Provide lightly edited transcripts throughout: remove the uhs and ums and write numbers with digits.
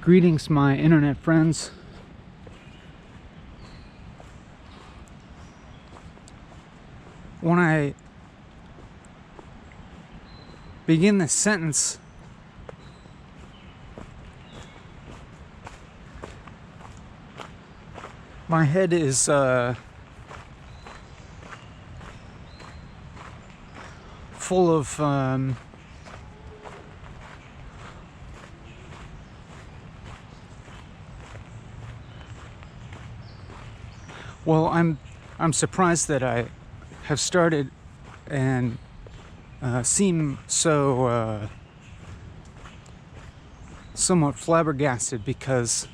Greetings, my internet friends. When I begin this sentence, my head is full of well, I'm surprised that I have started and seem so somewhat flabbergasted, because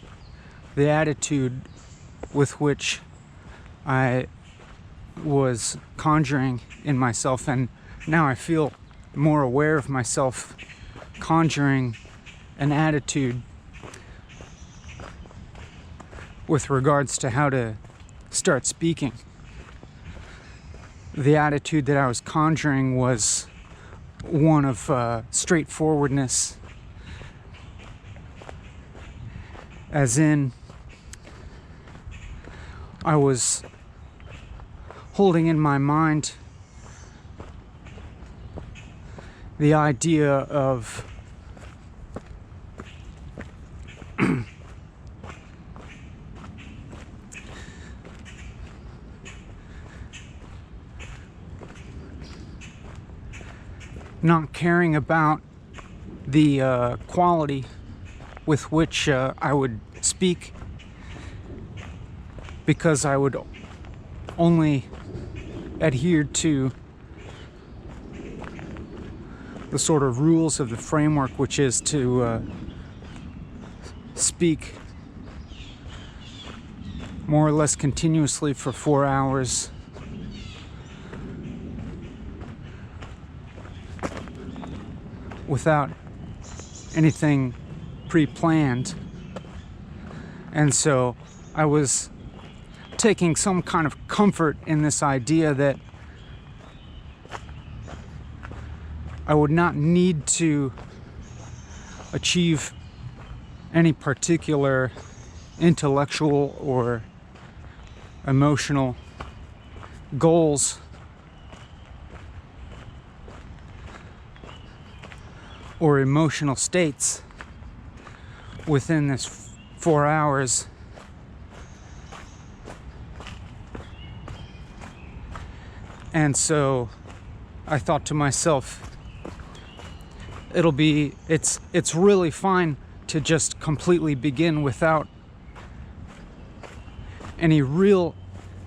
the attitude with which I was conjuring in myself, and now I feel more aware of myself conjuring an attitude with regards to how to start speaking. The attitude that I was conjuring was one of straightforwardness, as in I was holding in my mind the idea of not caring about the quality with which I would speak, because I would only adhere to the sort of rules of the framework, which is to speak more or less continuously for 4 hours without anything pre-planned. And so I was taking some kind of comfort in this idea that I would not need to achieve any particular intellectual or emotional goals or emotional states within this 4 hours. And so I thought to myself, it's really fine to just completely begin without any real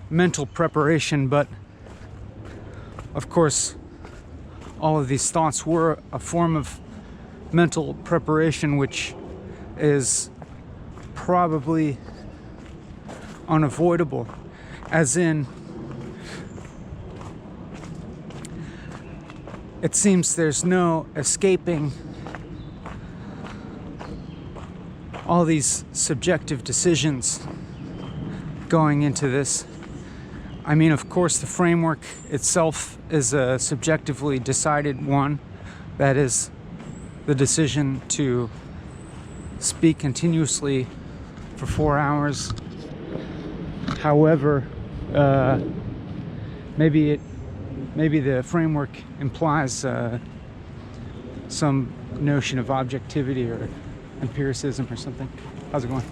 mental preparation. But of course, all of these thoughts were a form of mental preparation, which is probably unavoidable, as in it seems there's no escaping all these subjective decisions going into this. I mean, of course, the framework itself is a subjectively decided one. That is the decision to speak continuously for 4 hours. However, maybe the framework implies some notion of objectivity or empiricism or something. How's it going?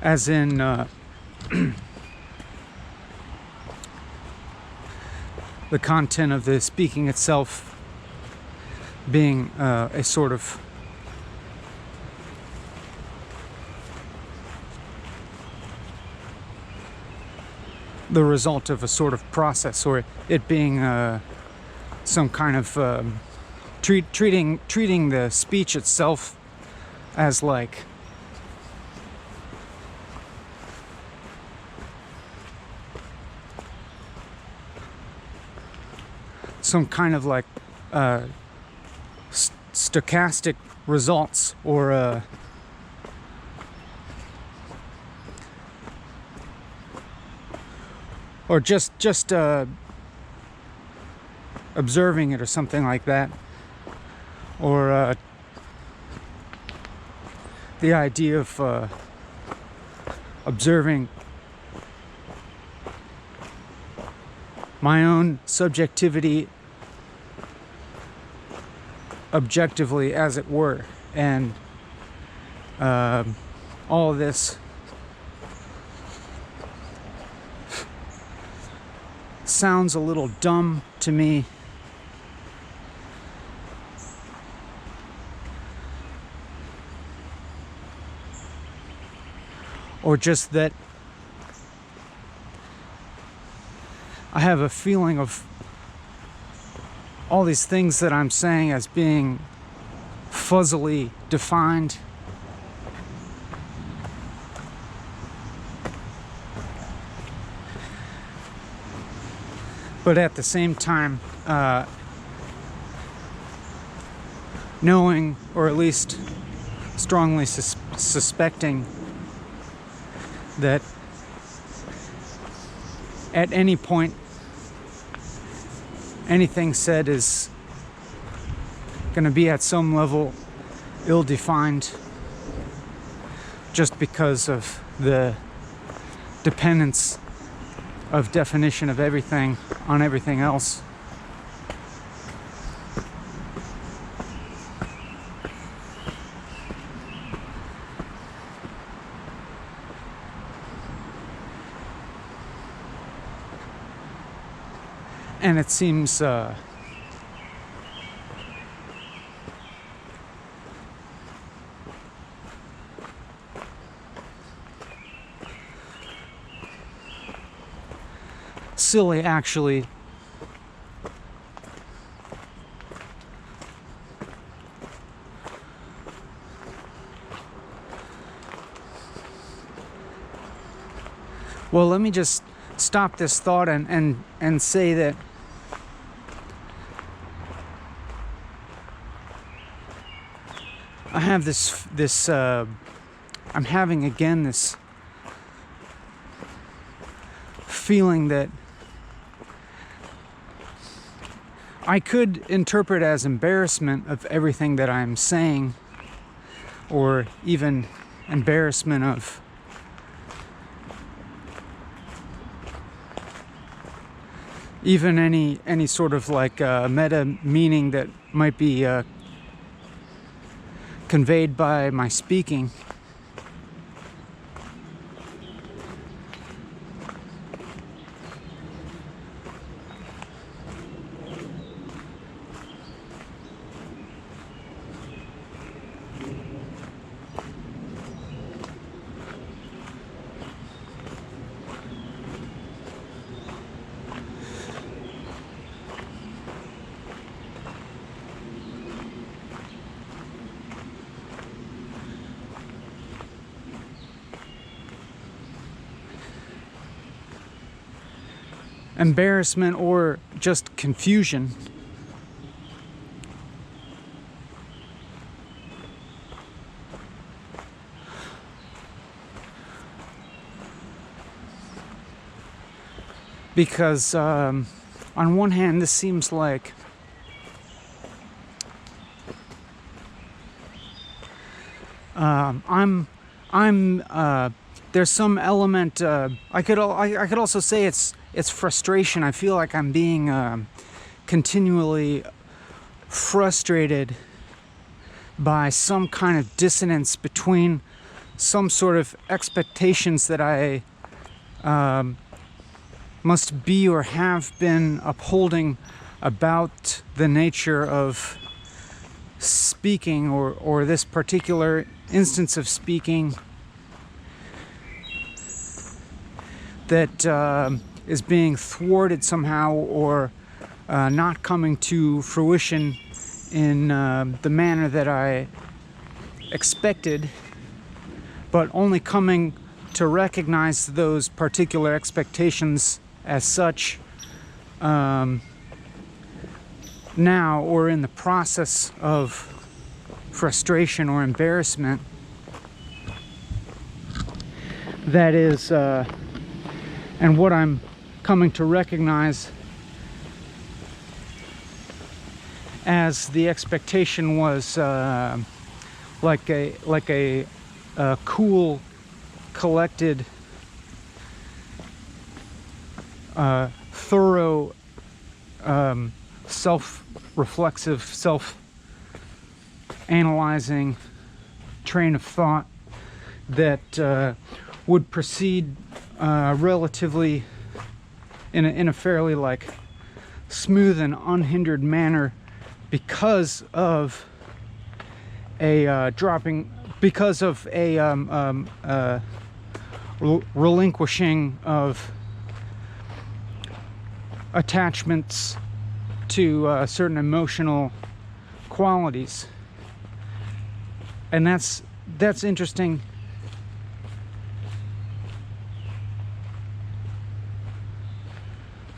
As in the content of the speaking itself being a sort of the result of a sort of process, or it being some kind of treating the speech itself as like some kind of like stochastic results, or or just observing it or something like that, or the idea of observing my own subjectivity objectively, as it were. And all of this sounds a little dumb to me, or just that I have a feeling of all these things that I'm saying as being fuzzily defined. But at the same time, knowing, or at least strongly suspecting, that at any point anything said is going to be at some level ill-defined, just because of the dependence of definition of everything on everything else. And it seems silly, actually, well, let me just stop this thought and say that I have this I'm having again this feeling that I could interpret as embarrassment of everything that I'm saying, or even embarrassment of even any sort of like meta meaning that might be conveyed by my speaking. Embarrassment or just confusion. Because on one hand, this seems like there's some element. I could also say it's frustration. I feel like I'm being continually frustrated by some kind of dissonance between some sort of expectations that I must be or have been upholding about the nature of speaking, or this particular instance of speaking that is being thwarted somehow, or not coming to fruition in the manner that I expected, but only coming to recognize those particular expectations as such now, or in the process of frustration or embarrassment. That is, and what I'm coming to recognize, as the expectation was like a cool, collected, thorough, self-reflexive, self-analyzing train of thought that would proceed relatively in a fairly like smooth and unhindered manner, because of a relinquishing of attachments to certain emotional qualities. And that's interesting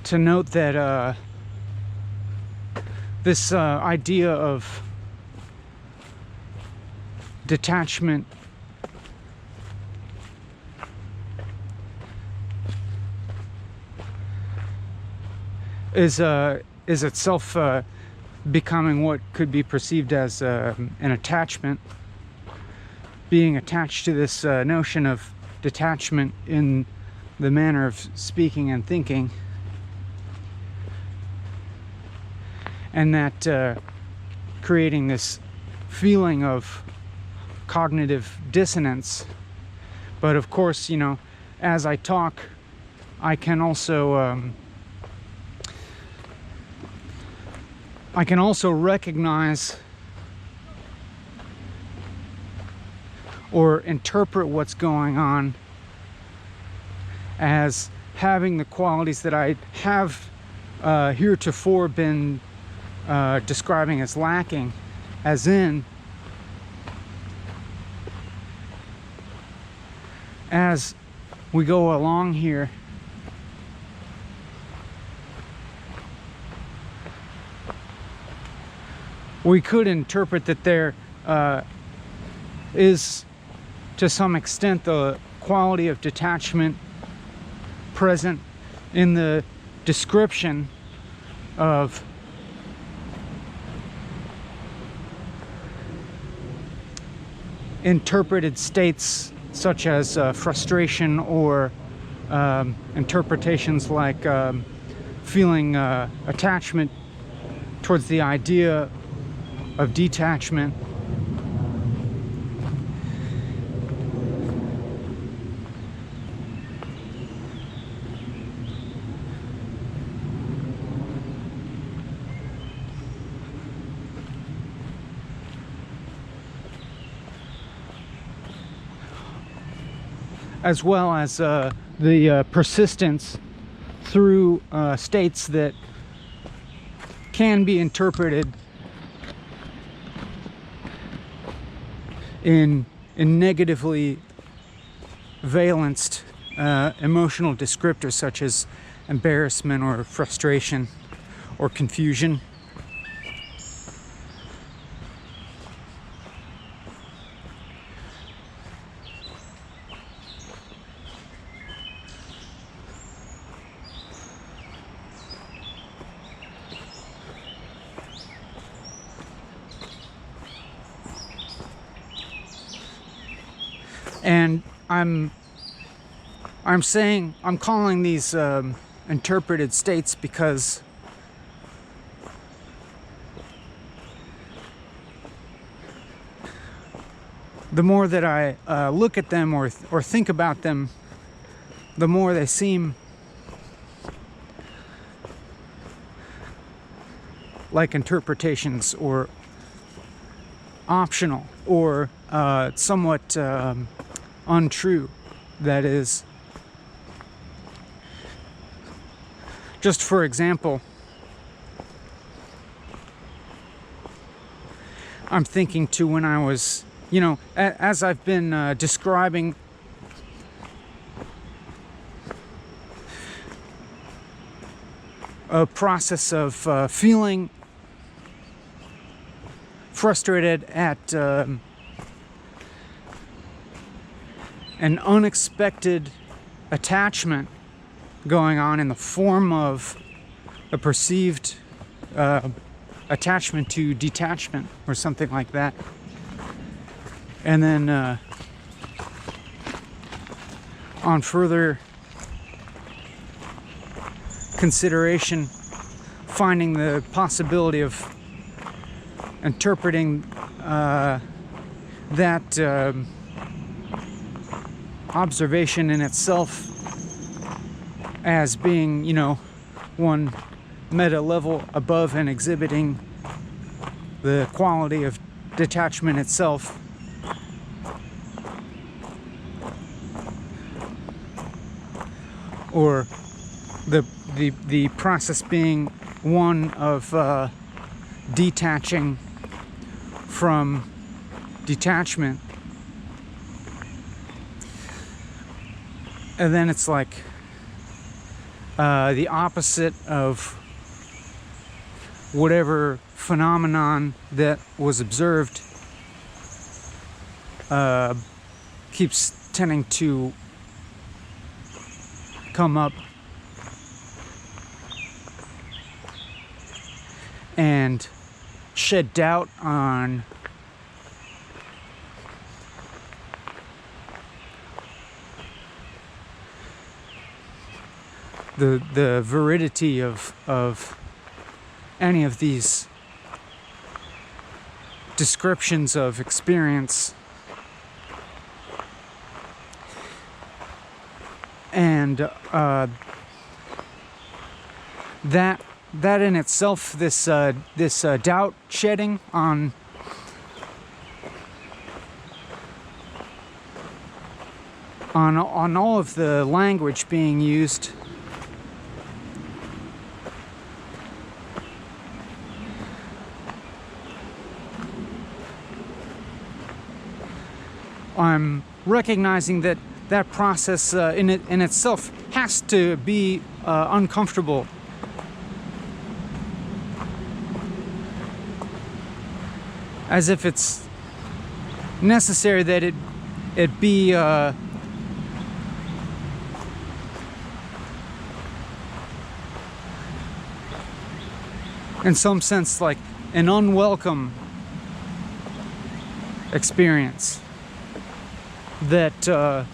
to note, that this idea of detachment is itself becoming what could be perceived as an attachment, being attached to this notion of detachment in the manner of speaking and thinking, and that creating this feeling of cognitive dissonance. But of course, you know, as I talk, I can also recognize or interpret what's going on as having the qualities that I have heretofore been describing as lacking, as in, as we go along here, we could interpret that there is, to some extent, the quality of detachment present in the description of interpreted states such as frustration, or interpretations like feeling attachment towards the idea of detachment. As well as the persistence through states that can be interpreted in negatively valenced emotional descriptors such as embarrassment or frustration or confusion. And I'm calling these interpreted states because the more that I look at them or think about them, the more they seem like interpretations, or optional, or somewhat untrue. That is, just for example, I'm thinking to when I was, you know, as I've been describing a process of feeling frustrated at an unexpected attachment going on in the form of a perceived attachment to detachment or something like that. And then on further consideration, finding the possibility of interpreting that observation in itself as being, you know, one meta level above and exhibiting the quality of detachment itself. Or the process being one of detaching from detachment. And then it's like the opposite of whatever phenomenon that was observed keeps tending to come up and shed doubt on the validity of any of these descriptions of experience. And that in itself, this doubt shedding on all of the language being used, I'm recognizing that that process in itself has to be uncomfortable. As if it's necessary that it be in some sense like an unwelcome experience, that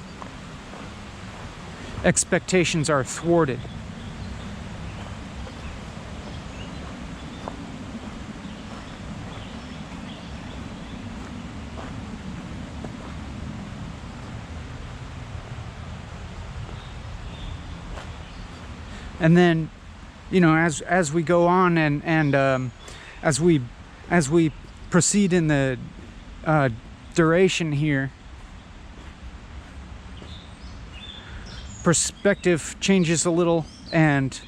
expectations are thwarted. And then, you know, as we go on and as we proceed in the duration here, perspective changes a little, and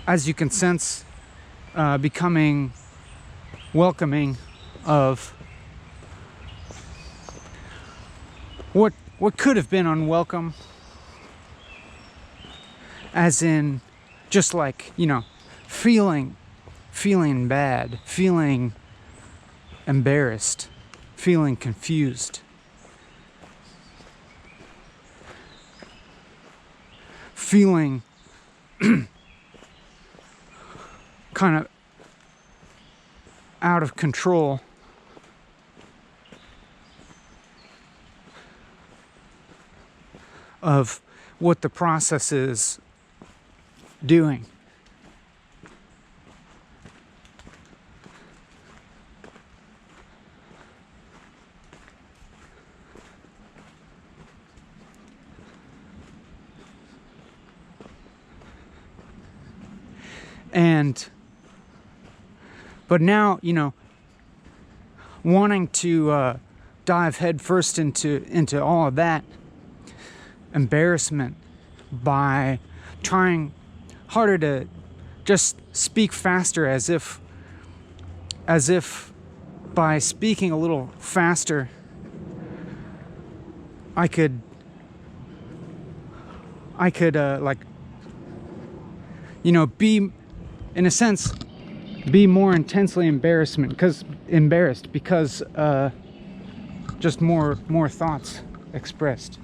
as you can sense, becoming welcoming of what could have been unwelcome, as in just like, you know, feeling bad, feeling embarrassed, feeling confused, feeling kind of out of control. Of what the process is doing. But now, you know, wanting to dive headfirst into all of that embarrassment by trying harder to just speak faster, as if by speaking a little faster I could like, you know, be, in a sense, be more intensely embarrassed because just more thoughts expressed.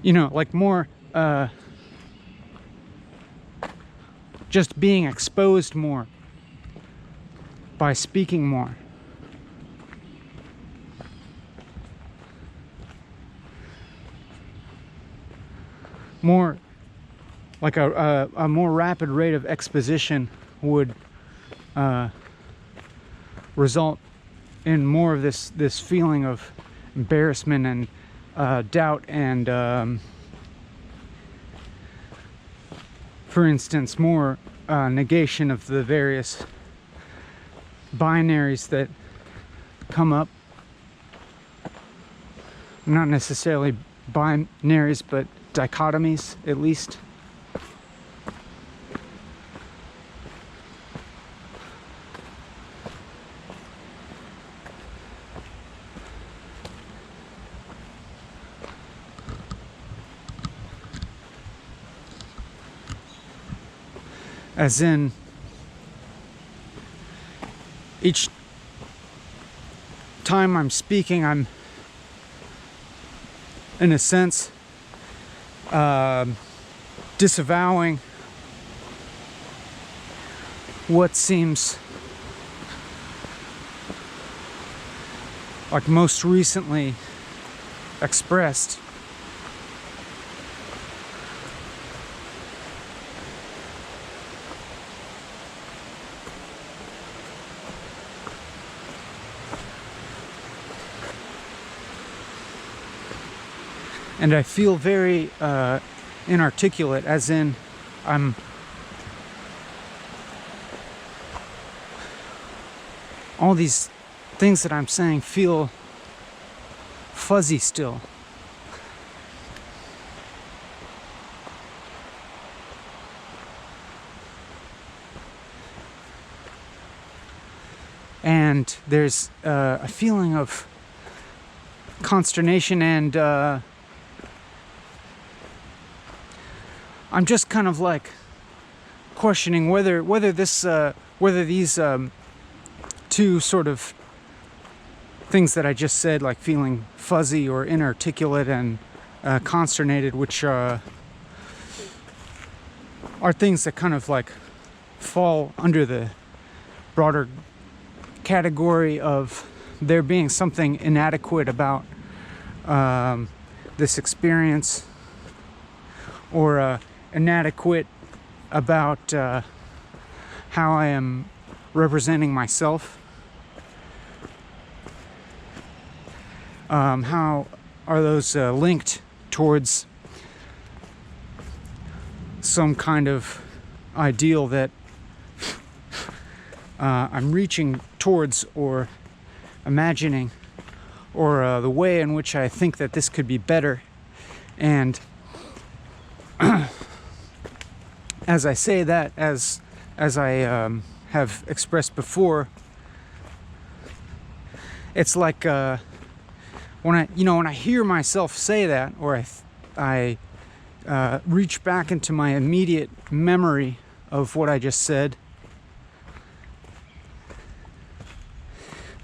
you know, like more just being exposed more by speaking more. More like a more rapid rate of exposition would result in more of this feeling of embarrassment and doubt and for instance more negation of the various binaries that come up. Not necessarily binaries, but dichotomies at least. As in, each time I'm speaking, I'm, in a sense, disavowing what seems like most recently expressed. And I feel very inarticulate, as in all these things that I'm saying feel fuzzy still. And there's a feeling of consternation and I'm just kind of like questioning whether these two sort of things that I just said, like feeling fuzzy or inarticulate and consternated, which are things that kind of like fall under the broader category of there being something inadequate about this experience, or inadequate about how I am representing myself. How are those linked towards some kind of ideal that I'm reaching towards or imagining, or the way in which I think that this could be better. And as I say that, as I have expressed before, it's like when I hear myself say that, or I reach back into my immediate memory of what I just said,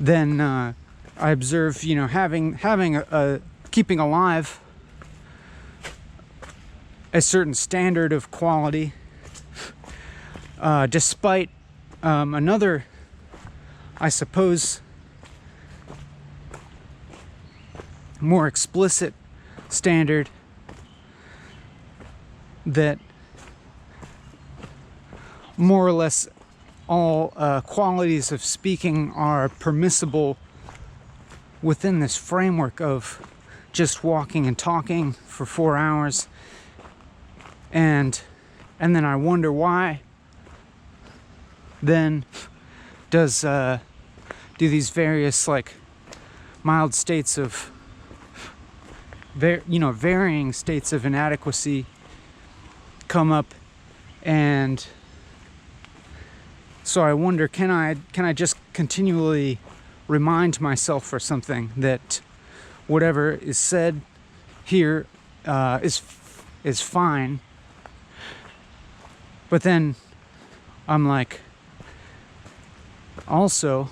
then I observe, having keeping alive a certain standard of quality, despite another, I suppose, more explicit standard that more or less all qualities of speaking are permissible within this framework of just walking and talking for 4 hours. And then I wonder why then do these various like mild states of varying states of inadequacy come up. And so I wonder, can I just continually remind myself or something that whatever is said here is fine. But then I'm like, also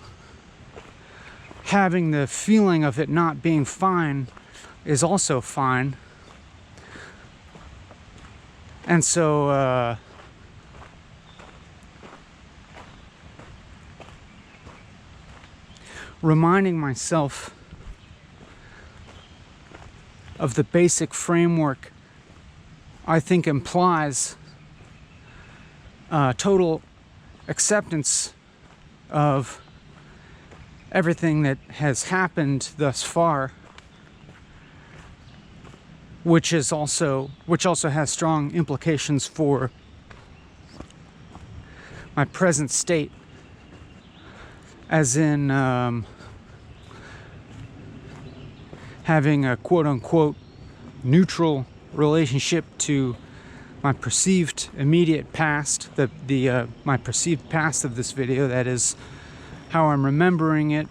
having the feeling of it not being fine is also fine. And so reminding myself of the basic framework, I think, implies total acceptance of everything that has happened thus far, which also has strong implications for my present state, as in having a quote-unquote neutral relationship to my perceived immediate past, my perceived past of this video, that is how I'm remembering it,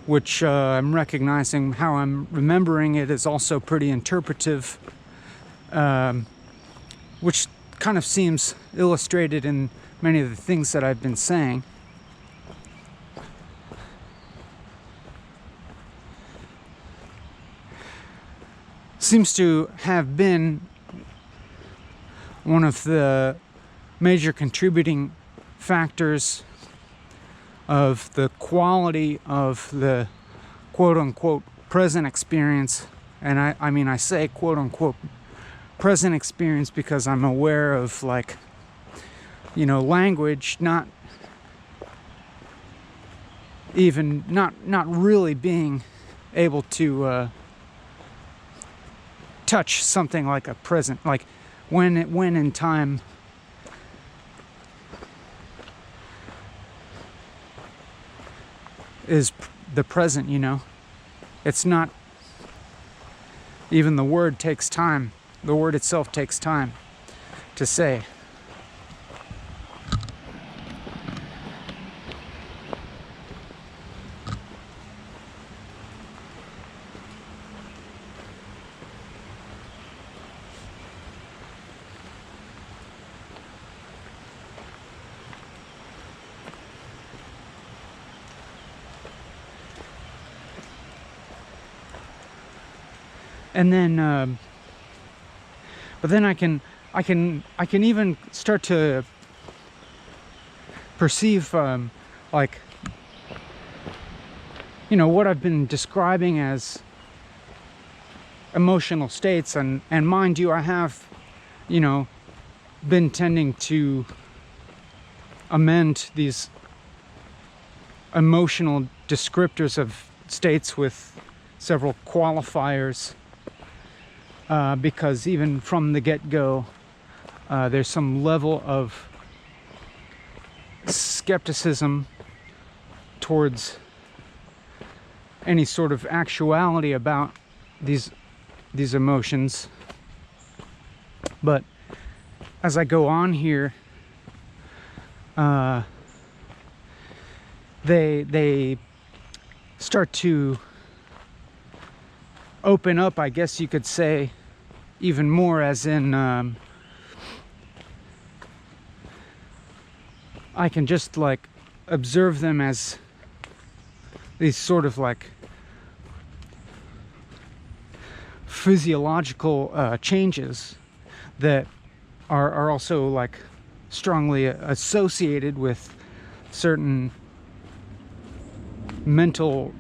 which I'm recognizing how I'm remembering it is also pretty interpretive, which kind of seems illustrated in many of the things that I've been saying. Seems to have been one of the major contributing factors of the quality of the quote-unquote present experience. And I mean, I say quote-unquote present experience because I'm aware of, like, you know, language not really being able to touch something like a present, like when in time is the present, you know. It's not, even the word takes time. The word itself takes time to say. And then, but then I can even start to perceive, like, you know, what I've been describing as emotional states. And mind you, I have, you know, been tending to amend these emotional descriptors of states with several qualifiers. Because even from the get-go, there's some level of skepticism towards any sort of actuality about these emotions. But as I go on here, they start to open up, I guess you could say, even more, as in I can just, like, observe them as these sort of, like, physiological changes that are also, like, strongly associated with certain mental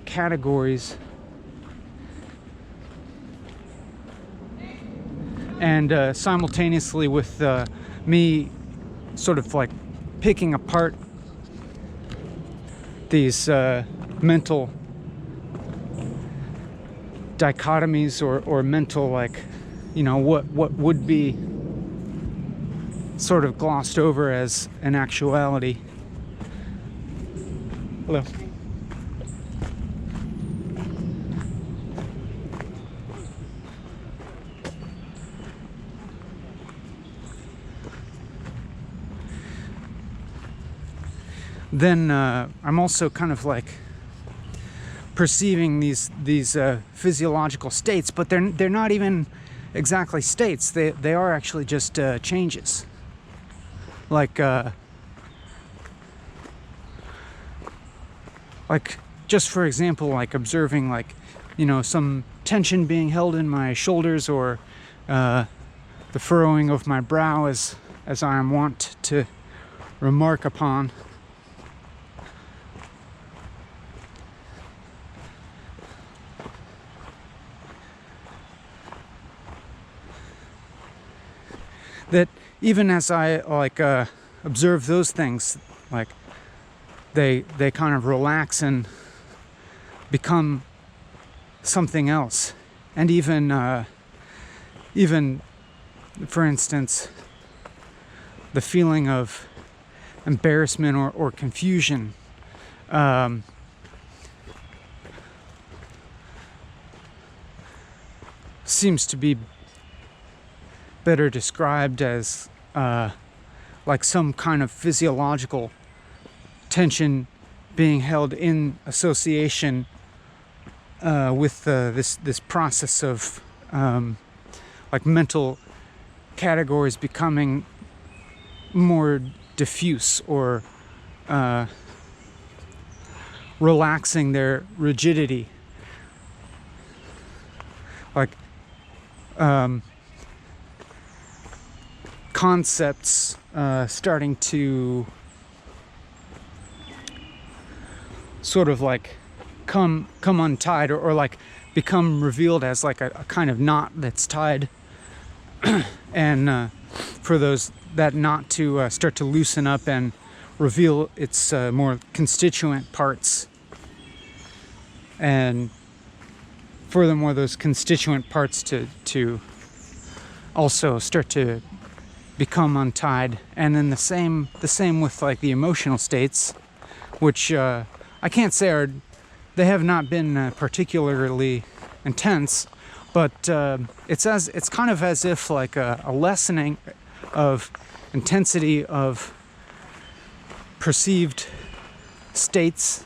categories. And simultaneously with me sort of, like, picking apart these mental dichotomies or mental, like, you know, what would be sort of glossed over as an actuality. Hello. Then I'm also kind of, like, perceiving these physiological states, but they're not even exactly states. They are actually just changes. Like just for example, like observing, like, you know, some tension being held in my shoulders, or the furrowing of my brow, as I am wont to remark upon. That even as I observe those things, like they kind of relax and become something else. And even for instance, the feeling of embarrassment or confusion seems to be better described as like some kind of physiological tension being held in association with this process of like mental categories becoming more diffuse or relaxing their rigidity, like concepts starting to sort of like come untied, or like become revealed as like a kind of knot that's tied, and for that knot to start to loosen up and reveal its more constituent parts, and furthermore those constituent parts to also start to become untied. And then the same with like the emotional states, which I can't say they have not been particularly intense, but it's kind of as if like a lessening of intensity of perceived states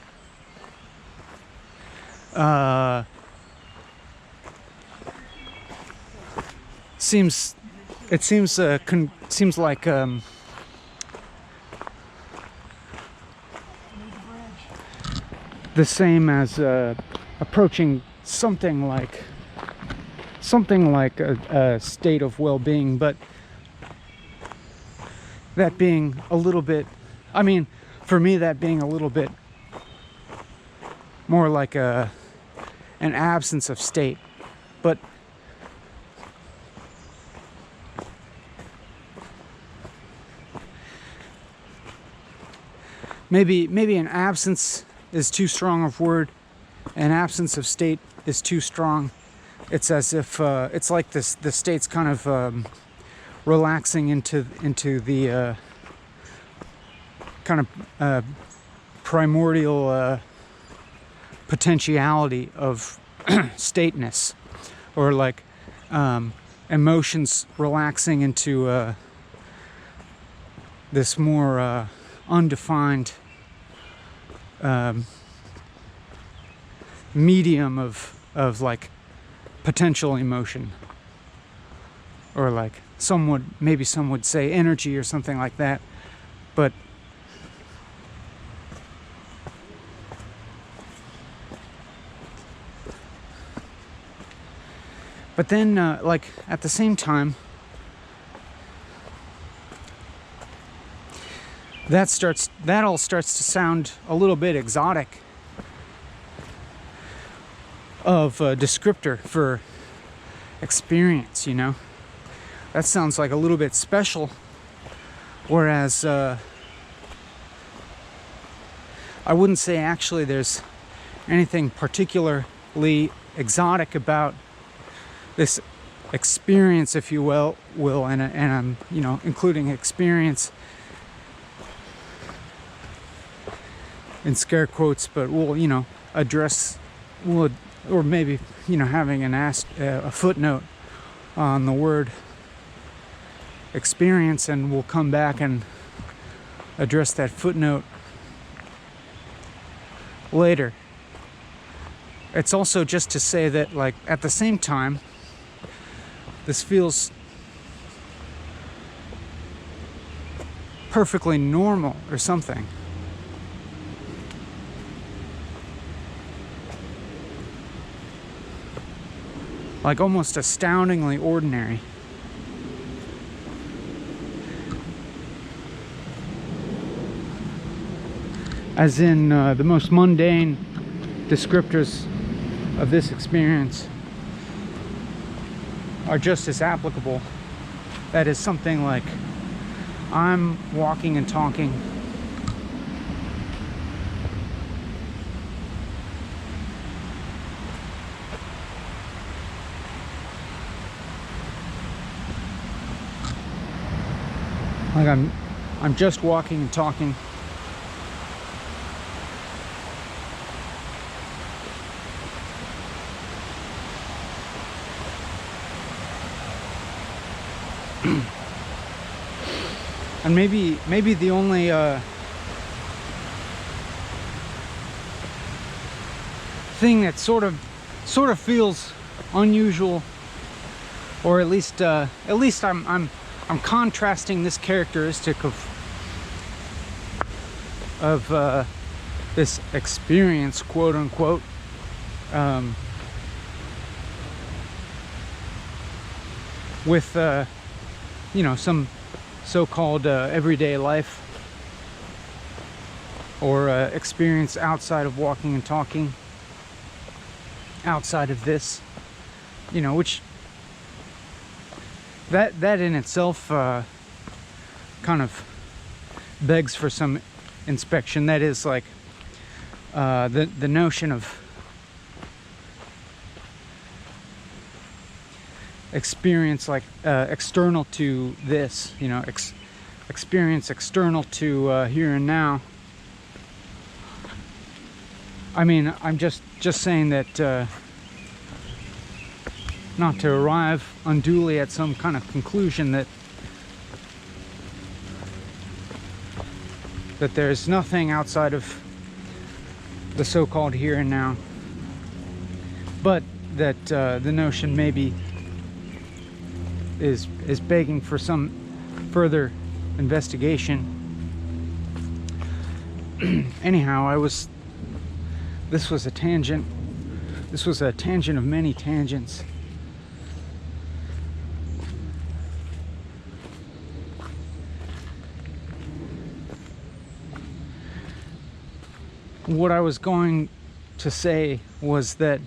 seems like the same as approaching something like a state of well-being, but that being a little bit, I mean, for me, that being a little bit more like an absence of state. But maybe an absence is too strong of word, an absence of state is too strong. It's as if it's like the state's kind of relaxing into the kind of primordial potentiality of stateness, or like emotions relaxing into this more undefined medium of like potential emotion, or like maybe some would say energy or something like that. But then like at the same time, that all starts to sound a little bit exotic of a descriptor for experience, you know. That sounds like a little bit special, whereas I wouldn't say actually there's anything particularly exotic about this experience, if you will, and I'm, you know, including experience in scare quotes, but we'll, you know, or maybe, you know, having a footnote on the word experience, and we'll come back and address that footnote later. It's also just to say that, like, at the same time, this feels perfectly normal or something. Like almost astoundingly ordinary. as in the most mundane descriptors of this experience are just as applicable. That is something like, I'm walking and talking. Like I'm just walking and talking. And maybe the only thing that sort of feels unusual, or at least I'm contrasting this characteristic of this experience, quote unquote, with you know, some so-called everyday life or experience outside of walking and talking, outside of this, you know, which that in itself kind of begs for some inspection. That is like the notion of experience, like external to this, you know, experience external to here and now. I mean, I'm just saying that not to arrive unduly at some kind of conclusion that there's nothing outside of the so-called here and now, but that the notion maybe is begging for some further investigation. Anyhow, this was a tangent. This was a tangent of many tangents. What I was going to say was that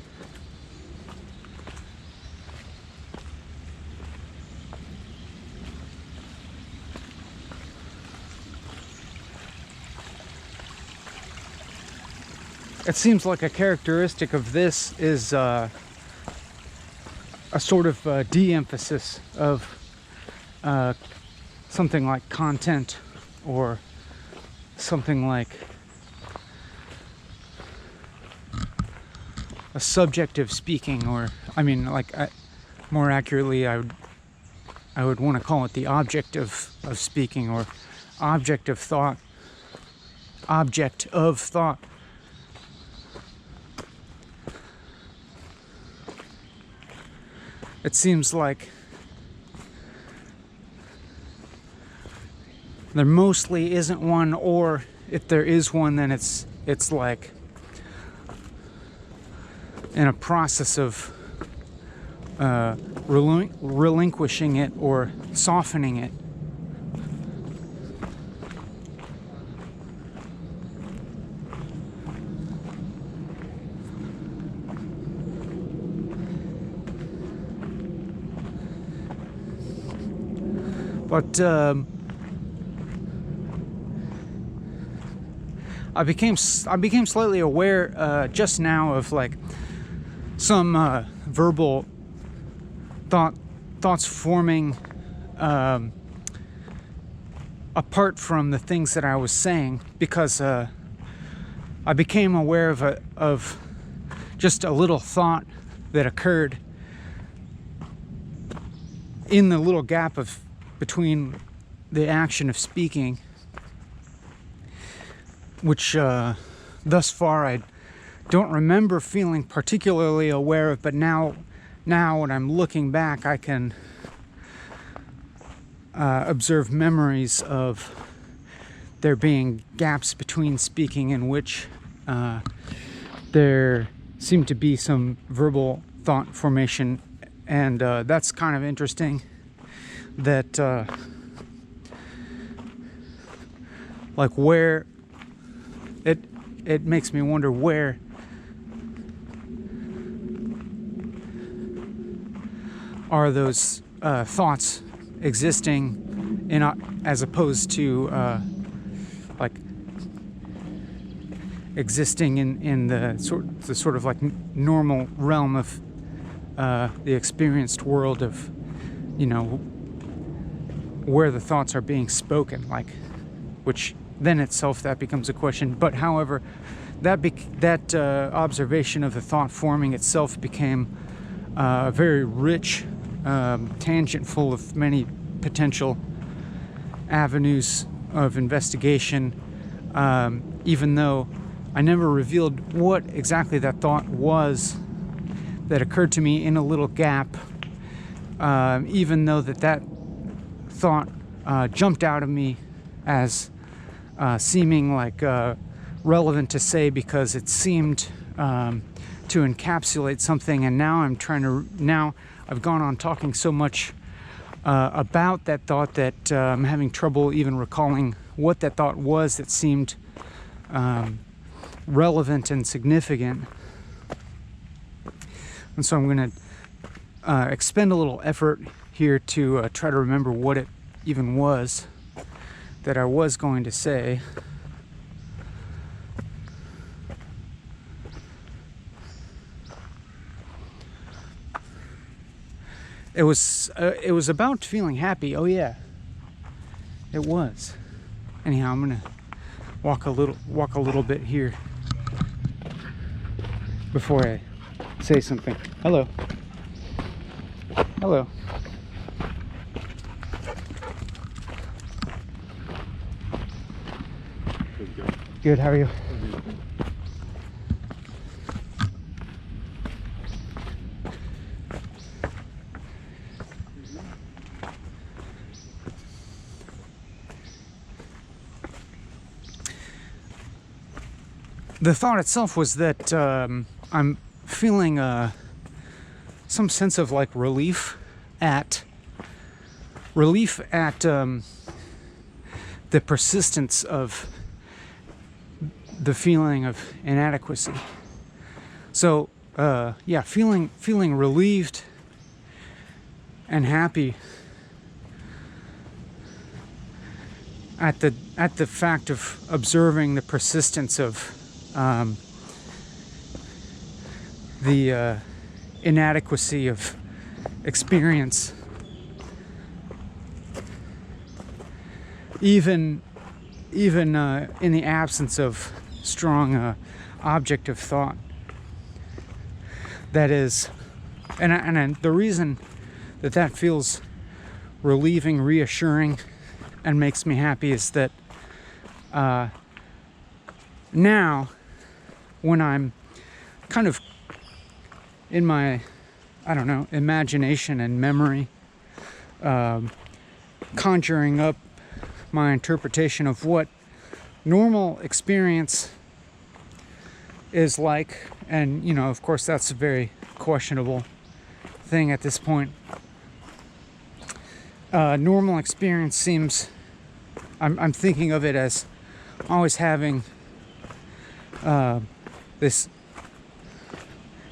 it seems like a characteristic of this is a sort of de-emphasis of something like content, or something like a subject of speaking, or I mean, like more accurately, I would want to call it the object of speaking, or object of thought. Object of thought. It seems like there mostly isn't one, or if there is one, then it's like in a process of relinquishing it or softening it. But I became slightly aware just now of like some verbal thoughts forming apart from the things that I was saying, because I became aware of just a little thought that occurred in the little gap between the action of speaking, which thus far I don't remember feeling particularly aware of, but now when I'm looking back, I can observe memories of there being gaps between speaking in which there seemed to be some verbal thought formation, and that's kind of interesting. That like where it makes me wonder where are those thoughts existing in as opposed to like existing in the sort of like normal realm of the experienced world of, you know, where the thoughts are being spoken, like, which then itself that becomes a question. But however, that observation of the thought forming itself became a very rich tangent full of many potential avenues of investigation, even though I never revealed what exactly that thought was that occurred to me in a little gap, even though that thought jumped out of me as seeming like relevant to say because it seemed to encapsulate something. And now I've gone on talking so much about that thought that I'm having trouble even recalling what that thought was that seemed relevant and significant. And so I'm going to expend a little effort here to try to remember what it even was that I was going to say. It was about feeling happy. Oh yeah, it was. Anyhow, I'm gonna walk a little bit here before I say something. Hello. Hello. Good, how are you? The thought itself was that I'm feeling some sense of like relief at the persistence of the feeling of inadequacy. So yeah, feeling relieved and happy at the fact of observing the persistence of the inadequacy of experience, even in the absence of strong objective thought. That is, and the reason that feels relieving, reassuring, and makes me happy is that now, when I'm kind of in my, I don't know, imagination and memory, conjuring up my interpretation of what normal experience is like, and, you know, of course that's a very questionable thing at this point. Normal experience seems, I'm thinking of it as always having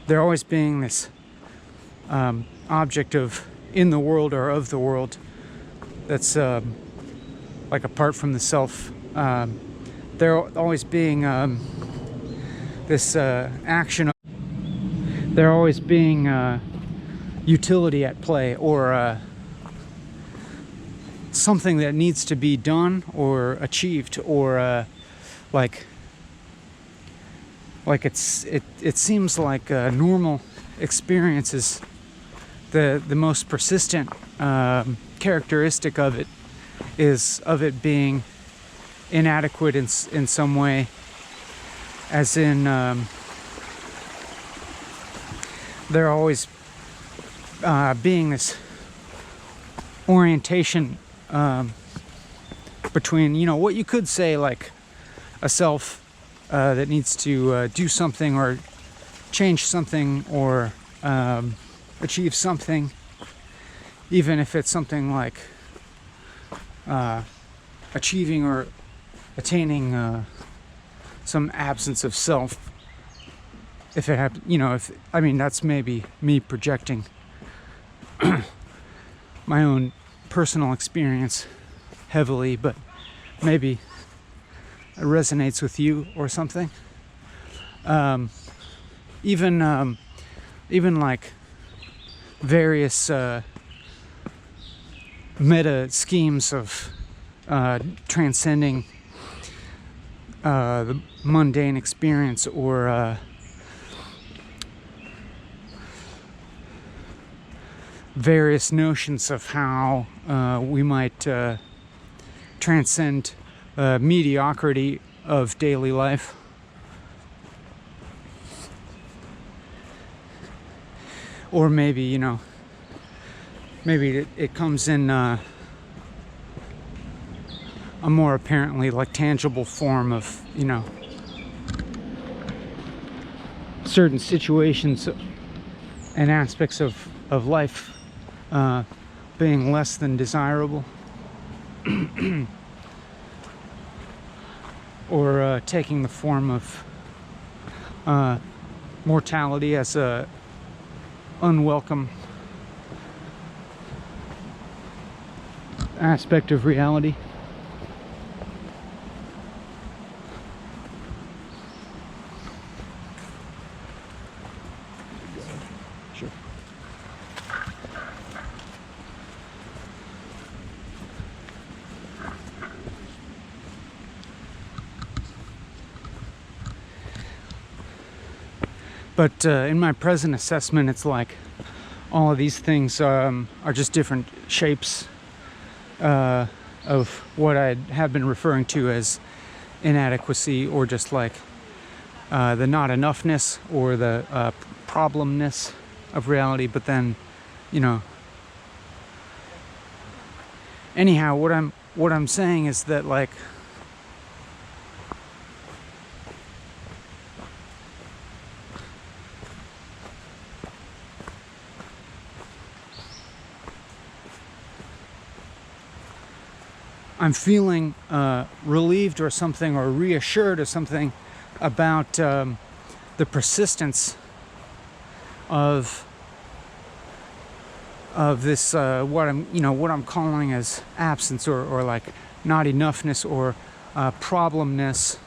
there always being this object of in the world or of the world that's like apart from the self. There always being this action. There always being utility at play, or something that needs to be done or achieved, or like it seems like normal experiences, the most persistent characteristic of it is of it being inadequate in some way, as in there always being this orientation between, you know, what you could say like a self that needs to do something or change something or achieve something, even if it's something like achieving or attaining some absence of self. If it happened, if I mean, that's maybe me projecting my own personal experience heavily, but maybe it resonates with you or something. Even like various meta schemes of transcending the mundane experience, or various notions of how we might transcend mediocrity of daily life. Or maybe, maybe it comes in a more apparently like tangible form of, certain situations and aspects of life being less than desirable. Or taking the form of mortality as a unwelcome aspect of reality. Sure. But in my present assessment, it's like all of these things are just different shapes of what I have been referring to as inadequacy, or just like the not enoughness or the problemness of reality. But then, anyhow, what I'm saying is that, like, I'm feeling relieved or something, or reassured or something about the persistence of this what I'm calling as absence, or like not enoughness, or problemness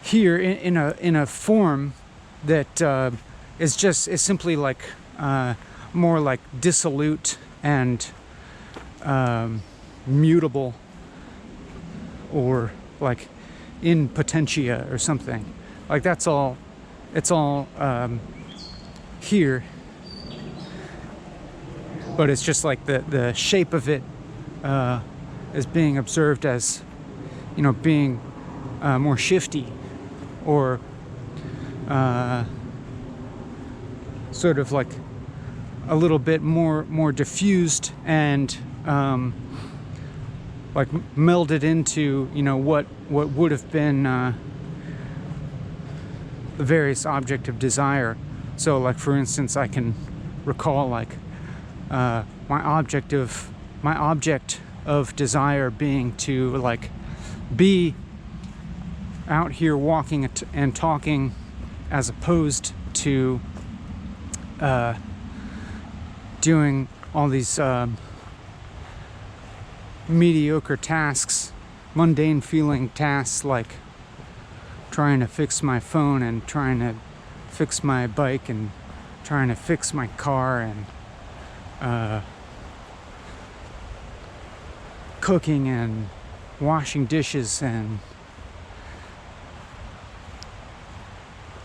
here in a form that is simply like more like dissolute and mutable, or like in potentia or something. Like that's all. It's all here, but it's just like the shape of it is being observed as, being more shifty, or sort of like a little bit more diffused, and like melded into what would have been the various object of desire. So, like, for instance, I can recall like my object of desire being to like be out here walking and talking, as opposed to doing all these mediocre tasks, mundane feeling tasks, like trying to fix my phone, and trying to fix my bike, and trying to fix my car, and cooking and washing dishes and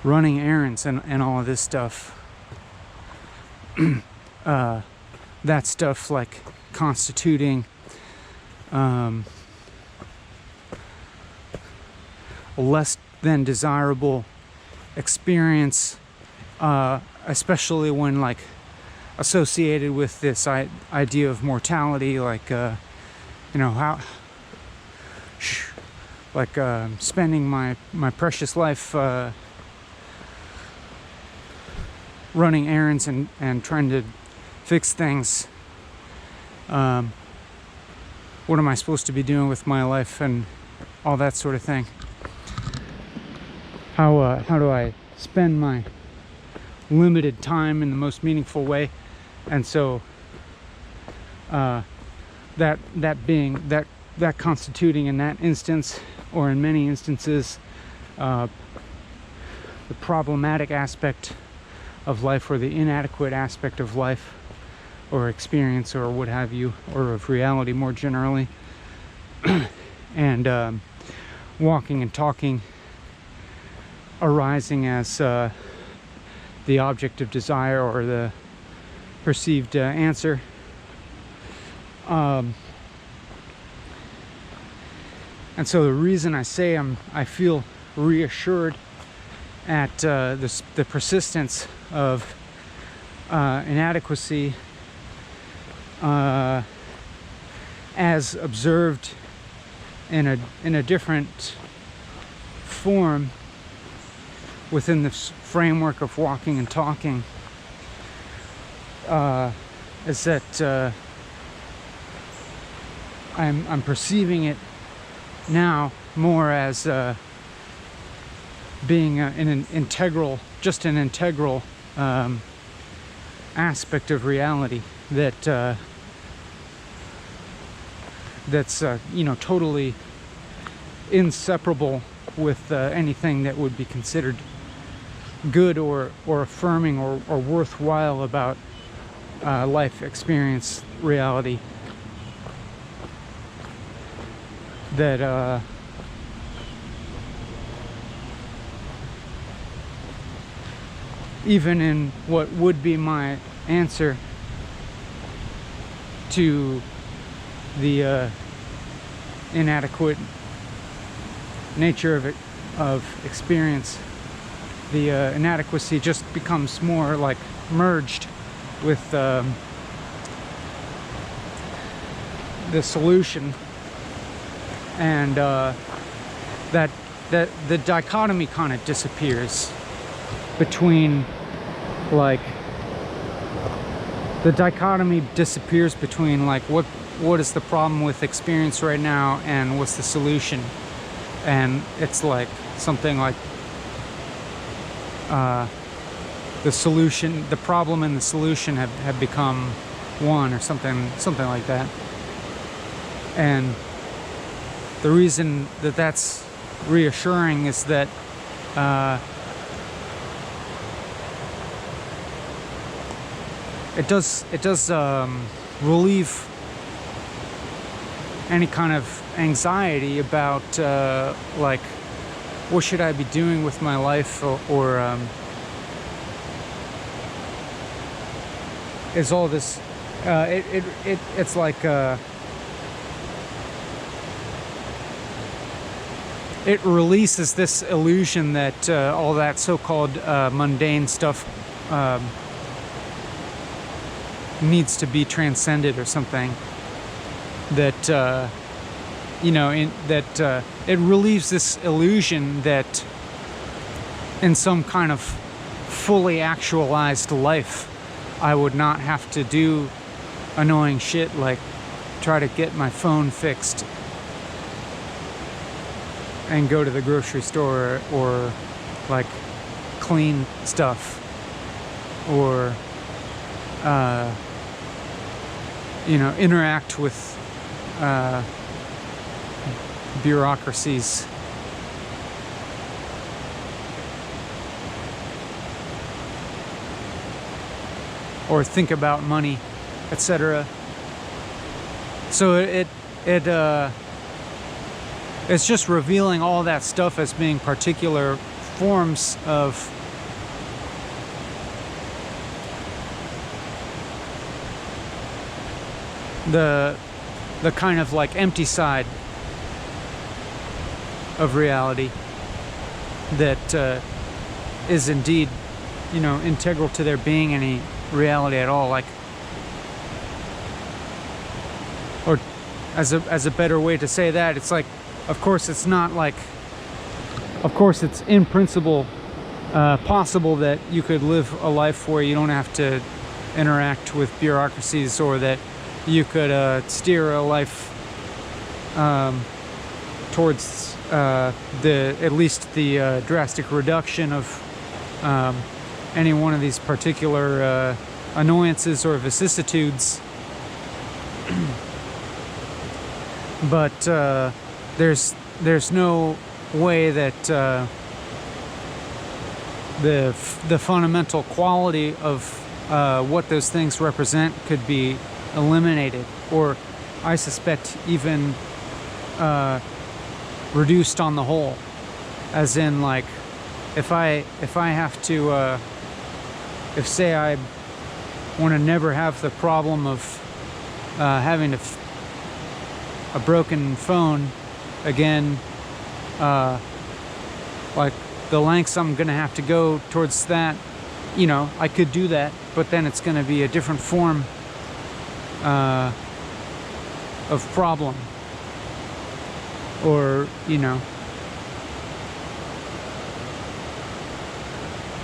running errands, and all of this stuff. That stuff like constituting less than desirable experience, especially when like associated with this idea of mortality, like how like spending my precious life running errands and trying to fix things. What am I supposed to be doing with my life? And all that sort of thing. How do I spend my limited time in the most meaningful way? And so that constituting in that instance, or in many instances, the problematic aspect of life, or the inadequate aspect of life or experience or what have you, or of reality more generally. And walking and talking arising as the object of desire or the perceived answer. And so the reason I say I feel reassured at the persistence of inadequacy as observed in a different form within this framework of walking and talking, is that I'm perceiving it now more as being an integral aspect of reality that that's totally inseparable with anything that would be considered good or affirming or worthwhile about life experience, reality. That even in what would be my answer to the inadequate nature of experience, the inadequacy just becomes more like merged with the solution, and that the dichotomy kind of disappears between, like, what is the problem with experience right now and what's the solution. And it's like something like the solution, the problem and the solution have become one, or something like that. And the reason that that's reassuring is that it does relieve any kind of anxiety about like, what should I be doing with my life, or is all this it's like it releases this illusion that all that so-called mundane stuff needs to be transcended or something. That it relieves this illusion that in some kind of fully actualized life I would not have to do annoying shit like try to get my phone fixed and go to the grocery store, or like clean stuff, or interact with bureaucracies. Or think about money, etc. So it's just revealing all that stuff as being particular forms of the kind of like empty side of reality that is indeed, integral to there being any reality at all. Like, or as a better way to say that, it's like, of course it's in principle possible that you could live a life where you don't have to interact with bureaucracies, or that you could steer a life towards at least the drastic reduction of any one of these particular annoyances or vicissitudes. But there's no way that the fundamental quality of what those things represent could be eliminated, or I suspect even reduced on the whole. As in, like, if I have to, if say I want to never have the problem of having a broken phone again, like the lengths I'm gonna have to go towards that, you know, I could do that, but then it's gonna be a different form of problem. Or, you know,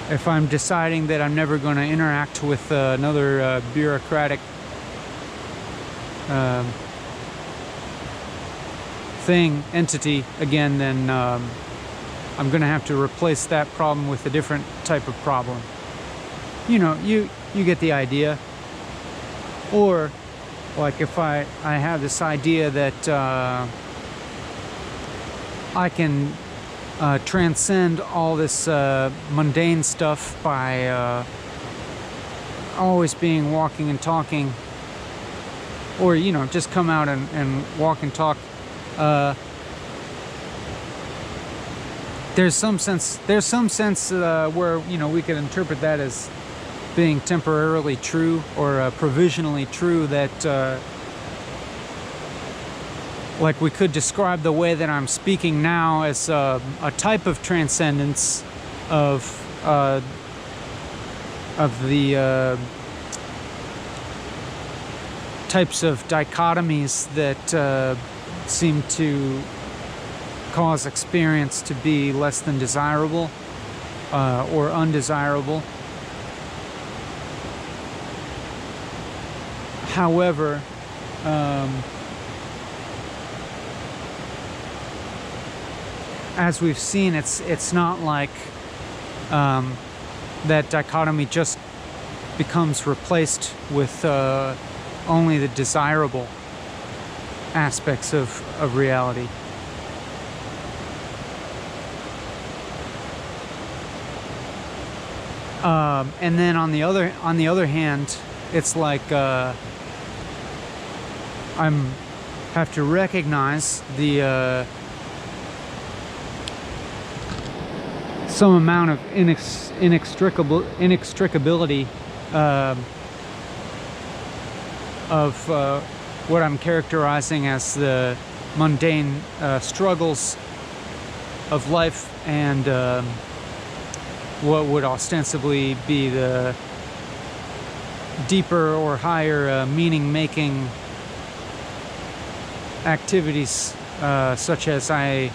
if I'm deciding that I'm never going to interact with another bureaucratic entity again, then I'm going to have to replace that problem with a different type of problem. You know, you get the idea. Or, like, if I have this idea that I can transcend all this mundane stuff by always being walking and talking, or, you know, just come out and walk and talk. There's some sense where, you know, we could interpret that as being temporarily true, or provisionally true, that like we could describe the way that I'm speaking now as a type of transcendence of the types of dichotomies that seem to cause experience to be less than desirable or undesirable. However, as we've seen, it's not like that dichotomy just becomes replaced with only the desirable aspects of reality. And then on the other hand, it's like have to recognize the some amount of inextricability of what I'm characterizing as the mundane struggles of life, and what would ostensibly be the deeper or higher meaning-making activities, such as I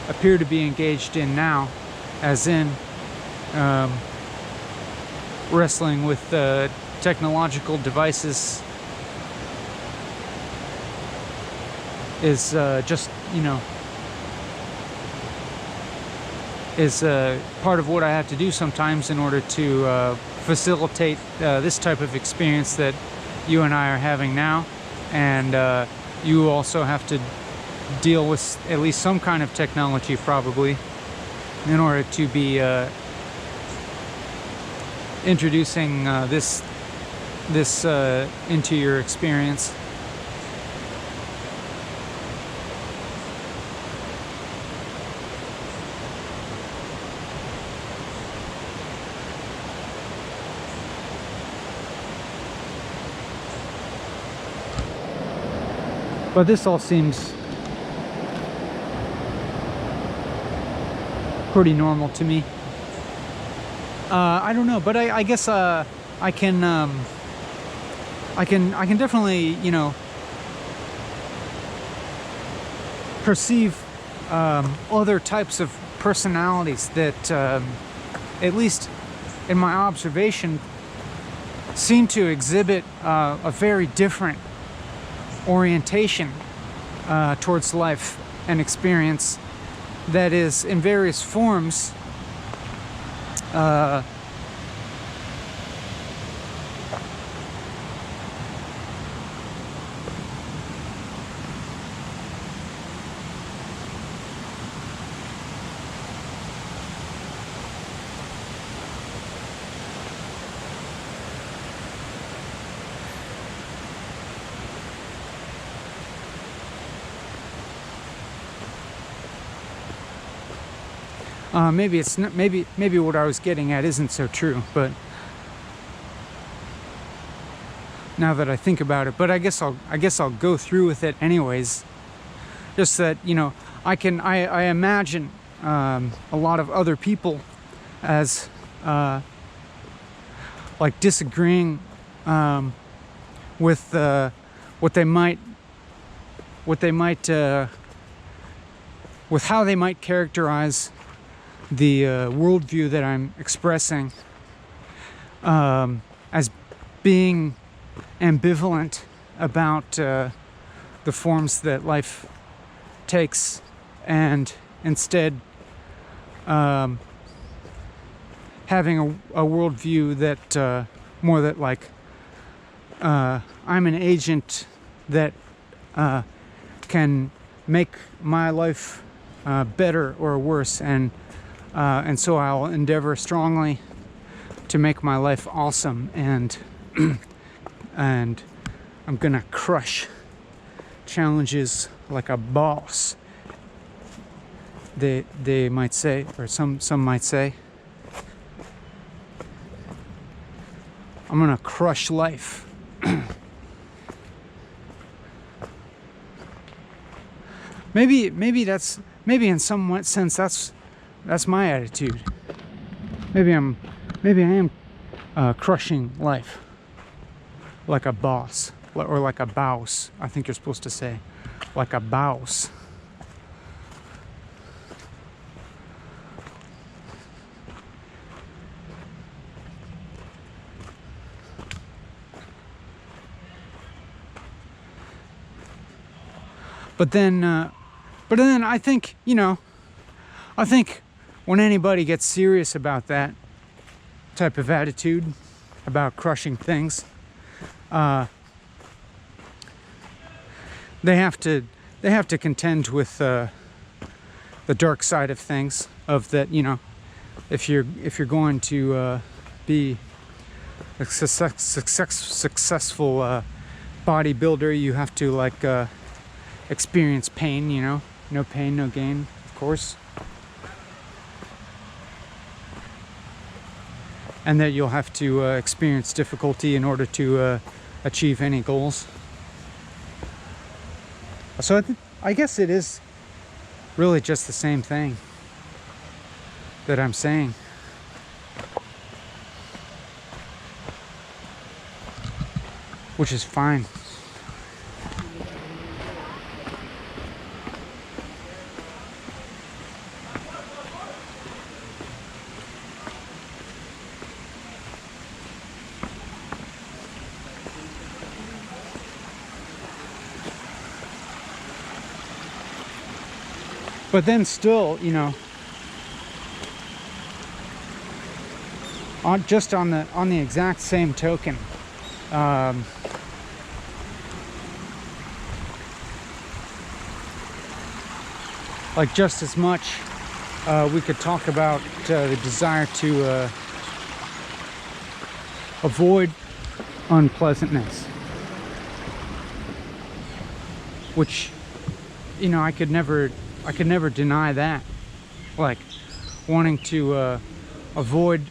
appear to be engaged in now, as in wrestling with technological devices is just, you know, is part of what I have to do sometimes in order to facilitate this type of experience that you and I are having now. And you also have to deal with at least some kind of technology, probably, in order to be introducing this into your experience. But this all seems pretty normal to me. I don't know, but I guess I can definitely, you know, perceive other types of personalities that, at least in my observation, seem to exhibit a very different orientation towards life and experience that is in various forms maybe it's not, maybe what I was getting at isn't so true, but now that I think about it, but I guess I'll go through with it anyways. Just that, you know, I imagine a lot of other people as like disagreeing with what they might with how they might characterize the worldview that I'm expressing as being ambivalent about the forms that life takes, and instead having a worldview that more that like I'm an agent that can make my life better or worse, and so I'll endeavor strongly to make my life awesome, and and I'm gonna crush challenges like a boss. They might say, or some might say, I'm gonna crush life. maybe in some sense that's my attitude. Maybe I am crushing life like a boss, or like a boss. I think you're supposed to say like a boss. But then I think, you know, I think when anybody gets serious about that type of attitude, about crushing things, they have to contend with the dark side of things. Of that, you know, if you're going to be a successful bodybuilder, you have to like experience pain. You know, no pain, no gain, of course. And that you'll have to experience difficulty in order to achieve any goals. So I guess it is really just the same thing that I'm saying. Which is fine. But then still, you know, on the exact same token, like just as much, we could talk about the desire to avoid unpleasantness, which, you know, I could never deny that, like wanting to avoid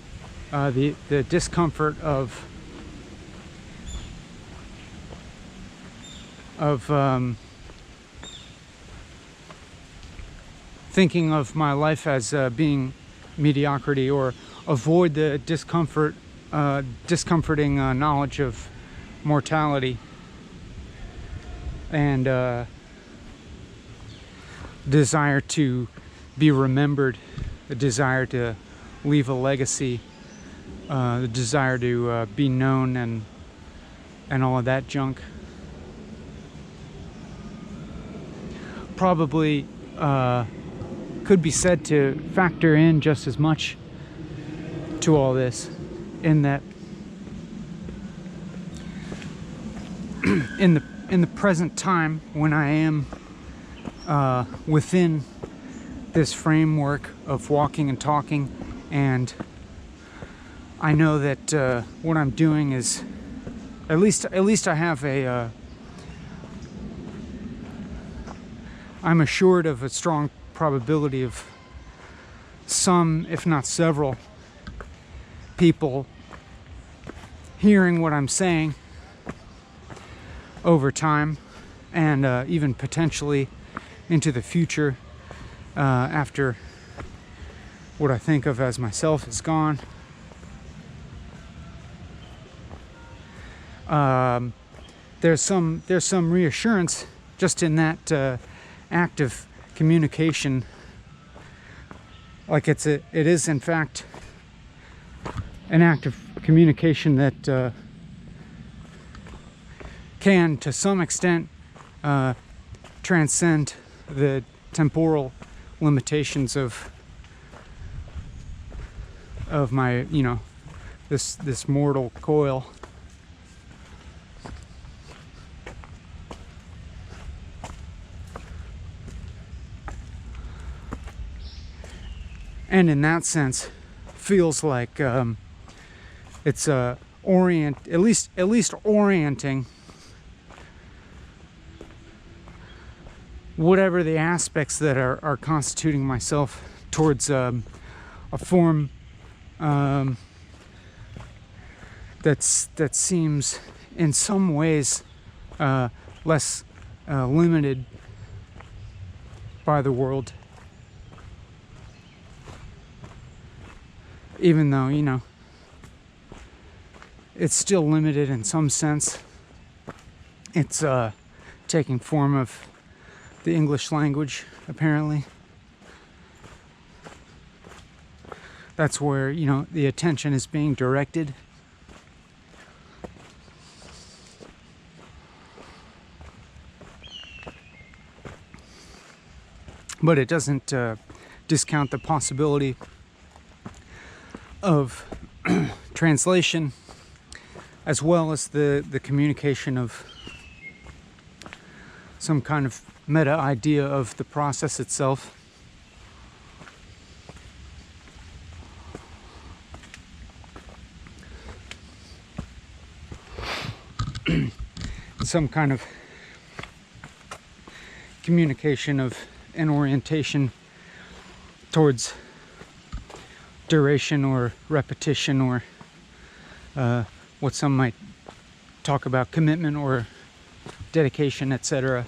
the discomfort of thinking of my life as being mediocrity, or avoid the discomforting knowledge of mortality, and desire to be remembered, the desire to leave a legacy, the desire to be known, and all of that junk. Probably could be said to factor in just as much to all this, in that in the present time, when I am within this framework of walking and talking, and I know that what I'm doing is, at least I have a I'm assured of a strong probability of some, if not several, people hearing what I'm saying over time, and even potentially into the future, after what I think of as myself is gone. There's some reassurance just in that act of communication. Like it is in fact an act of communication that can, to some extent, transcend the temporal limitations of my, this mortal coil. And in that sense, feels like it's at least orienting whatever the aspects that are constituting myself towards a form that seems in some ways less limited by the world. Even though, it's still limited in some sense. It's taking form of the English language, apparently. That's where, the attention is being directed. But it doesn't discount the possibility of translation, as well as the communication of some kind of meta idea of the process itself. Some kind of communication of an orientation towards duration or repetition, or what some might talk about, commitment or dedication, etc.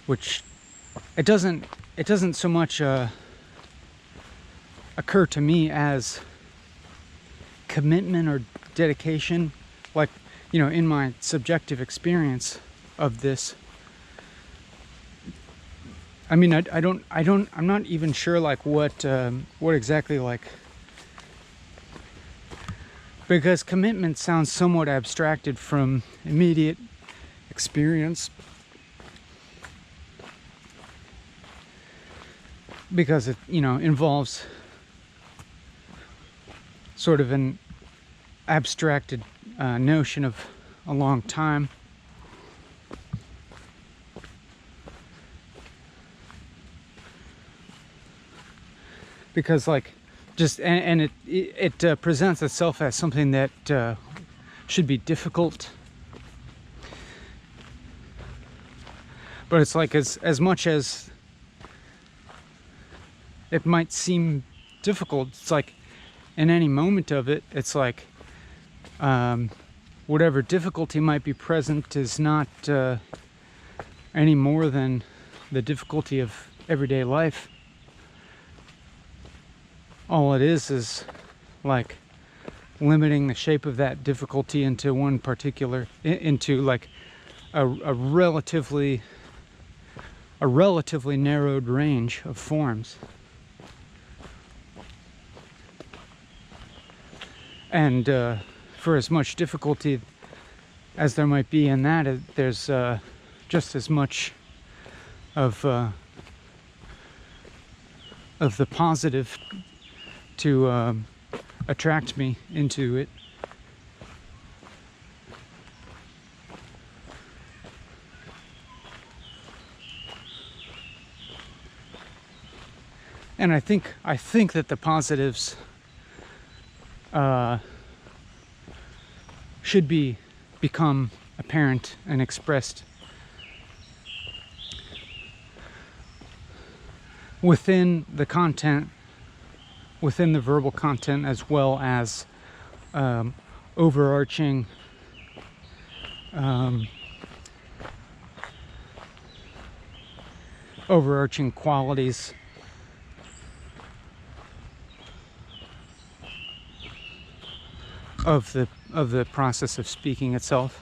Which it doesn't so much occur to me as commitment or dedication, like, in my subjective experience of this. I mean, I'm not even sure, like, what exactly, like, because commitment sounds somewhat abstracted from immediate experience, because it, involves sort of an abstracted notion of a long time. Because, like, just and it presents itself as something that should be difficult, but it's like, as much as it might seem difficult, it's like in any moment of it, it's like whatever difficulty might be present is not any more than the difficulty of everyday life. All it is like limiting the shape of that difficulty into one particular, into like a relatively narrowed range of forms. And for as much difficulty as there might be in that, there's just as much of the positive to attract me into it. And I think that the positives should become apparent and expressed within the content, within the verbal content, as well as overarching qualities of the process of speaking itself.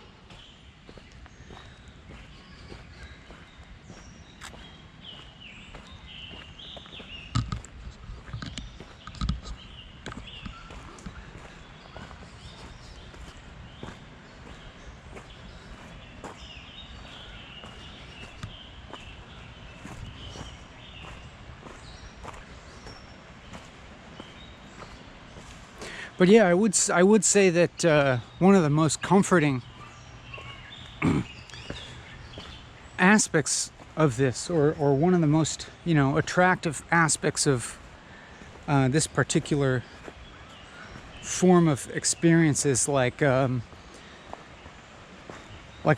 But yeah, I would say that one of the most comforting aspects of this, or one of the most, attractive aspects of this particular form of experiences, like I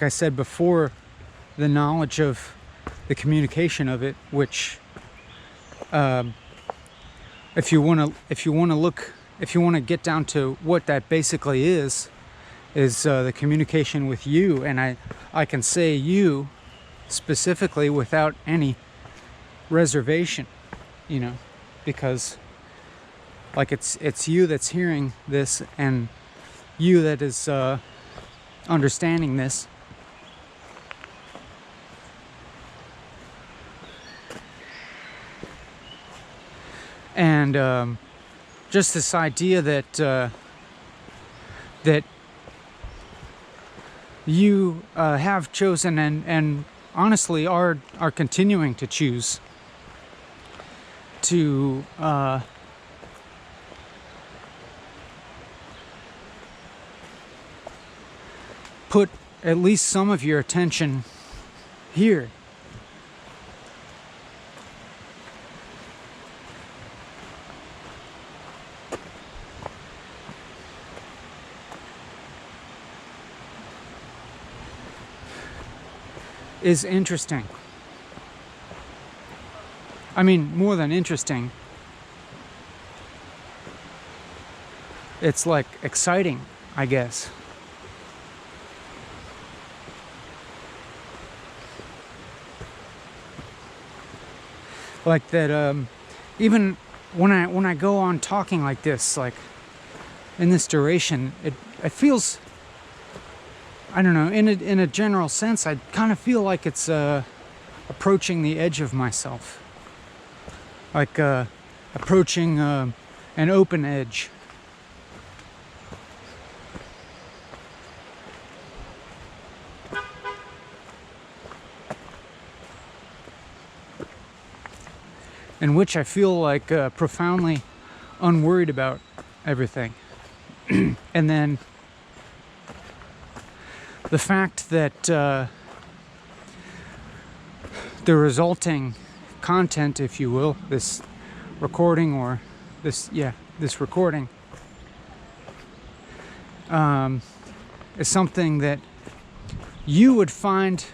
said before, the knowledge of the communication of it, which if you want to get down to what that basically is the communication with you. And I can say you specifically without any reservation, because like it's you that's hearing this, and you that is understanding this. And just this idea that that you have chosen and honestly are continuing to choose to put at least some of your attention here. Is interesting. I mean, more than interesting. It's like exciting, I guess. Like that, even when I go on talking like this, like in this duration, it feels, I don't know, in a general sense, I kind of feel like it's approaching the edge of myself, like approaching an open edge. In which I feel like profoundly unworried about everything. And then the fact that the resulting content, if you will, this recording or this recording, is something that you would find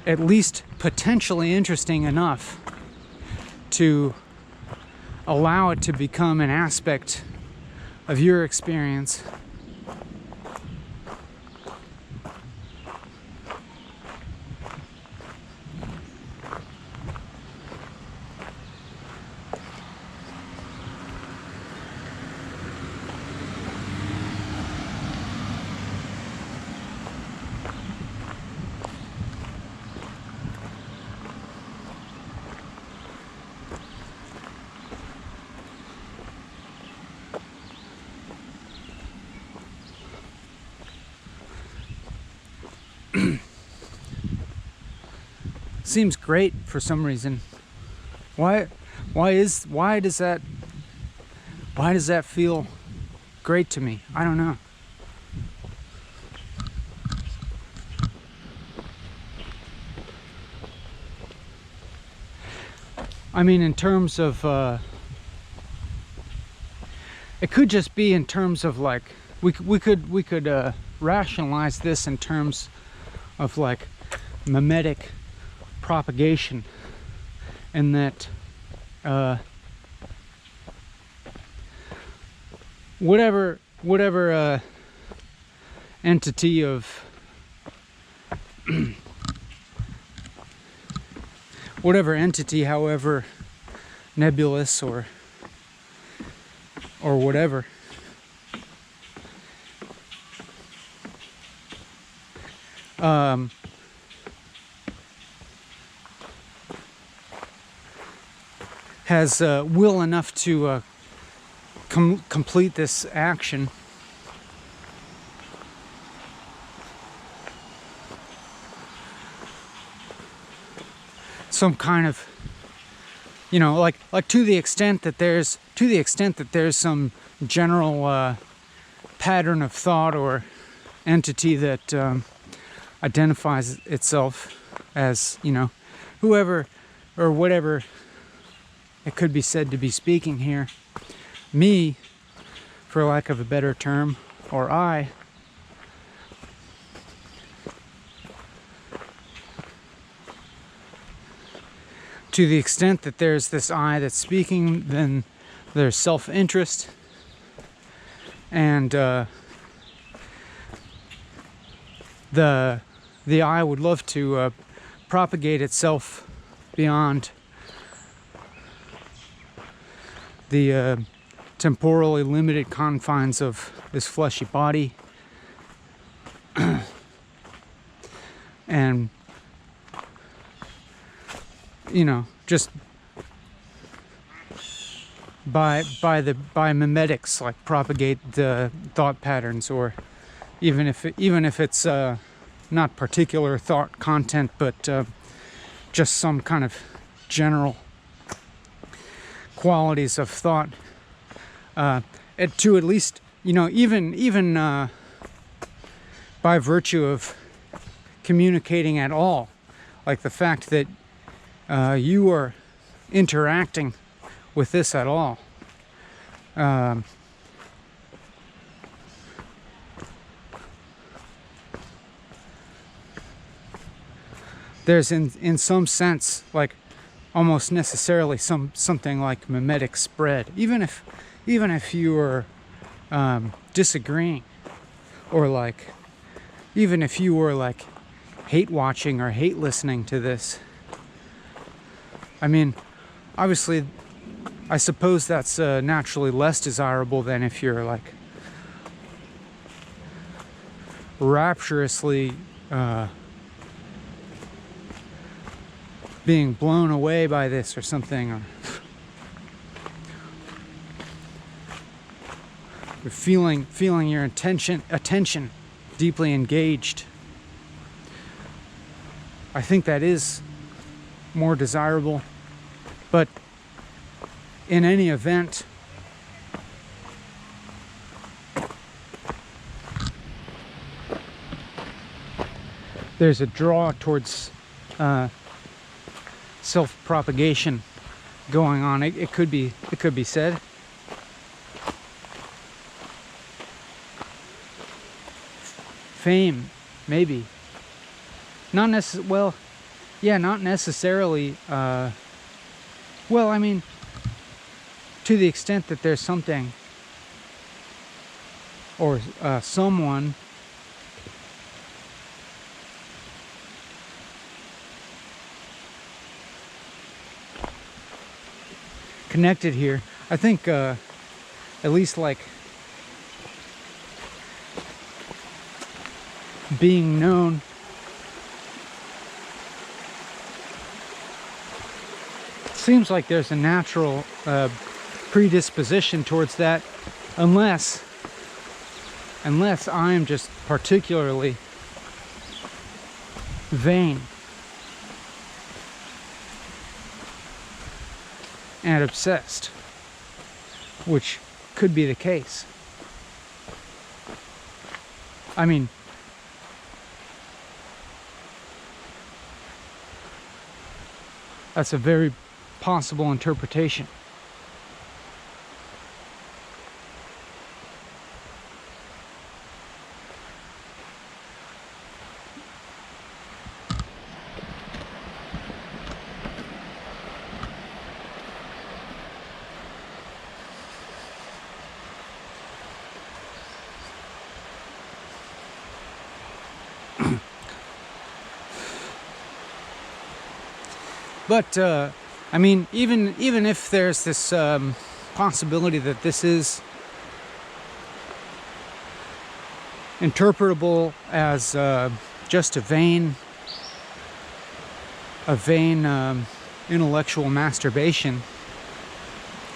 at least potentially interesting enough to allow it to become an aspect of your experience. seems great for some reason. Why does that feel great to me? I don't know. I mean, in terms of it could just be in terms of like we could rationalize this in terms of like mimetic propagation, and that whatever entity of whatever entity, however nebulous or whatever, has will enough to complete this action. Some kind of, you know, like to the extent that there's some general pattern of thought or entity that identifies itself as, you know, whoever or whatever it could be said to be speaking here. Me, for lack of a better term, or I, to the extent that there's this I that's speaking, then there's self-interest, and the I would love to propagate itself beyond the temporally limited confines of this fleshy body, and, you know, just by mimetics, like propagate the thought patterns, or even if it's not particular thought content, but just some kind of general qualities of thought, to at least, you know, even by virtue of communicating at all, like the fact that you are interacting with this at all. There's in some sense, like, almost necessarily something like mimetic spread, even if you are disagreeing, or like even if you were like hate watching or hate listening to this. I mean, obviously, I suppose that's naturally less desirable than if you're like rapturously being blown away by this or something, or feeling your attention deeply engaged. I think that is more desirable, but in any event, there's a draw towards self-propagation going on. It could be said. Fame, maybe. Not necessarily. Well, I mean, to the extent that there's something or someone connected here. I think at least like being known, seems like there's a natural predisposition towards that, unless I'm just particularly vain. and obsessed, which could be the case. I mean, that's a very possible interpretation. But I mean, even if there's this possibility that this is interpretable as just a vain intellectual masturbation,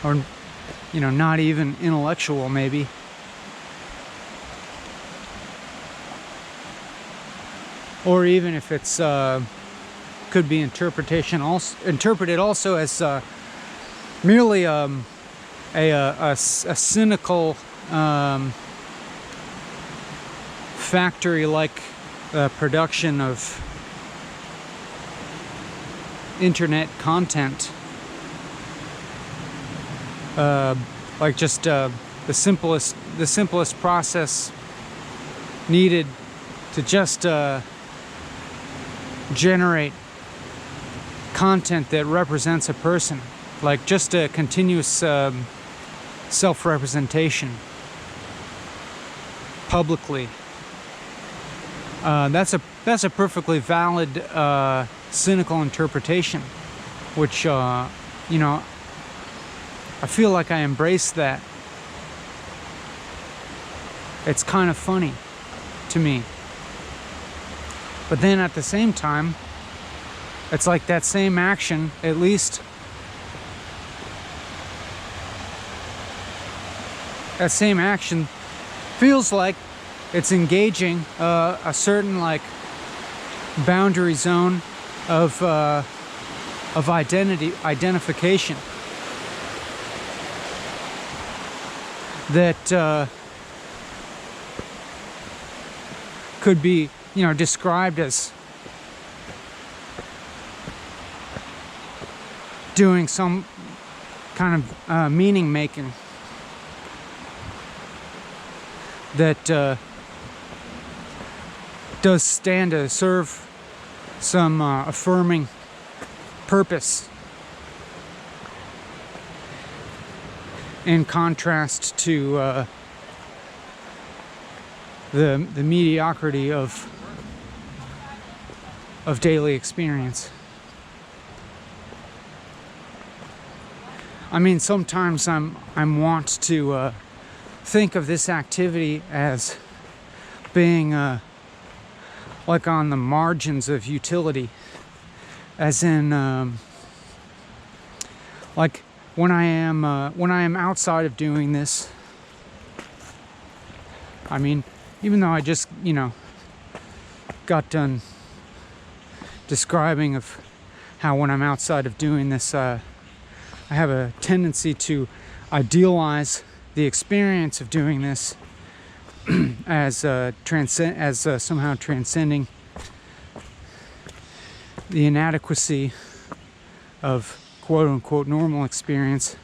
or not even intellectual, maybe. Or even if it's could be interpreted also as merely a cynical factory-like production of internet content, like just the simplest process needed to just generate content that represents a person, like just a continuous self-representation publicly. That's a perfectly valid cynical interpretation, which I feel like I embrace that. It's kind of funny to me. But then at the same time, it's like that same action, at least that same action feels like it's engaging a certain like boundary zone of identification that could be described as doing some kind of meaning making that does stand to serve some affirming purpose, in contrast to the mediocrity of daily experience. I mean, sometimes I'm wont to think of this activity as being like on the margins of utility, as in like when I am outside of doing this. I mean, even though I just got done describing of how when I'm outside of doing this, I have a tendency to idealize the experience of doing this as somehow transcending the inadequacy of quote-unquote normal experience.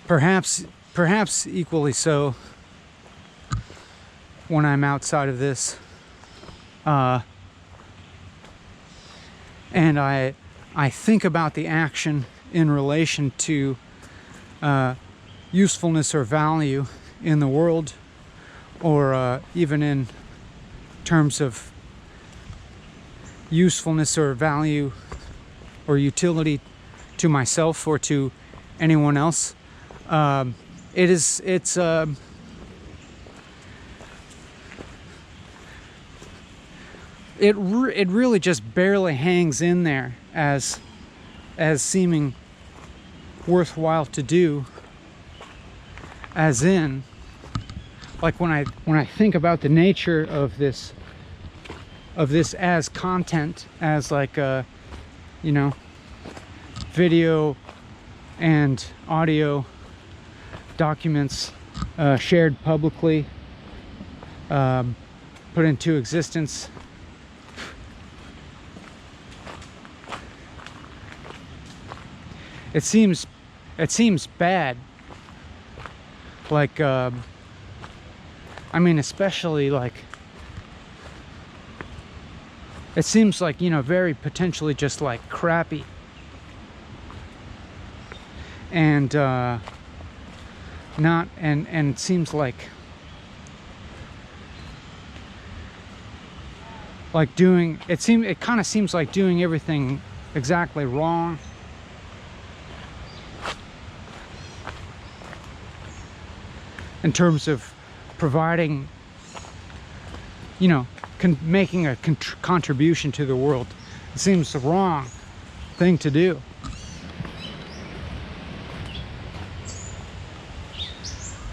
Perhaps equally so when I'm outside of this. And I think about the action in relation to usefulness or value in the world, or even in terms of usefulness or value or utility to myself or to anyone else. It really just barely hangs in there as seeming worthwhile to do, as in, like when I think about the nature of this as content, as like you know, video and audio documents shared publicly, put into existence. It seems bad. Like, I mean, especially like, it seems like, you know, very potentially just like crappy. And not, and it seems like doing, it kind of seems like doing everything exactly wrong. In terms of providing, you know, making a contribution to the world. It seems the wrong thing to do.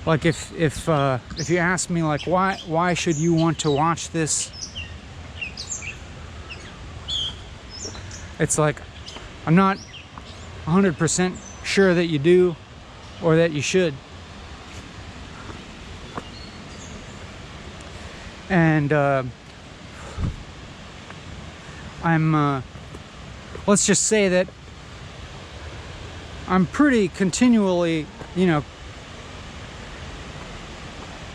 Like if you ask me, like, why should you want to watch this? It's like, I'm not 100% sure that you do or that you should. And I'm let's just say that I'm pretty continually, you know,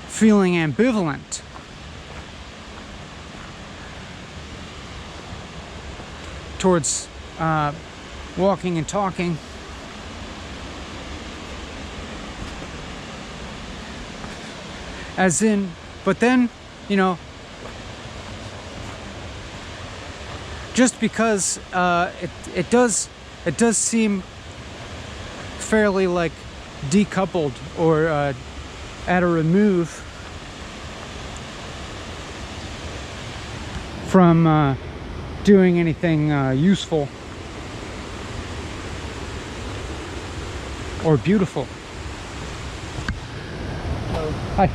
feeling ambivalent towards walking and talking. As in, but then, you know, just because it does seem fairly like decoupled or at a remove from doing anything useful or beautiful. Hello. Hi.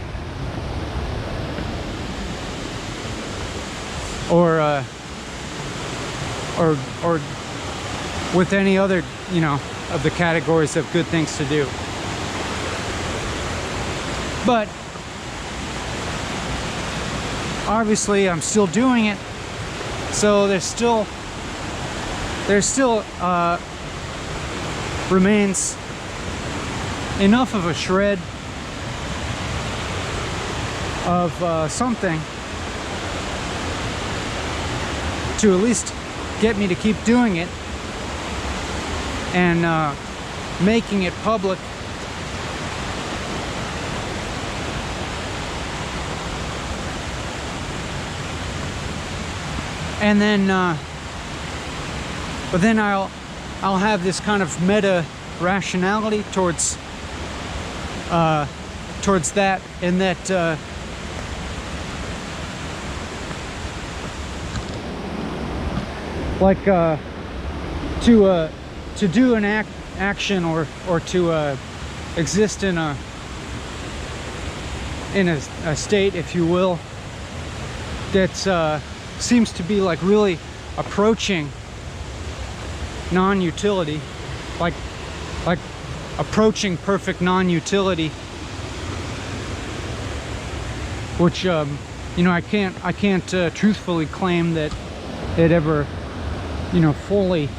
Or with any other, you know, of the categories of good things to do. But obviously I'm still doing it, so there's still remains enough of a shred of something to at least get me to keep doing it and making it public. And then but then I'll have this kind of meta rationality towards that, and that like to do an action or to exist in a state, if you will, that seems to be like really approaching non-utility, like approaching perfect non-utility, which you know, I can't truthfully claim that it ever, you know, fully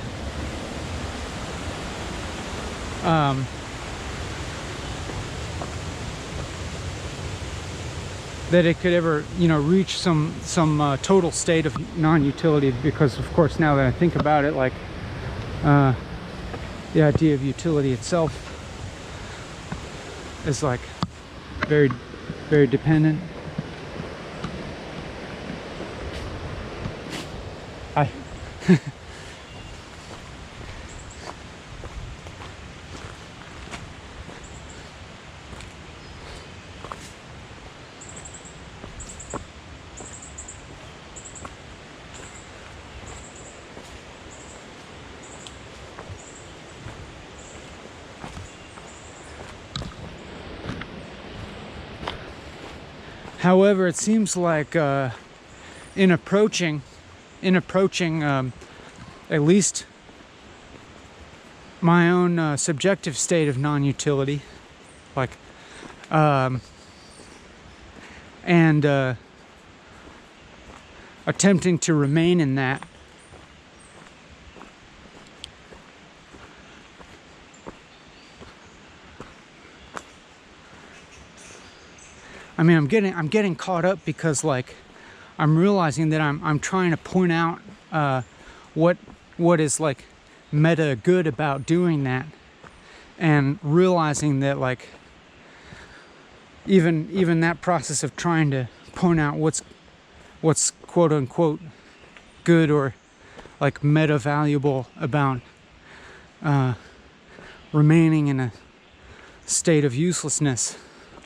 that it could ever, you know, reach some total state of non-utility, because of course, now that I think about it, like the idea of utility itself is like very, very dependent. However, it seems like in approaching at least my own subjective state of non-utility, like, and attempting to remain in that. I mean, I'm getting caught up because, like, I'm realizing that I'm trying to point out what is, like, meta good about doing that, and realizing that, like, even that process of trying to point out what's quote unquote good or, like, meta valuable about remaining in a state of uselessness,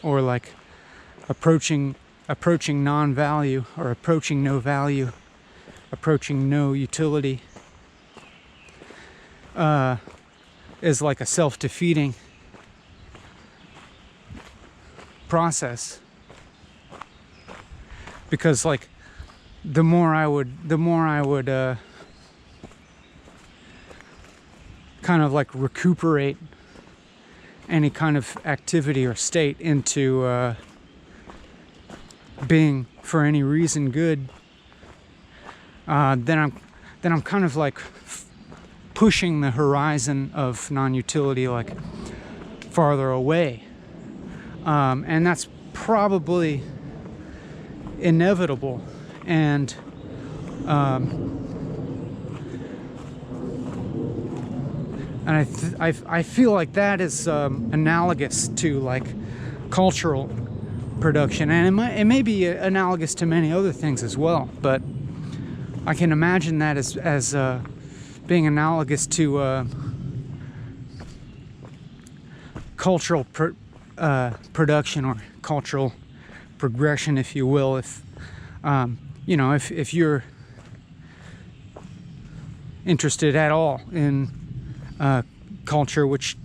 or, like, approaching non-value, or approaching no value, approaching no utility, is like a self-defeating process. Because, like, the more I would kind of, like, recuperate any kind of activity or state into being for any reason good, then I'm kind of, like, pushing the horizon of non-utility, like, farther away, and that's probably inevitable. And I feel like that is analogous to, like, cultural production, and it may be analogous to many other things as well, but I can imagine that as being analogous to cultural production, or cultural progression, if you will. If you know, if you're interested at all in culture, which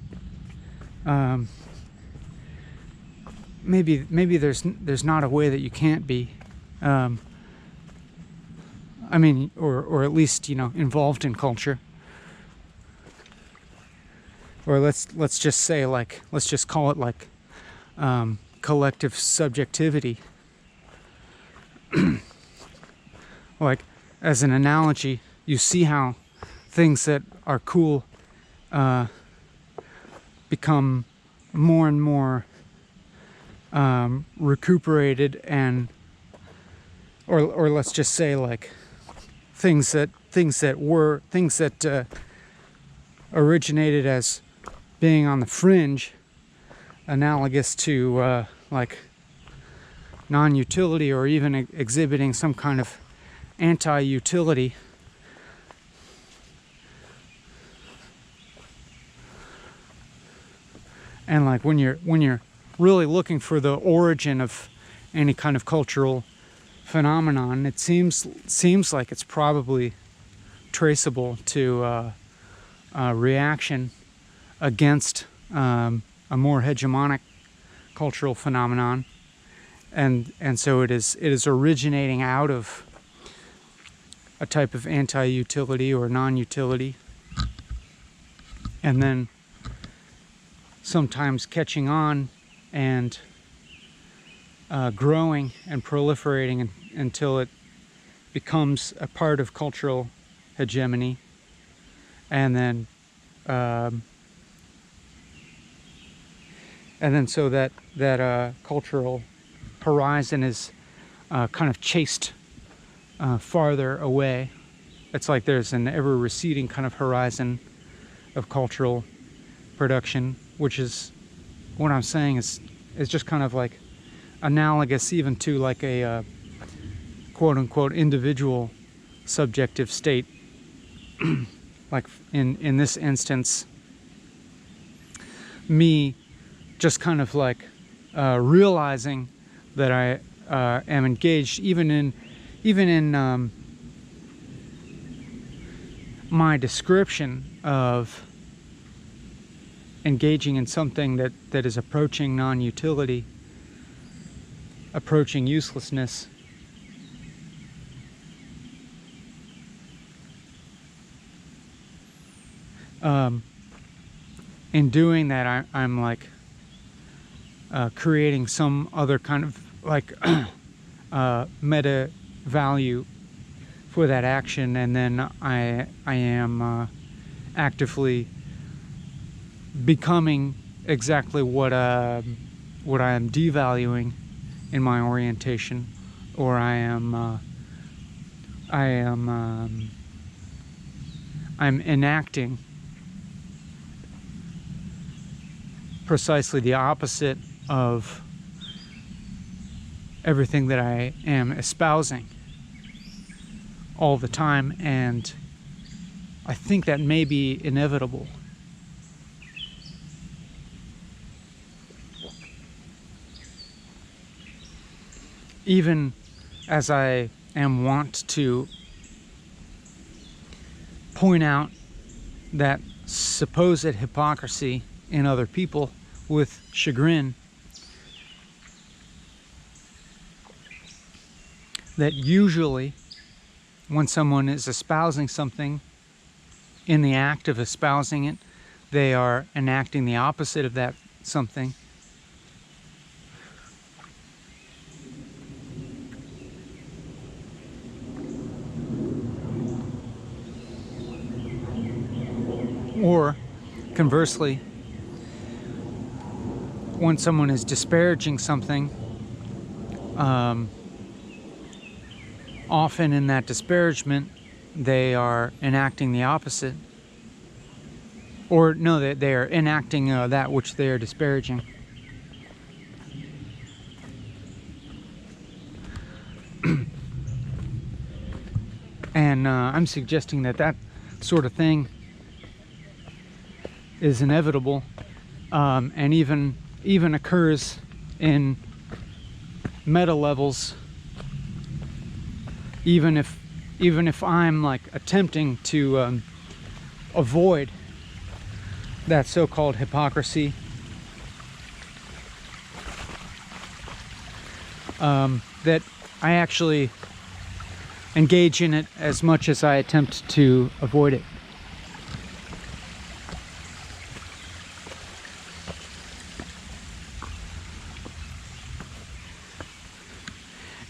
maybe there's not a way that you can't be. I mean, or at least, you know, involved in culture. Or let's just say, like, let's just call it, like, collective subjectivity. Like, as an analogy, you see how things that are cool become more and more recuperated, and or let's just say, like, things that originated as being on the fringe, analogous to like, non-utility, or even exhibiting some kind of anti-utility, and, like, when you're really looking for the origin of any kind of cultural phenomenon, it seems like it's probably traceable to a reaction against a more hegemonic cultural phenomenon, and so it is originating out of a type of anti-utility or non-utility, and then sometimes catching on and growing and proliferating until it becomes a part of cultural hegemony, and then so that cultural horizon is kind of chased farther away. It's like there's an ever receding kind of horizon of cultural production, which is what I'm saying is just kind of like analogous even to, like, a quote unquote individual subjective state. Like, in this instance, me just kind of, like, realizing that I am engaged even in my description of engaging in something that is approaching non-utility, approaching uselessness. in doing that, I'm like creating some other kind of like meta value for that action, and then I am actively becoming exactly what I am devaluing in my orientation, or I'm enacting precisely the opposite of everything that I am espousing all the time, and I think that may be inevitable. Even as I am wont to point out that supposed hypocrisy in other people with chagrin, that usually when someone is espousing something, in the act of espousing it, they are enacting the opposite of that something. Or conversely, when someone is disparaging something, often in that disparagement, they are enacting the opposite. Or no, they are enacting that which they are disparaging. And I'm suggesting that that sort of thing is inevitable, and even occurs in meta levels, even if I'm like attempting to avoid that so-called hypocrisy, that I actually engage in it as much as I attempt to avoid it.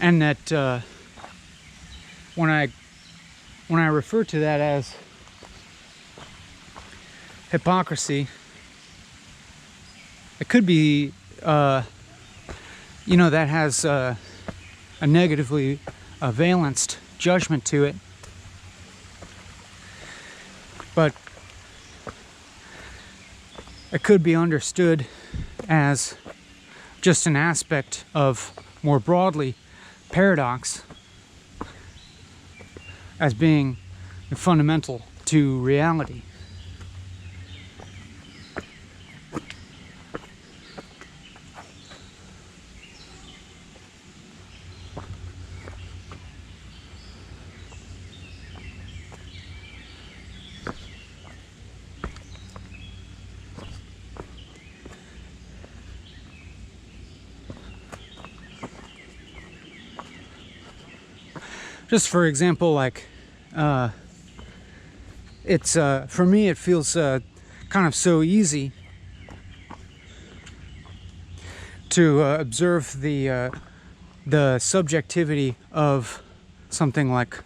And that when I refer to that as hypocrisy, it could be, that has a negatively valenced judgment to it, but it could be understood as just an aspect of, more broadly, paradox, as being fundamental to reality. Just for example, like, it's for me, it feels kind of so easy to observe the subjectivity of something like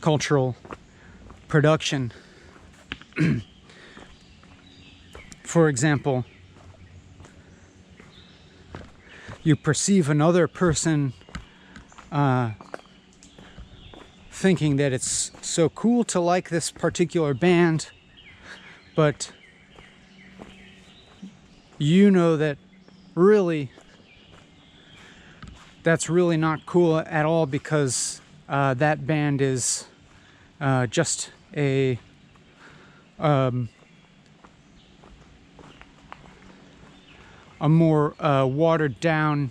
cultural production. For example, you perceive another person thinking that it's so cool to like this particular band, but you know that really that's really not cool at all, because that band is just a more watered down,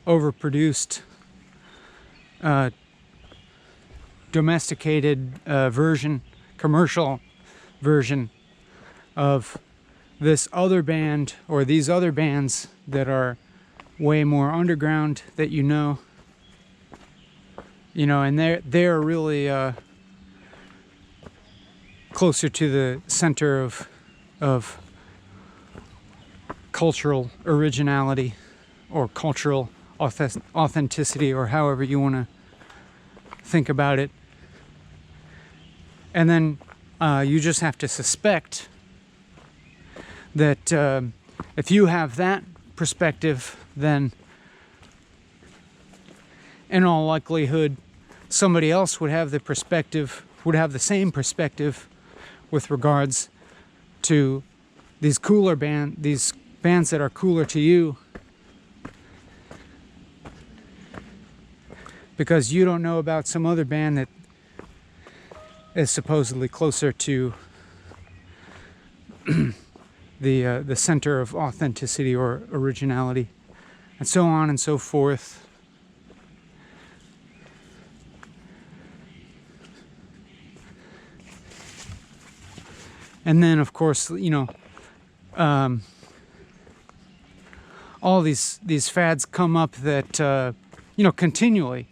overproduced, domesticated version, commercial version of this other band, or these other bands that are way more underground, that and they're really closer to the center of of cultural originality or cultural authenticity, or however you want to think about it. And then you just have to suspect that if you have that perspective, then in all likelihood somebody else would have the same perspective with regards to these bands that are cooler to you, because you don't know about some other band that is supposedly closer to the center of authenticity or originality, and so on and so forth. And then, of course, all these fads come up that continually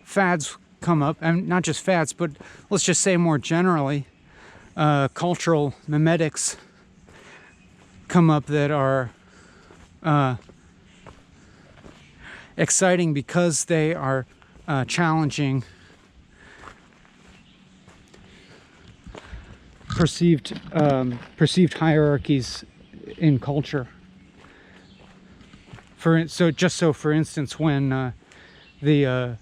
fads come up, and not just fads, but let's just say more generally, cultural mimetics come up that are exciting because they are challenging perceived hierarchies in culture. For instance, when the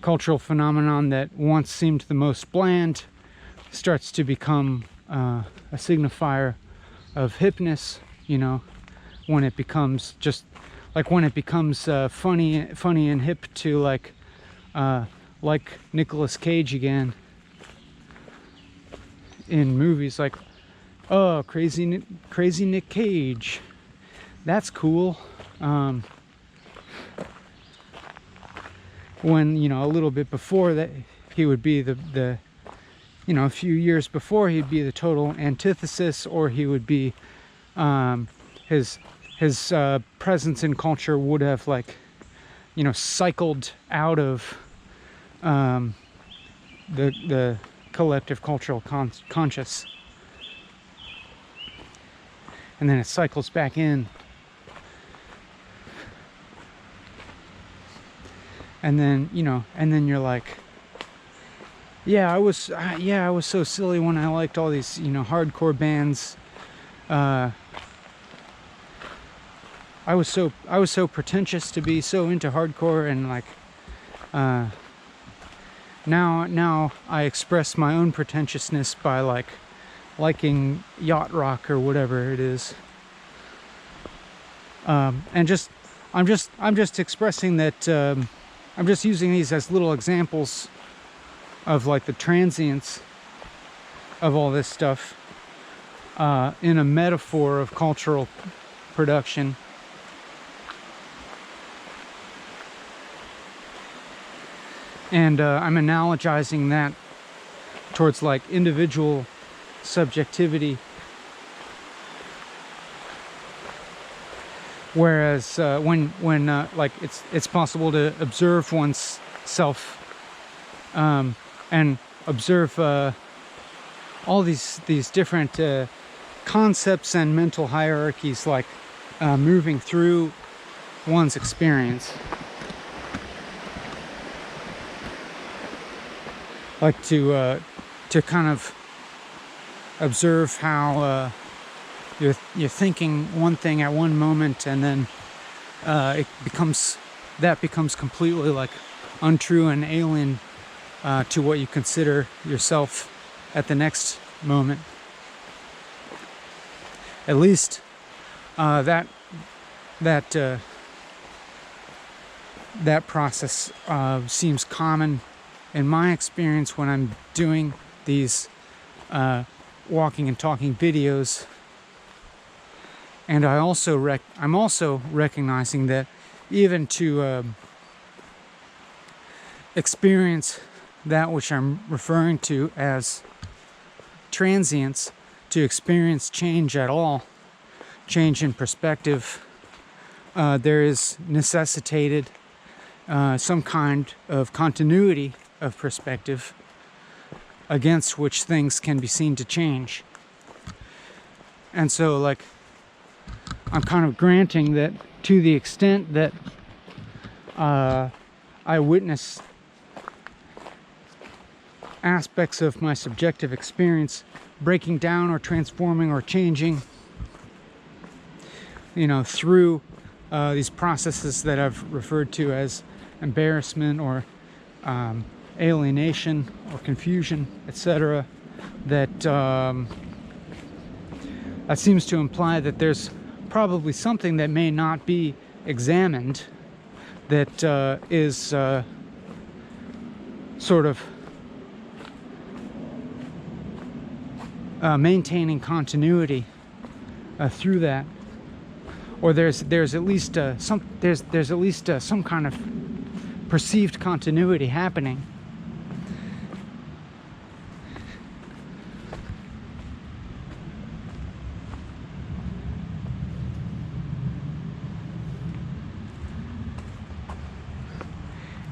cultural phenomenon that once seemed the most bland starts to become a signifier of hipness, when it becomes funny and hip to like Nicolas Cage again in movies, like, oh, crazy Nick Cage, that's cool. When a little bit before that, he would be the a few years before, he'd be the total antithesis, or he would be his presence in culture would have cycled out of the collective cultural conscious, and then it cycles back in, and then you're like, I was so silly when I liked all these hardcore bands. I was so pretentious to be so into hardcore, and now I express my own pretentiousness by liking yacht rock or whatever it is. And I'm just expressing that. I'm just using these as little examples of the transience of all this stuff in a metaphor of cultural production. And I'm analogizing that towards individual subjectivity, whereas when it's possible to observe one's self and observe all these different concepts and mental hierarchies moving through one's experience. To kind of observe how you're thinking one thing at one moment, and then it becomes completely untrue and alien to what you consider yourself at the next moment. At least that process seems common in my experience when I'm doing these walking and talking videos. And I'm also recognizing that even to experience that which I'm referring to as transience, to experience change at all, change in perspective, there is necessitated some kind of continuity of perspective, against which things can be seen to change. And so, like, I'm kind of granting that to the extent that I witness aspects of my subjective experience breaking down or transforming or changing, you know, through these processes that I've referred to as embarrassment or alienation or confusion, etc., that that seems to imply that there's probably something that may not be examined that is sort of maintaining continuity through that, or there's at least there's at least some kind of perceived continuity happening.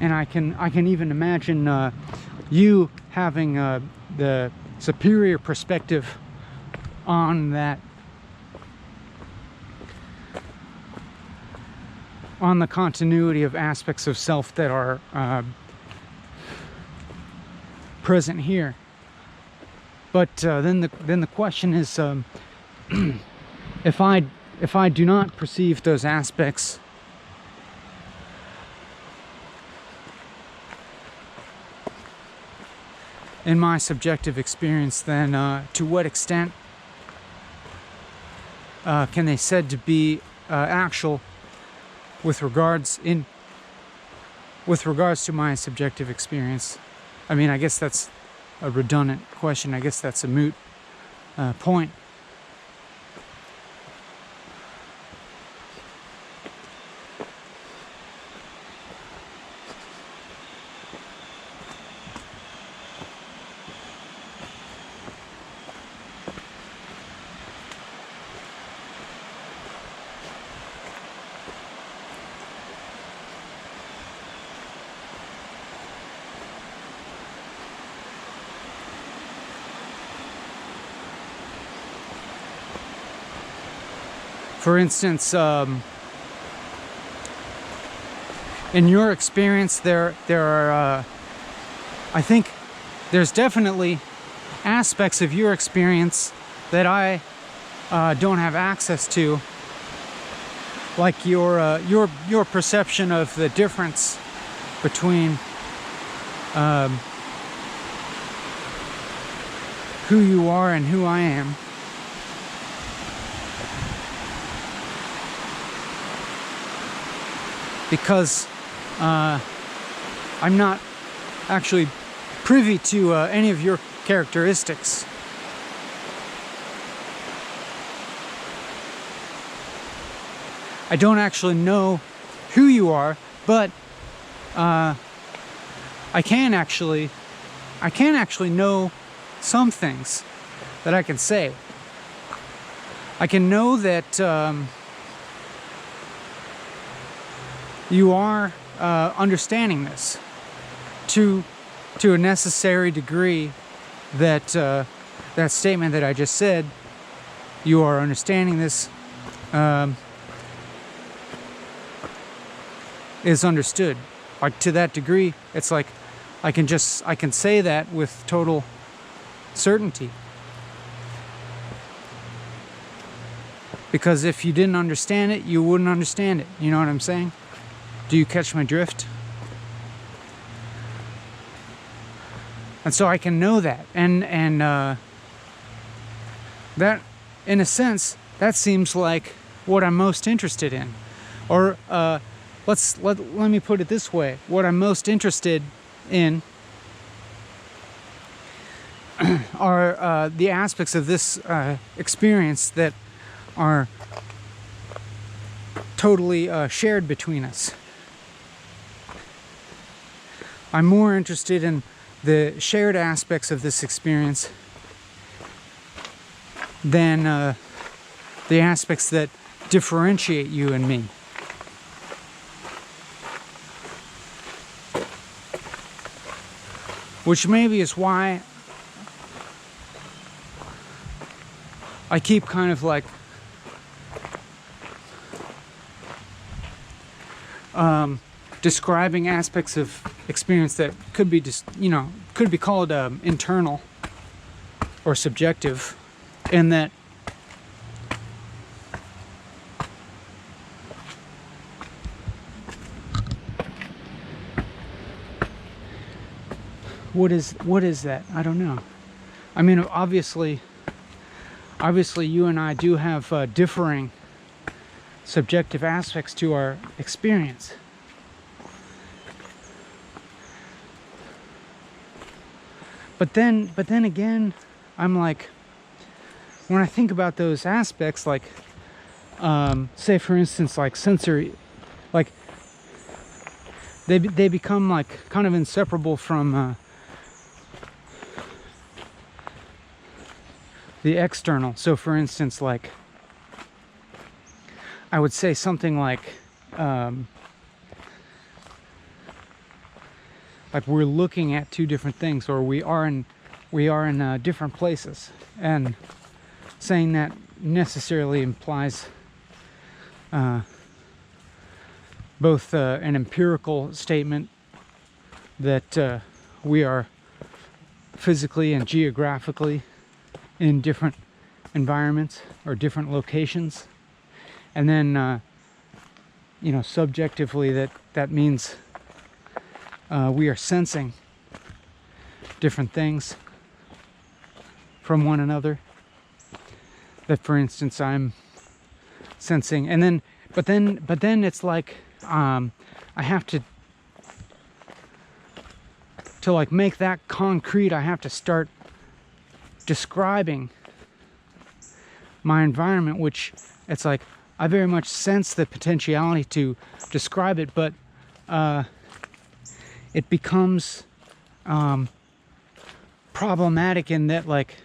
And I can even imagine you having the superior perspective on that, on the continuity of aspects of self that are present here. But then the question is, if I do not perceive those aspects, in my subjective experience, then to what extent can they said to be actual with regards to my subjective experience? I mean, I guess that's a redundant question. I guess that's a moot point. For instance, in your experience, there are, I think, there's definitely aspects of your experience that I don't have access to, like your perception of the difference between who you are and who I am. Because I'm not actually privy to any of your characteristics. I don't actually know who you are, but I can actually know some things that I can say. I can know that you are understanding this to a necessary degree, that that statement that I just said, you are understanding this, is understood. Like, to that degree, it's like I can say that with total certainty. Because if you didn't understand it, you wouldn't understand it. You know what I'm saying? Do you catch my drift? And so I can know that, and that, in a sense, that seems like what I'm most interested in. Or let me put it this way: what I'm most interested in are the aspects of this experience that are totally shared between us. I'm more interested in the shared aspects of this experience than the aspects that differentiate you and me. Which maybe is why I keep kind of like describing aspects of experience that could be just, could be called internal or subjective, in that what is that? I don't know. I mean, obviously you and I do have differing subjective aspects to our experience. But then again, I'm like, when I think about those aspects, like, say for instance, like sensory, like they become like kind of inseparable from the external. So for instance, like, I would say something like we're looking at two different things, or we are in different places, and saying that necessarily implies both an empirical statement that we are physically and geographically in different environments or different locations, and then subjectively that means we are sensing different things from one another. That, for instance, I'm sensing, and then, but then it's like I have to like make that concrete. I have to start describing my environment, which it's like I very much sense the potentiality to describe it, but it becomes problematic in that, like,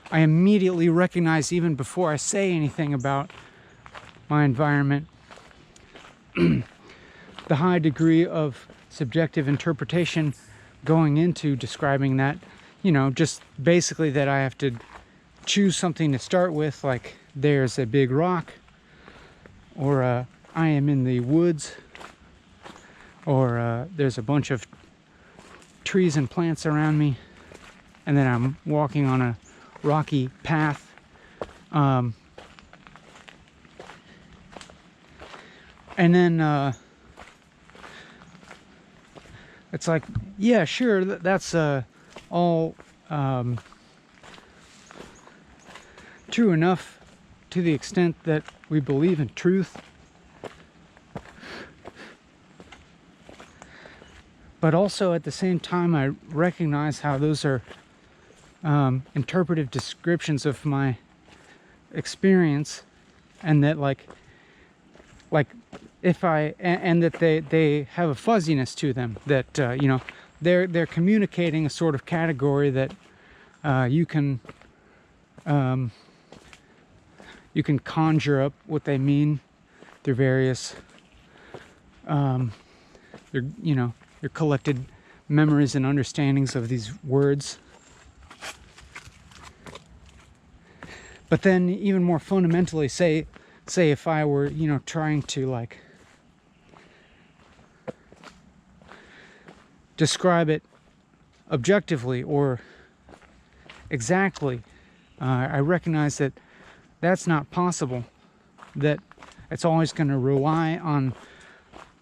I immediately recognize, even before I say anything about my environment, the high degree of subjective interpretation going into describing that. Just basically that I have to choose something to start with, like there's a big rock, or I am in the woods, or there's a bunch of trees and plants around me, and then I'm walking on a rocky path. And then it's like, yeah, sure, that's all true enough to the extent that we believe in truth. But also at the same time, I recognize how those are interpretive descriptions of my experience, and that like if and that they have a fuzziness to them, that they're communicating a sort of category that you can conjure up what they mean through various your collected memories and understandings of these words. But then, even more fundamentally, say if I were trying to like describe it objectively or exactly, I recognize that that's not possible, that it's always going to rely on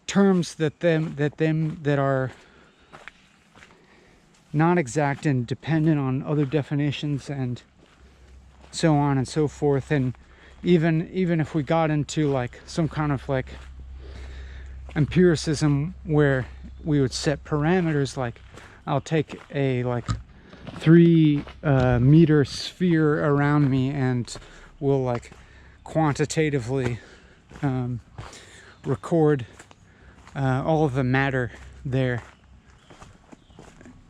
terms that are not exact and dependent on other definitions and so on and so forth. And even if we got into like some kind of like empiricism where we would set parameters, like I'll take a like 3 meter sphere around me, and we'll like quantitatively record all of the matter there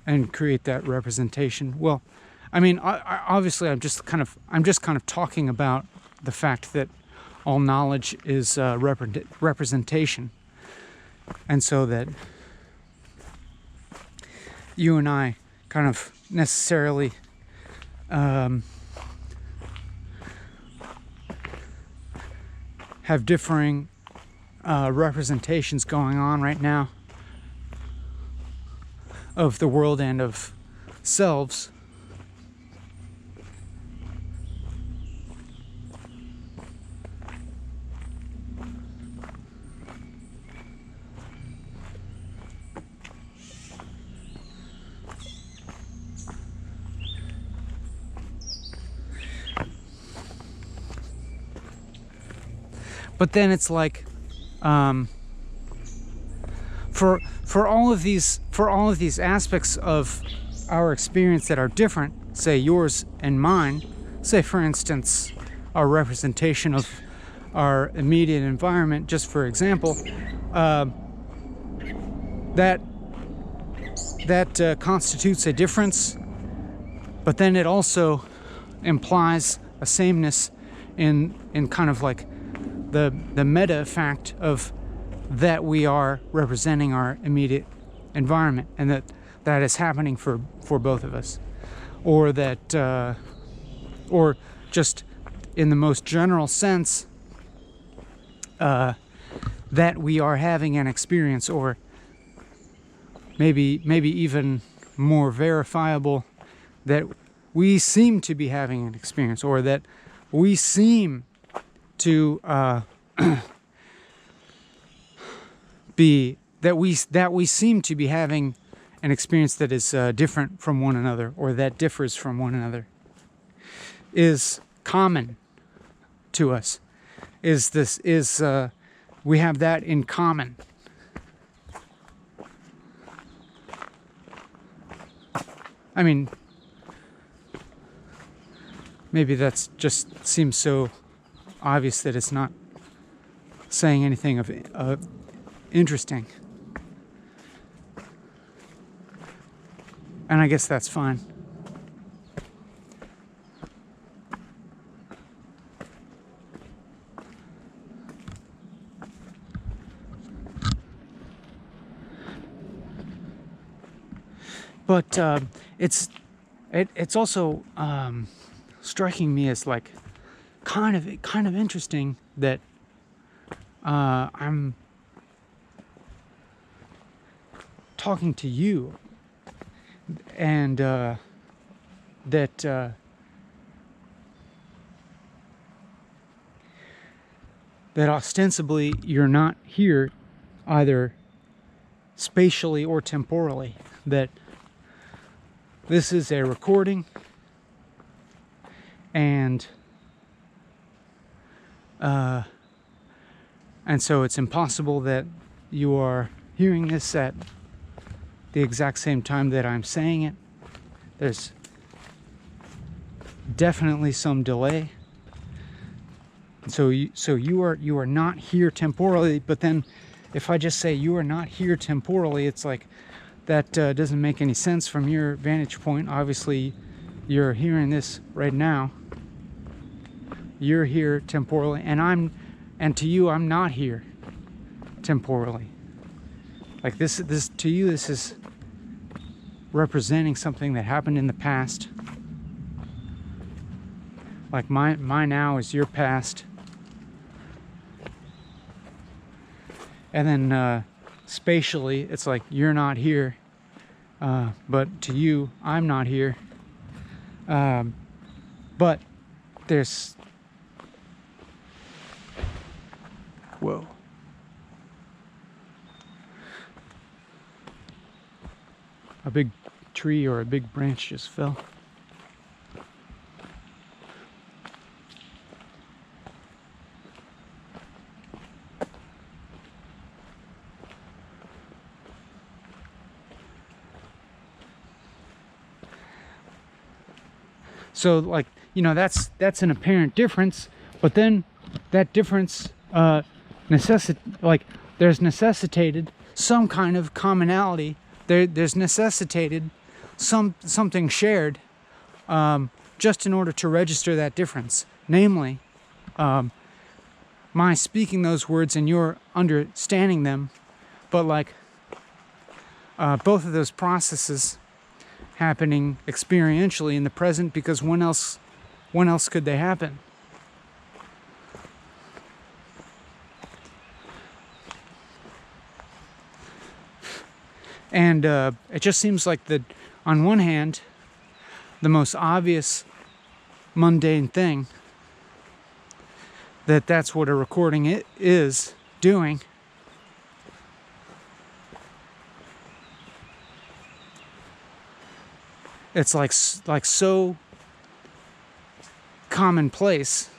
and create that representation. Well, I mean, obviously, I'm just kind of talking about the fact that all knowledge is representation, and so that you and I kind of necessarily have differing representations going on right now of the world and of selves. But then it's like, for all of these aspects of our experience that are different, say yours and mine, say for instance our representation of our immediate environment, just for example, that constitutes a difference, but then it also implies a sameness in kind of like the meta fact of that we are representing our immediate environment, and that is happening for both of us, or that or just in the most general sense, that we are having an experience, or maybe even more verifiable, that we seem to be having an experience, or that we seem to that we seem to be having an experience that is different from one another, or that differs from one another, is common to us. We have that in common. I mean, maybe that's just seems so obvious that it's not saying anything of interesting, and I guess that's fine. But it's also striking me as like kind of interesting that I'm talking to you, and that ostensibly you're not here either spatially or temporally, that this is a recording, and so it's impossible that you are hearing this at the exact same time that I'm saying it. There's definitely some delay. So you are not here temporally, but then if I just say you are not here temporally, it's like that doesn't make any sense from your vantage point. Obviously, you're hearing this right now. You're here temporally, and to you, I'm not here temporally. Like this to you, this is representing something that happened in the past. Like my now is your past, and then spatially, it's like you're not here, but to you, I'm not here. But there's, whoa. A big tree or a big branch just fell. So, like, you know, that's an apparent difference, but then that difference there's necessitated some kind of commonality. There's necessitated something shared, just in order to register that difference. Namely, my speaking those words and your understanding them, but like both of those processes happening experientially in the present, because when else could they happen? And it just seems like that, on one hand, the most obvious mundane thing, that's what a recording is doing. It's like so commonplace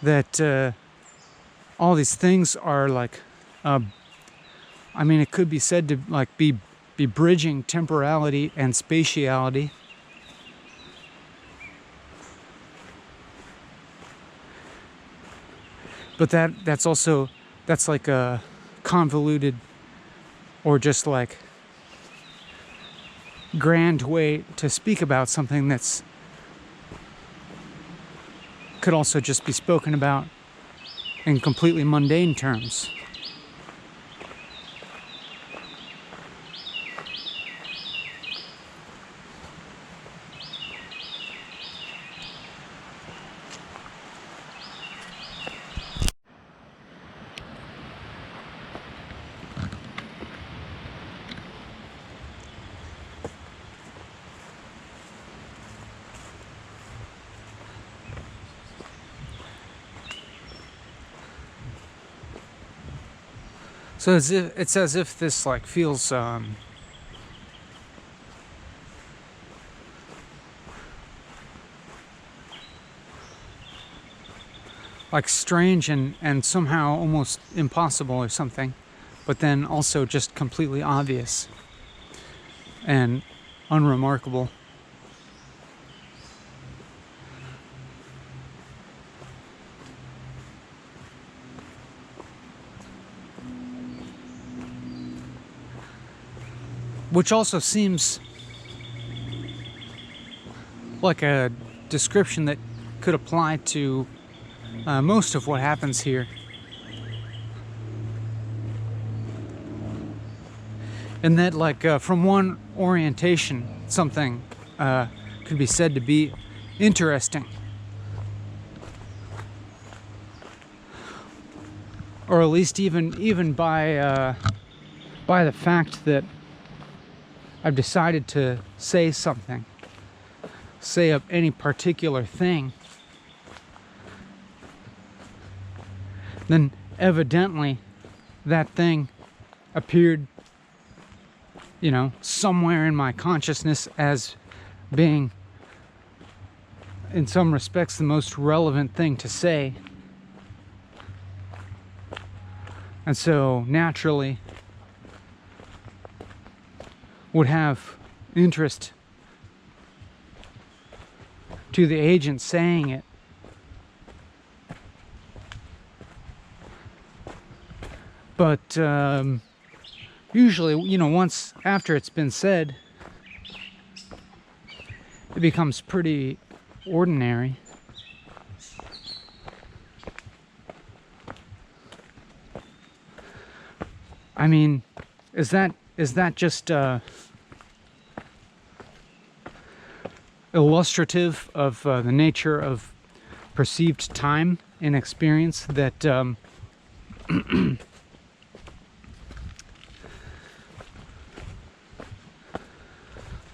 that all these things are like, I mean, it could be said to like be bridging temporality and spatiality. But that's like a convoluted or just like grand way to speak about something that's could also just be spoken about in completely mundane terms. So it's as if this like feels like strange and somehow almost impossible or something, but then also just completely obvious and unremarkable. Which also seems like a description that could apply to most of what happens here. And that, like, from one orientation, something could be said to be interesting. Or at least even by the fact that I've decided to say something, say up any particular thing, then evidently that thing appeared, you know, somewhere in my consciousness as being, in some respects, the most relevant thing to say. And so naturally would have interest to the agent saying it. But usually, you know, once after it's been said, it becomes pretty ordinary. I mean, is that just illustrative of the nature of perceived time in experience, that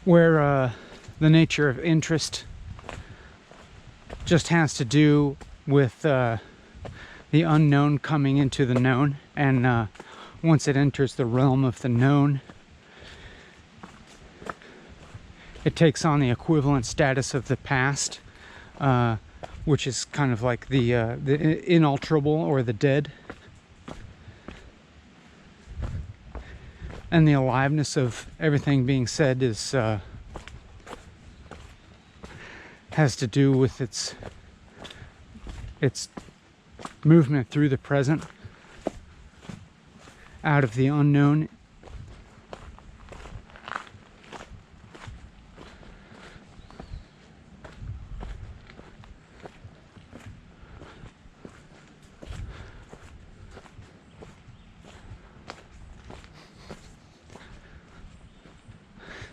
where the nature of interest just has to do with the unknown coming into the known, and once it enters the realm of the known, it takes on the equivalent status of the past, which is kind of like the inalterable or the dead. And the aliveness of everything being said is has to do with its movement through the present, out of the unknown.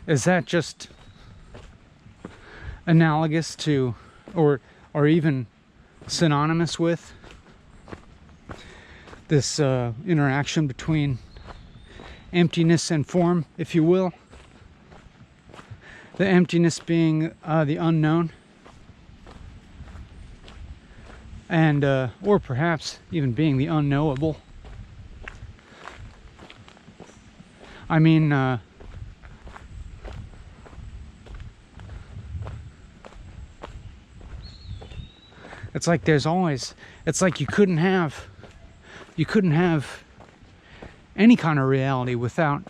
Is that just analogous to, or even synonymous with, this interaction between emptiness and form, if you will. The emptiness being the unknown, and or perhaps even being the unknowable. I mean, it's like there's always, it's like you couldn't have any kind of reality without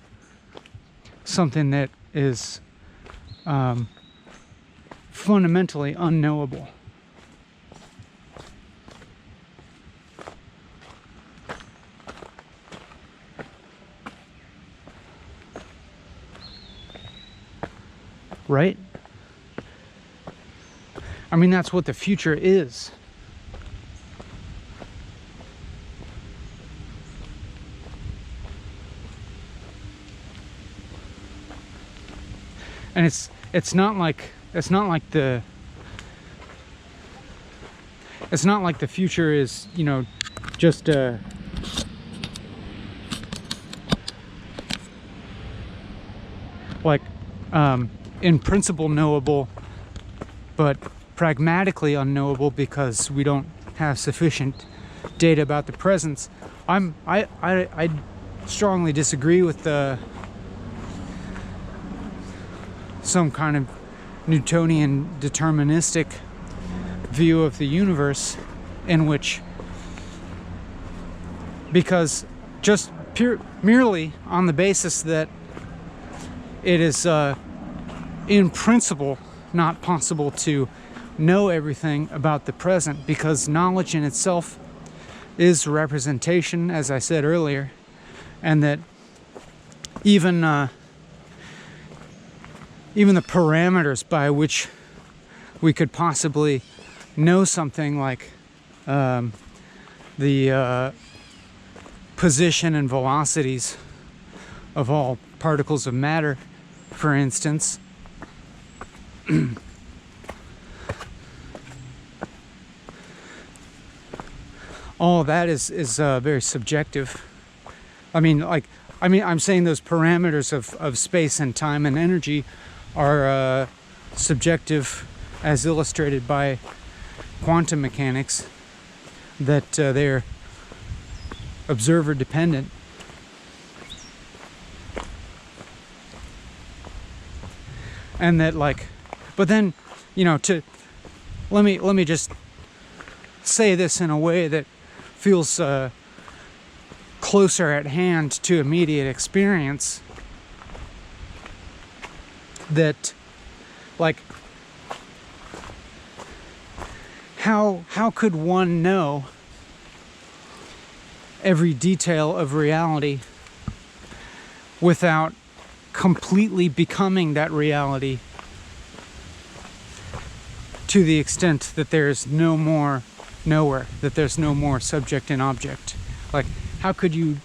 something that is fundamentally unknowable. Right? I mean, that's what the future is. And it's not like the future is, you know, just like in principle knowable, but pragmatically unknowable because we don't have sufficient data about the presence. I strongly disagree with some kind of Newtonian deterministic view of the universe, in which, because just merely on the basis that it is in principle not possible to know everything about the present, because knowledge in itself is representation, as I said earlier, and that even the parameters by which we could possibly know something, like the position and velocities of all particles of matter, for instance, all of that is very subjective. I'm saying those parameters of space and time and energy are subjective, as illustrated by quantum mechanics, that they're observer dependent. And that, like, but then, you know, let me just say this in a way that feels closer at hand to immediate experience, that, like, how could one know every detail of reality without completely becoming that reality, to the extent that there's no more knower, that there's no more subject and object? Like, how could you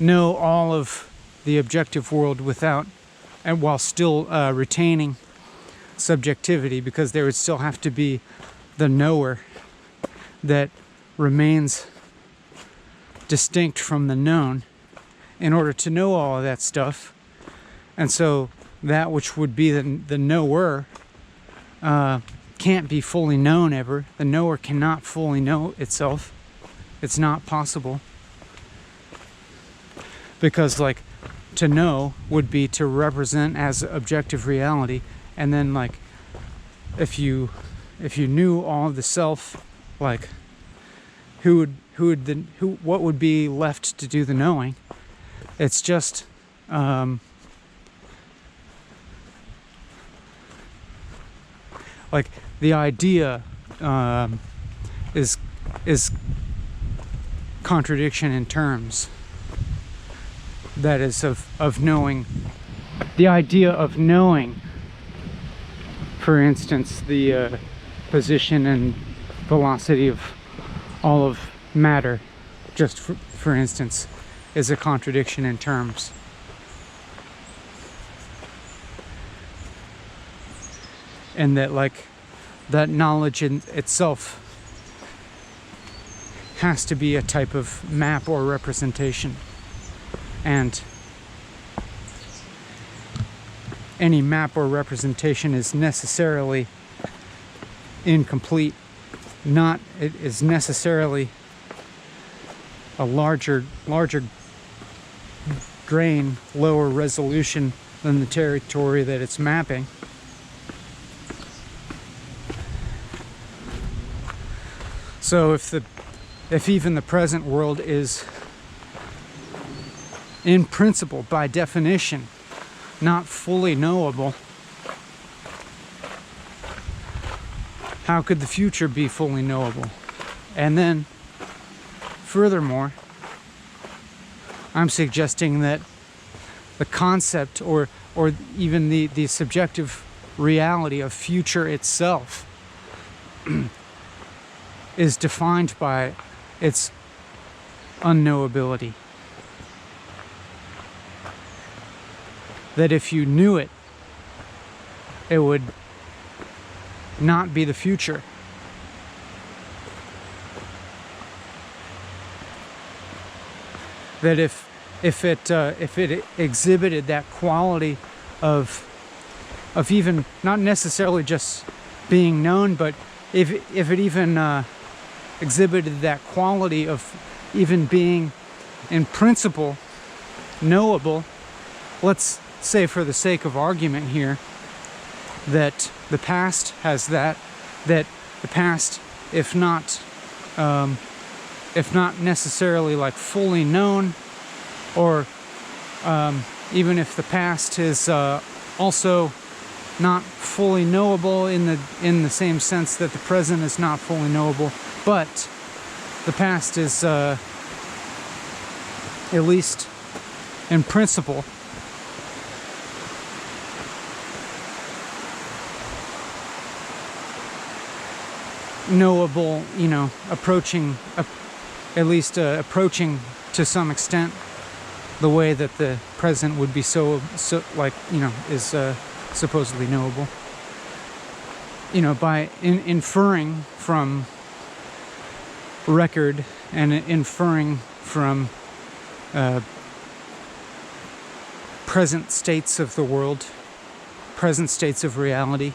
know all of the objective world without, and while still retaining subjectivity? Because there would still have to be the knower that remains distinct from the known in order to know all of that stuff. And so that which would be the knower can't be fully known ever. The knower cannot fully know itself. It's not possible. Because, like, to know would be to represent as objective reality, and then, like, if you knew all of the self, like, what would be left to do the knowing? It's just like, the idea is contradiction in terms. That is of knowing. The idea of knowing, for instance, the position and velocity of all of matter, just for instance, is a contradiction in terms. And that, like, that knowledge in itself has to be a type of map or representation. And any map or representation is necessarily incomplete. Not, it is necessarily a larger grain, lower resolution than the territory that it's mapping. So if even the present world is, in principle, by definition, not fully knowable, how could the future be fully knowable? And then, furthermore, I'm suggesting that the concept or even the subjective reality of future itself is defined by its unknowability. That if you knew it, it would not be the future. That if it exhibited that quality of even not necessarily just being known, but if it even exhibited that quality of even being, in principle, knowable, let's say for the sake of argument here, that the past has that the past, if not necessarily like fully known, or even if the past is also not fully knowable in the same sense that the present is not fully knowable, but the past is at least in principle knowable, approaching approaching to some extent the way that the present would be so is supposedly knowable. By inferring from record and inferring from present states of the world, present states of reality,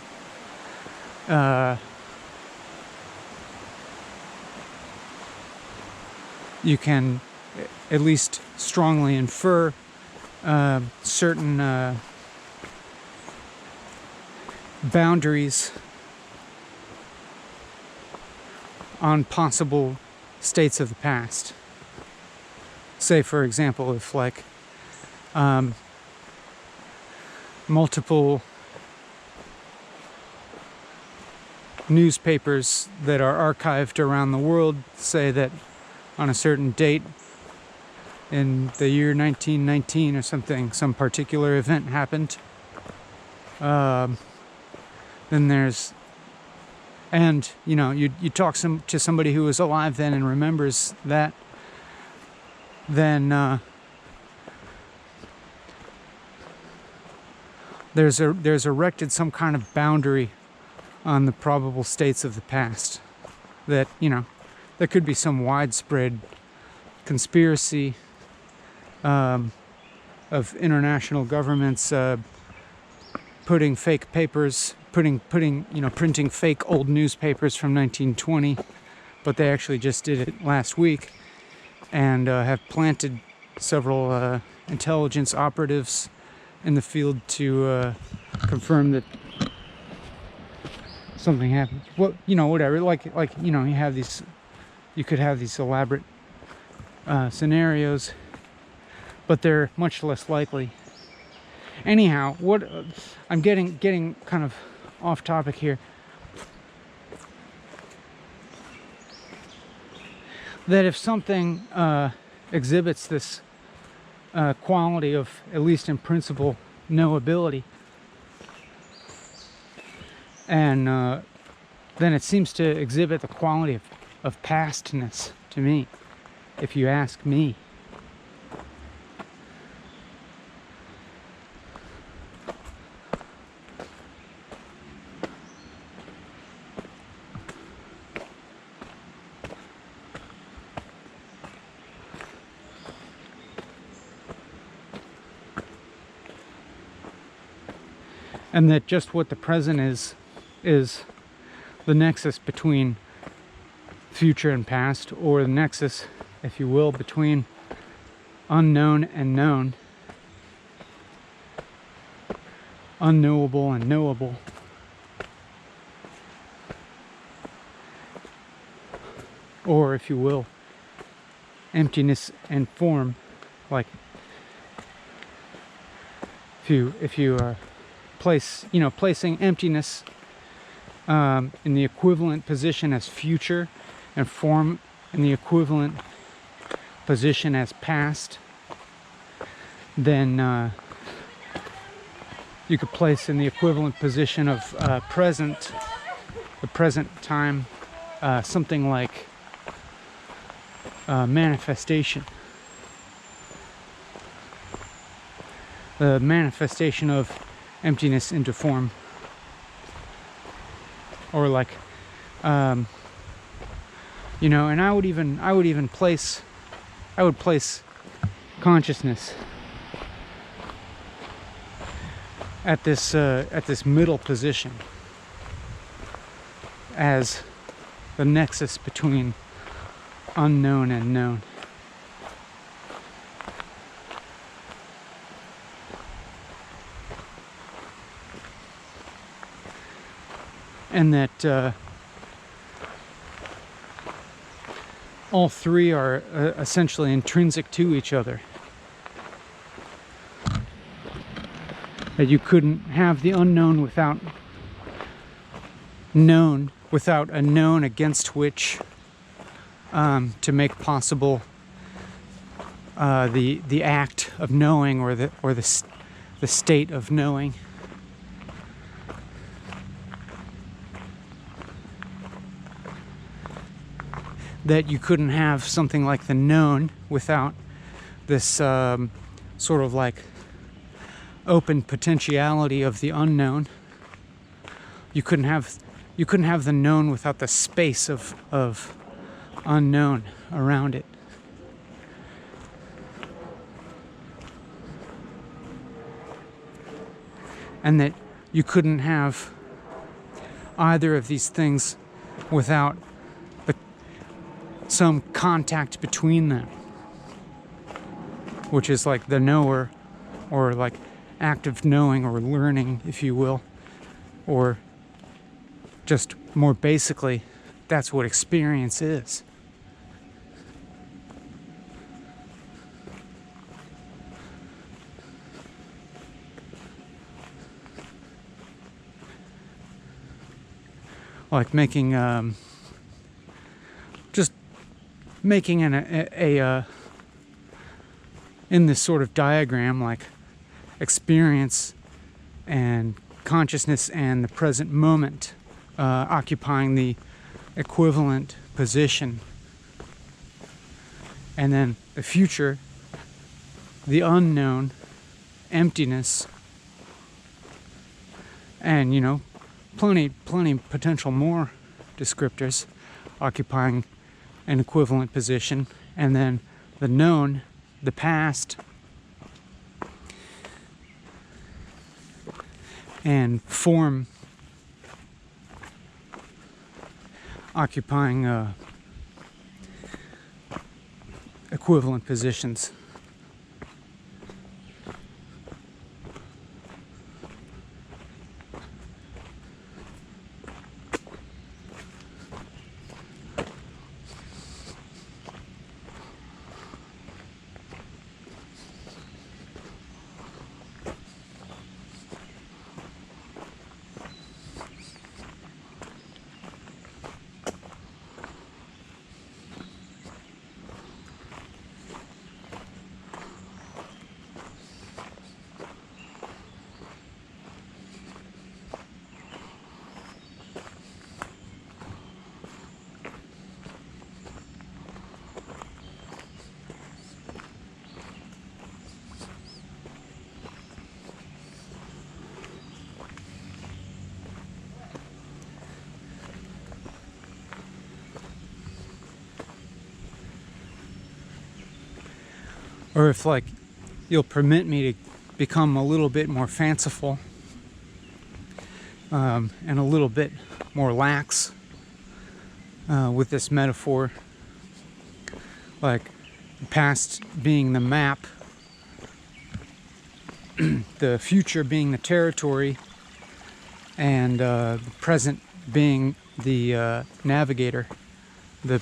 you can at least strongly infer certain boundaries on possible states of the past. Say, for example, if multiple newspapers that are archived around the world say that on a certain date in the year 1919 or something, some particular event happened. Then there's, and you talk to somebody who was alive then and remembers that, then there's erected some kind of boundary on the probable states of the past. That there could be some widespread conspiracy of international governments putting fake papers, printing fake old newspapers from 1920, but they actually just did it last week, and have planted several intelligence operatives in the field to confirm that something happened. Well, whatever. You could have these elaborate scenarios, but they're much less likely. Anyhow, what I'm getting kind of off topic here. That if something exhibits this quality of, at least in principle, knowability, and then it seems to exhibit the quality of pastness to me, if you ask me. and that just what the present is the nexus between future and past, or the nexus, if you will, between unknown and known, unknowable and knowable. Or, if you will, emptiness and form. Like if you placing emptiness in the equivalent position as future, and form in the equivalent position as past, then you could place in the equivalent position of present, the present time, something like manifestation. The manifestation of emptiness into form. Or like, and I would place consciousness at this middle position as the nexus between unknown and known. And that all three are essentially intrinsic to each other. That you couldn't have the unknown without a known against which to make possible the act of knowing, or the state of knowing. That you couldn't have something like the known without this sort of like open potentiality of the unknown. You couldn't have the known without the space of unknown around it. And that you couldn't have either of these things without some contact between them, which is like the knower, or like active knowing or learning, if you will, or just more basically, that's what experience is. Like making in this sort of diagram, like experience and consciousness and the present moment occupying the equivalent position, and then the future, the unknown, emptiness, and plenty potential more descriptors occupying an equivalent position, and then the known, the past, and form occupying equivalent positions. Or if, like, you'll permit me to become a little bit more fanciful, and a little bit more lax with this metaphor, like past being the map, the future being the territory, and the present being the navigator, the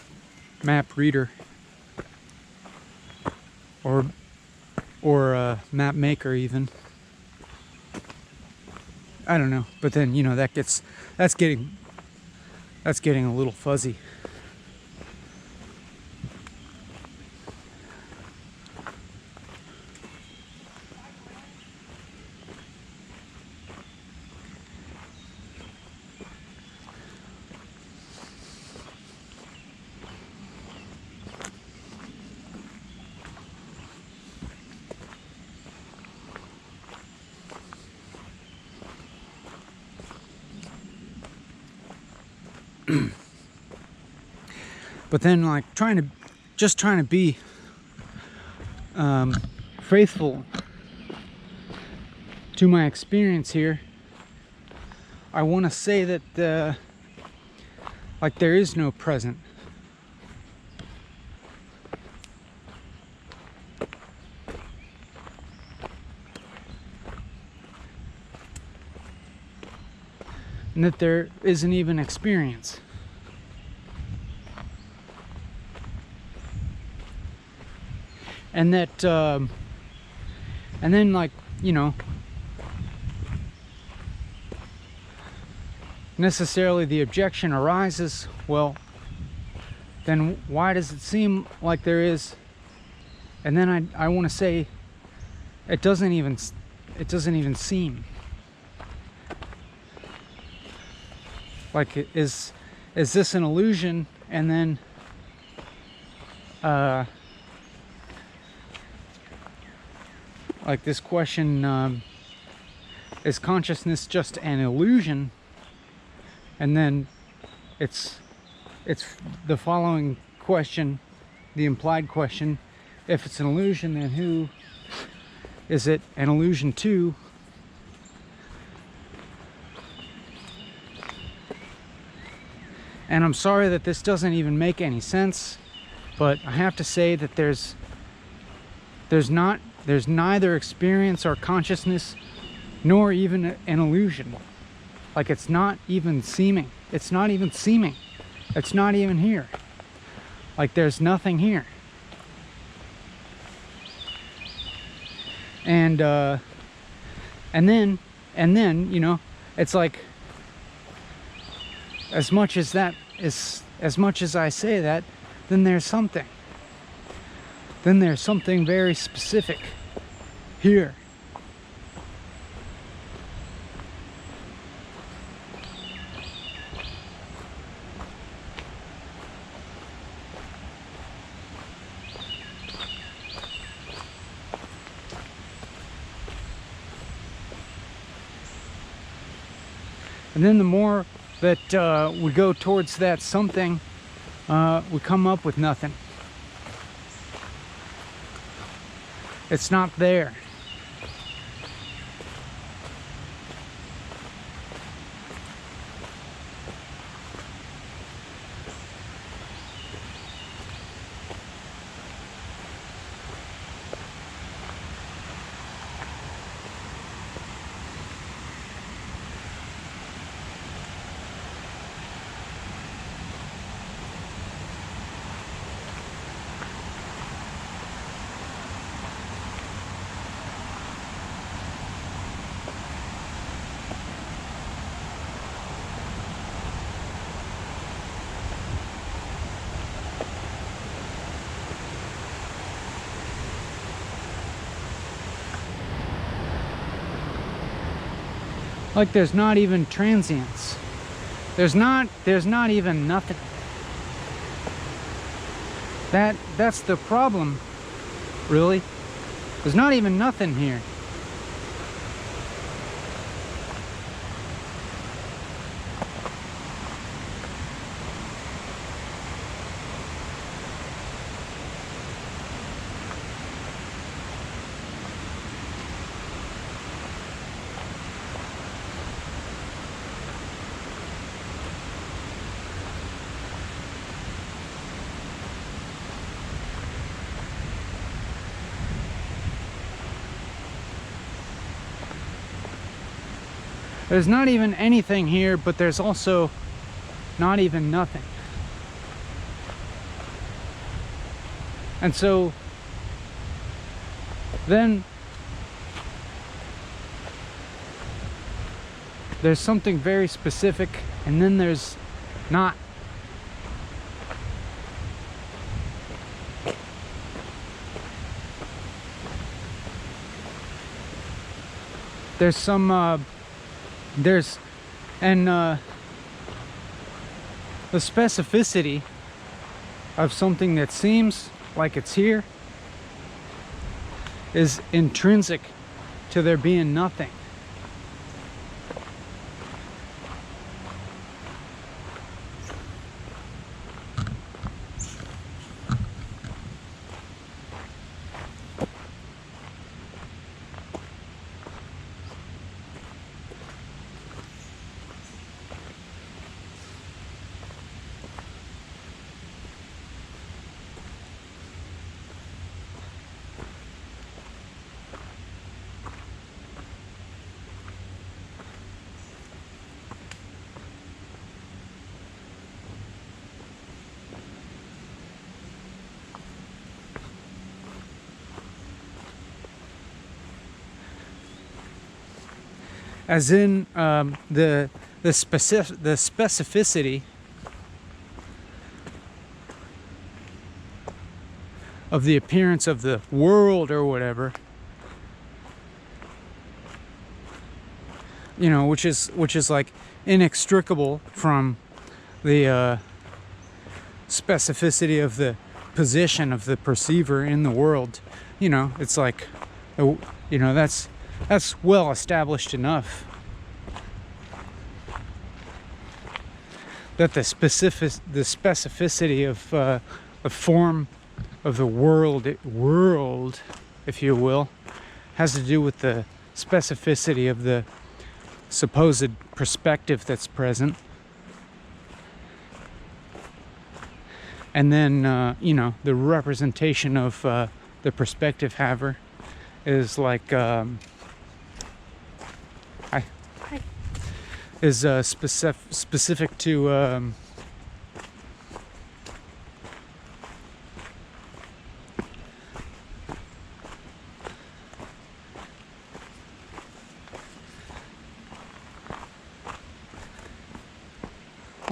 map reader, or map maker even. I don't know, but then that's getting a little fuzzy. But then, like, trying to be faithful to my experience here, I want to say that like there is no present. And that there isn't even experience. And that, and then, like, necessarily the objection arises, well, then why does it seem like there is? And then I want to say, it doesn't even seem. Like, is this an illusion? And then, like this question, is consciousness just an illusion? And then it's the following question, the implied question: if it's an illusion, then who is it an illusion to? And I'm sorry that this doesn't even make any sense, but I have to say that there's neither experience or consciousness, nor even an illusion. Like, it's not even seeming. It's not even seeming. It's not even here. Like, there's nothing here. And then, it's like, as much as I say that, then there's something. Then there's something very specific here. And then the more that we go towards that something, we come up with nothing. It's not there. Like, there's not even transience. There's not even nothing. That's the problem, really. There's not even nothing here. There's not even anything here, but there's also not even nothing. And so then there's something very specific, and then there's not. There's some the specificity of something that seems like it's here is intrinsic to there being nothing. As in the specificity of the appearance of the world or whatever, you know, which is like inextricable from the specificity of the position of the perceiver in the world. You know, it's like, you know, that's well established enough that the specificity of the form of the world, if you will, has to do with the specificity of the supposed perspective that's present. And then, you know, the representation of the perspective haver is like, is specific to let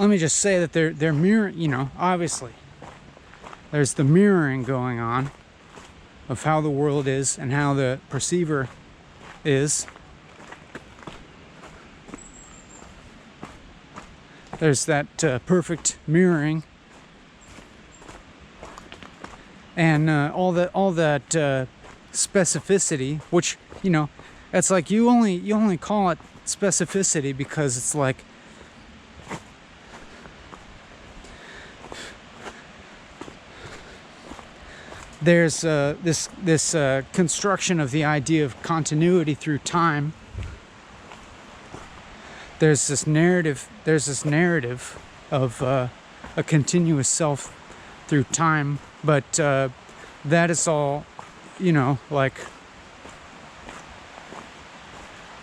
me just say that they're mirror, you know, obviously there's the mirroring going on of how the world is and how the perceiver is. There's that perfect mirroring, and all that specificity, which, you know, it's like you only call it specificity because it's like there's this construction of the idea of continuity through time. There's this narrative of a continuous self through time, but that is all, you know, like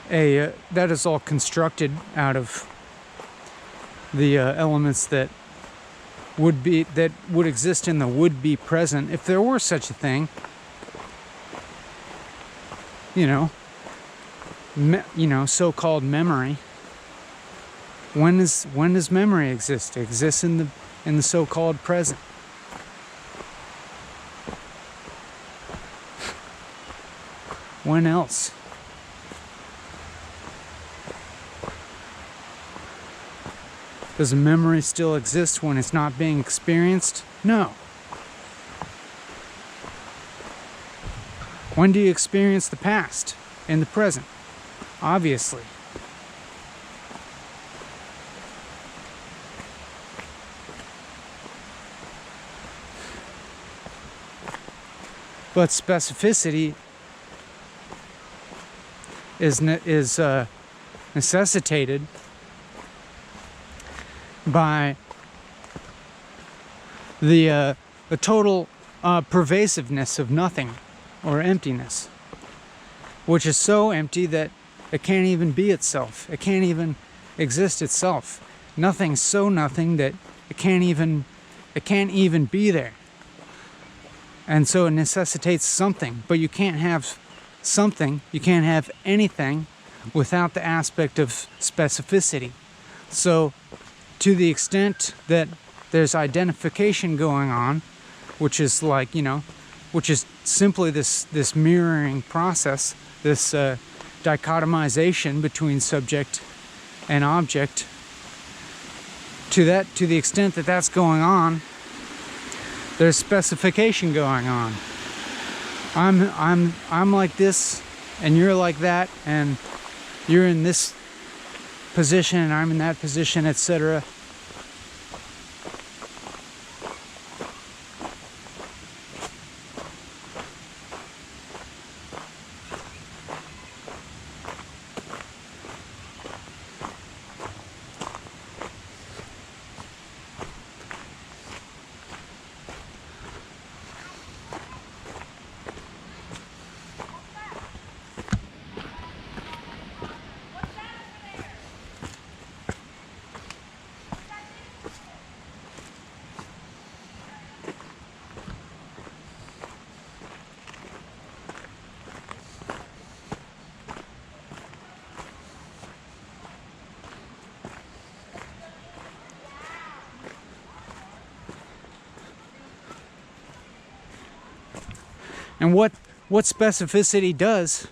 that is all constructed out of the elements that would exist in the would-be present, if there were such a thing. You know, so-called memory. When does memory exist? It exists in the so-called present. When else? Does a memory still exist when it's not being experienced? No. When do you experience the past? In the present, obviously. But specificity is necessitated by the total pervasiveness of nothing or emptiness, which is so empty that It can't even be itself. It can't even exist itself. Nothing's so nothing that it can't even be there. And so it necessitates something, but you can't have something, you can't have anything without the aspect of specificity. So to the extent that there's identification going on, which is like, which is simply this mirroring process, this dichotomization between subject and object, to the extent that that's going on, there's specification going on. I'm like this, and you're like that, and you're in this position, and I'm in that position, etc. And what specificity does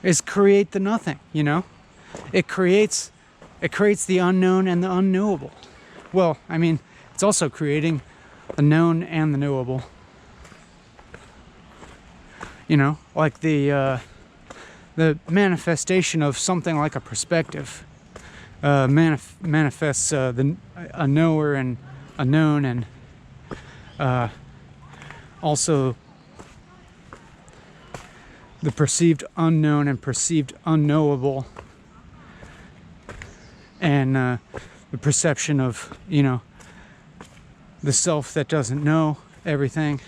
is create the nothing, It creates the unknown and the unknowable. Well, I mean, it's also creating the known and the knowable. Like the manifestation of something like a perspective manifests a knower and a known, and also the perceived unknown and perceived unknowable, and the perception of the self that doesn't know everything.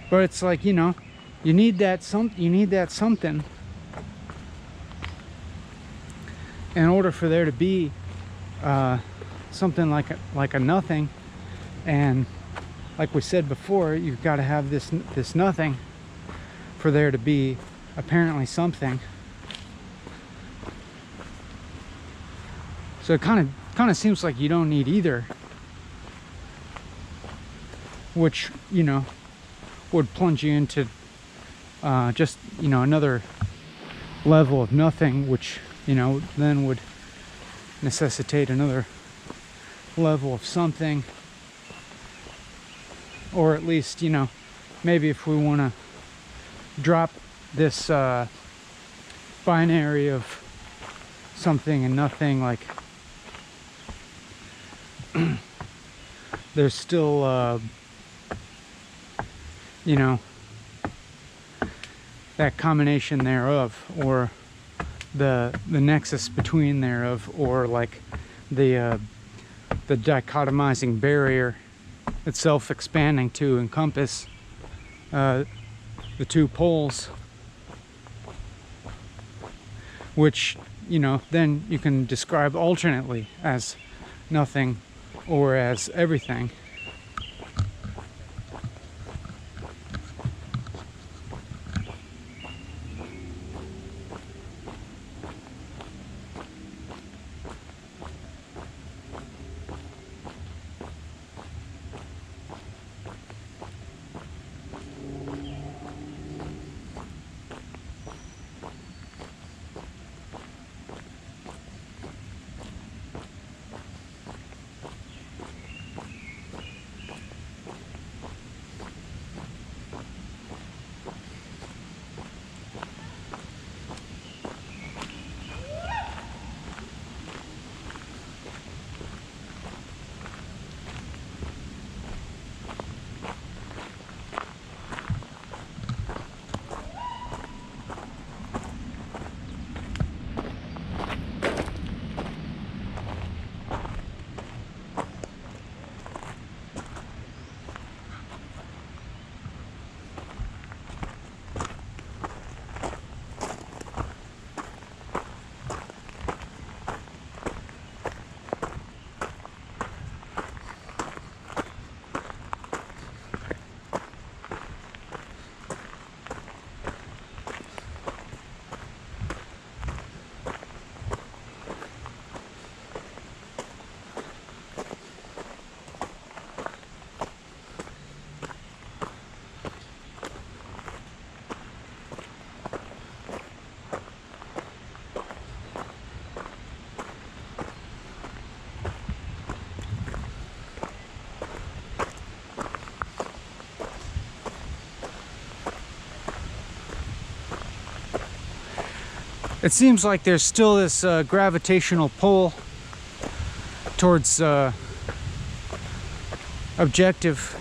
But it's like, you need that something in order for there to be something like a nothing. And like we said before, you've got to have this nothing for there to be apparently something. So it kind of seems like you don't need either, which would plunge you into just another level of nothing, which then would necessitate another level of something. Or at least maybe if we want to drop this binary of something and nothing, like there's still that combination thereof, or the nexus between thereof, or like the dichotomizing barrier itself expanding to encompass the two poles, which then you can describe alternately as nothing or as everything. it seems like there's still this gravitational pull towards objective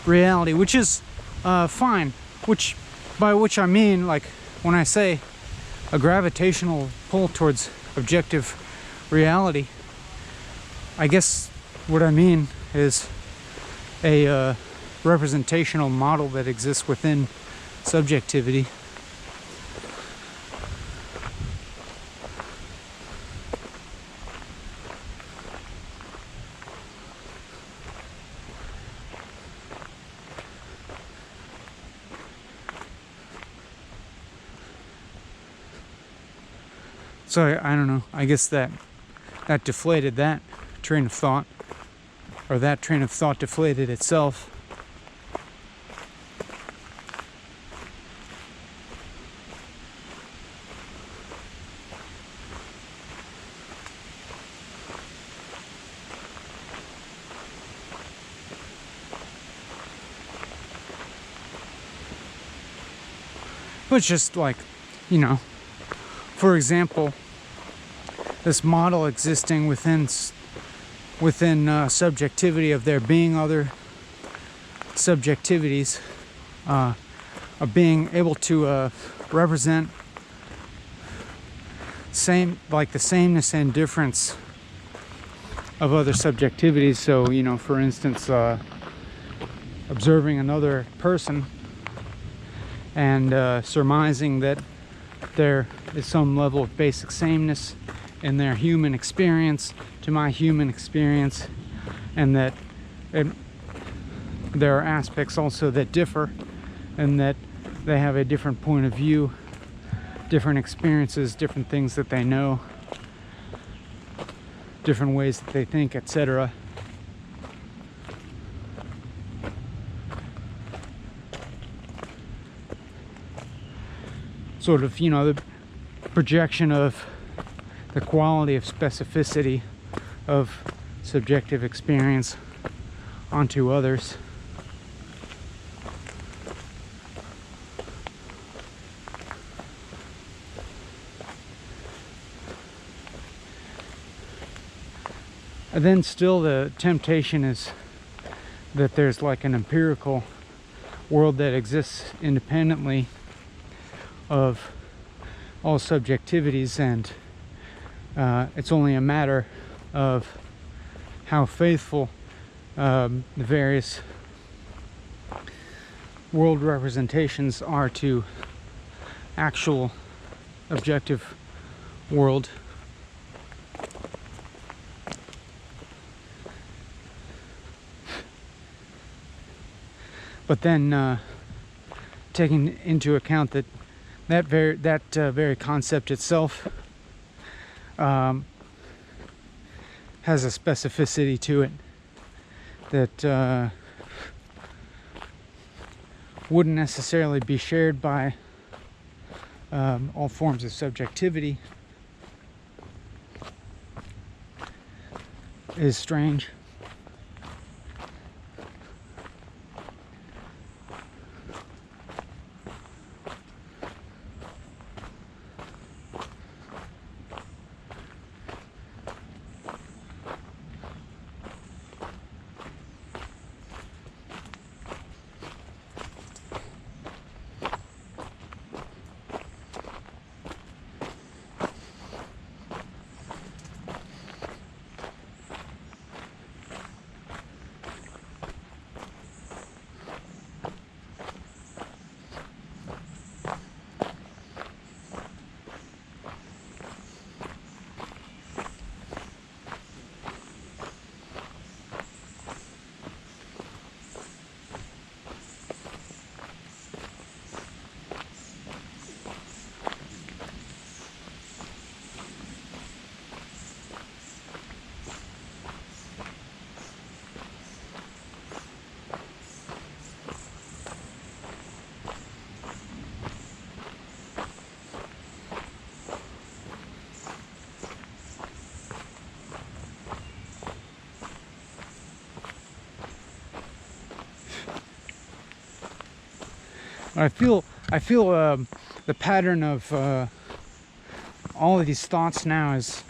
reality, which is fine. By which I mean, like, when I say a gravitational pull towards objective reality, I guess what I mean is a representational model that exists within subjectivity. So I don't know, I guess that deflated that train of thought, or that train of thought deflated itself. But it's just like, you know, for example, this model existing within subjectivity of there being other subjectivities, of being able to represent the sameness and difference of other subjectivities. So, you know, for instance, observing another person and surmising that there is some level of basic sameness in their human experience to my human experience, and that there are aspects also that differ, and that they have a different point of view, different experiences, different things that they know, different ways that they think, etc. Sort of, you know, the projection of the quality of specificity of subjective experience onto others. And then still the temptation is that there's like an empirical world that exists independently of all subjectivities, and it's only a matter of how faithful the various world representations are to actual objective world. But then taking into account that very concept itself has a specificity to it that wouldn't necessarily be shared by all forms of subjectivity, is strange. I feel the pattern of all of these thoughts now is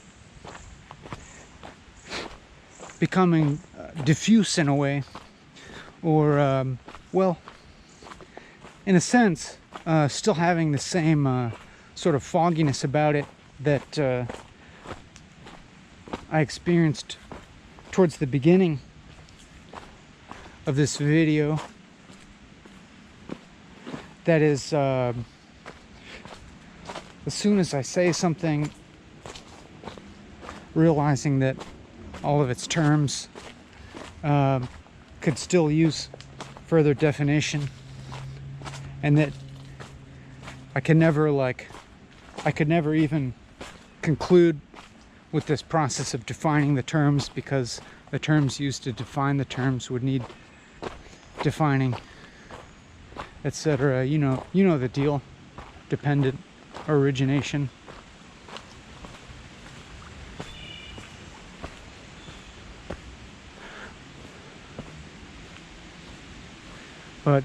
becoming diffuse in a way, or well, in a sense, still having the same sort of fogginess about it that I experienced towards the beginning of this video. That is, as soon as I say something, realizing that all of its terms could still use further definition, and that I could never even conclude with this process of defining the terms, because the terms used to define the terms would need defining, etc. You know the deal. Dependent origination. But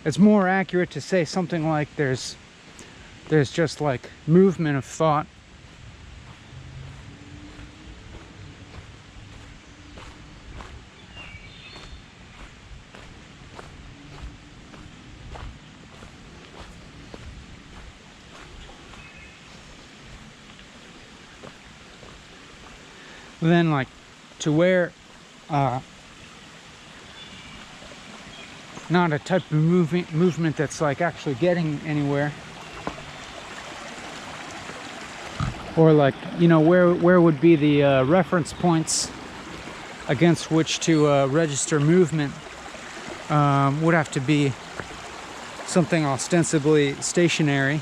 it's more accurate to say something like there's just like movement of thought. Then, like, to where not a type of movement that's like actually getting anywhere, or like, where would be the reference points against which to register movement, would have to be something ostensibly stationary.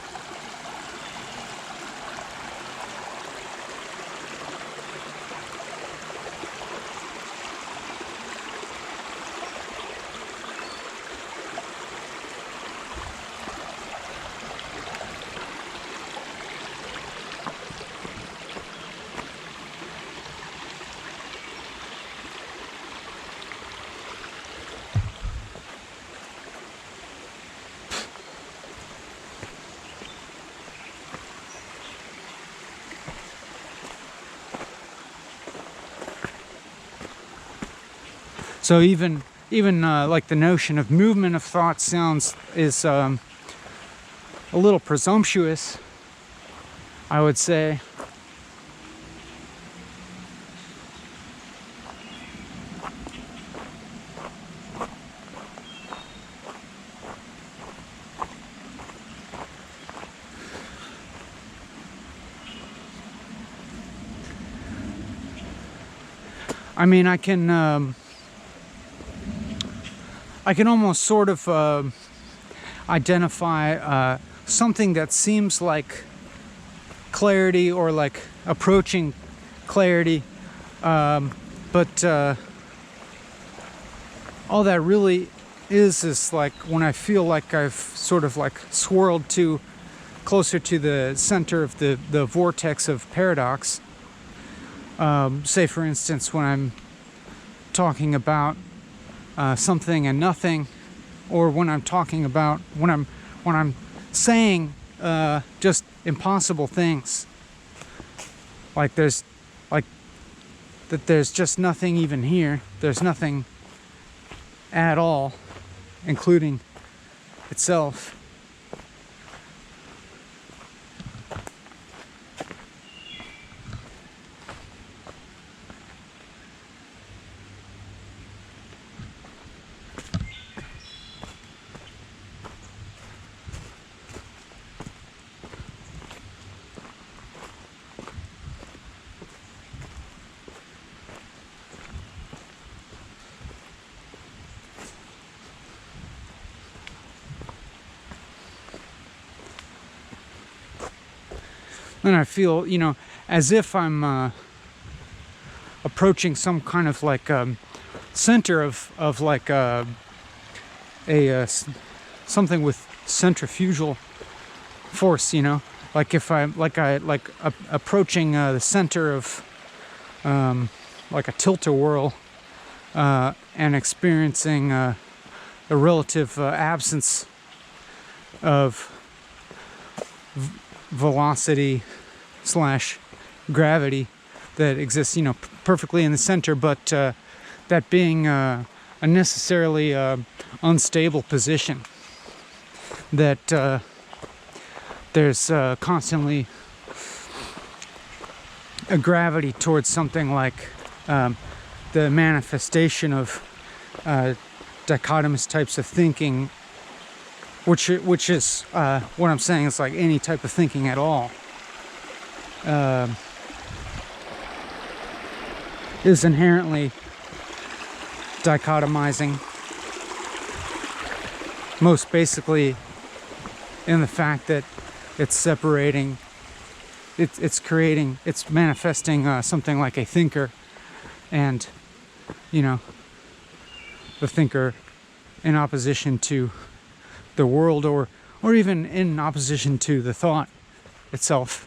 So even like the notion of movement of thought is a little presumptuous, I would say. I mean, I can almost sort of identify something that seems like clarity, or like approaching clarity, but all that really is like when I feel like I've sort of like swirled closer to the center of the vortex of paradox. Say, for instance, when I'm talking about something and nothing, or when I'm talking about when I'm saying just impossible things, like there's just nothing even here. There's nothing at all, including itself. And I feel, as if I'm approaching some kind of like center of like something with centrifugal force, like if I'm approaching the center of like a tilt-a-whirl, and experiencing a relative absence of velocity slash gravity that exists, you know, perfectly in the center, but that being a necessarily unstable position, that there's constantly a gravity towards something like the manifestation of dichotomous types of thinking, which is what I'm saying is like any type of thinking at all, is inherently dichotomizing, most basically in the fact that it's separating, it's creating, it's manifesting something like a thinker, and, you know, the thinker in opposition to the world, or even in opposition to the thought itself.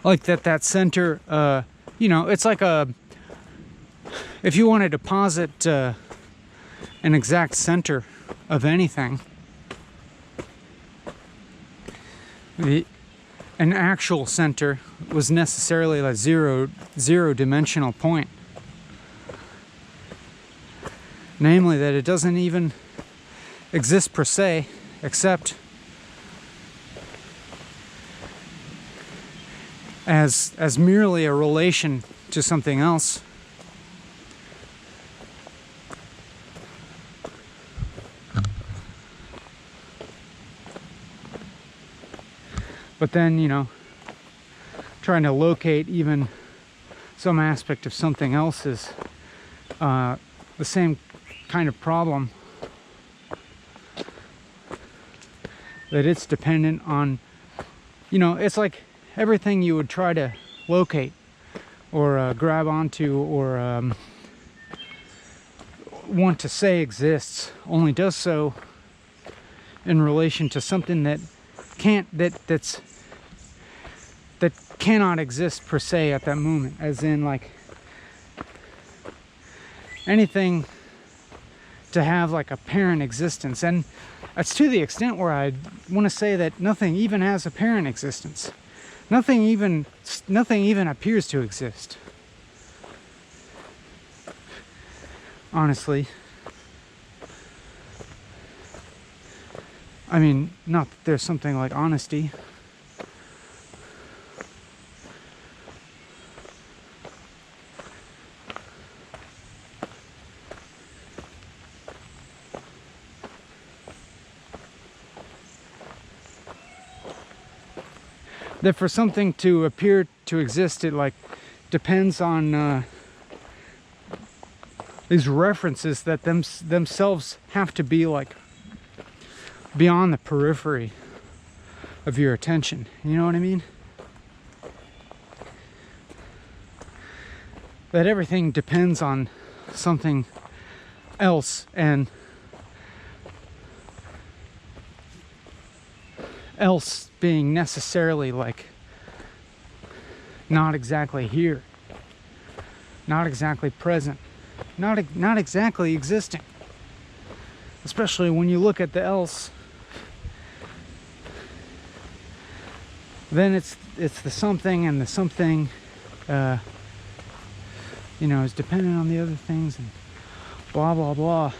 Like that center, you know, it's like if you want to deposit an exact center of anything, an actual center was necessarily a zero dimensional point. Namely, that it doesn't even exist per se, except as merely a relation to something else. But then, you know, trying to locate even some aspect of something else is the same kind of problem, that it's dependent on, you know, it's like everything you would try to locate or grab onto or want to say exists only does so in relation to something that cannot exist per se at that moment, as in like anything to have like apparent existence. And that's to the extent where I want to say that nothing even has apparent existence. Nothing even appears to exist. Honestly. I mean, not that there's something like honesty. That for something to appear to exist, it like depends on these references that themselves have to be like beyond the periphery of your attention. You know what I mean? That everything depends on something else, and else being necessarily like not exactly here, not exactly present, not exactly existing. Especially when you look at the else, then it's the something, and the something you know, is dependent on the other things, and blah blah blah.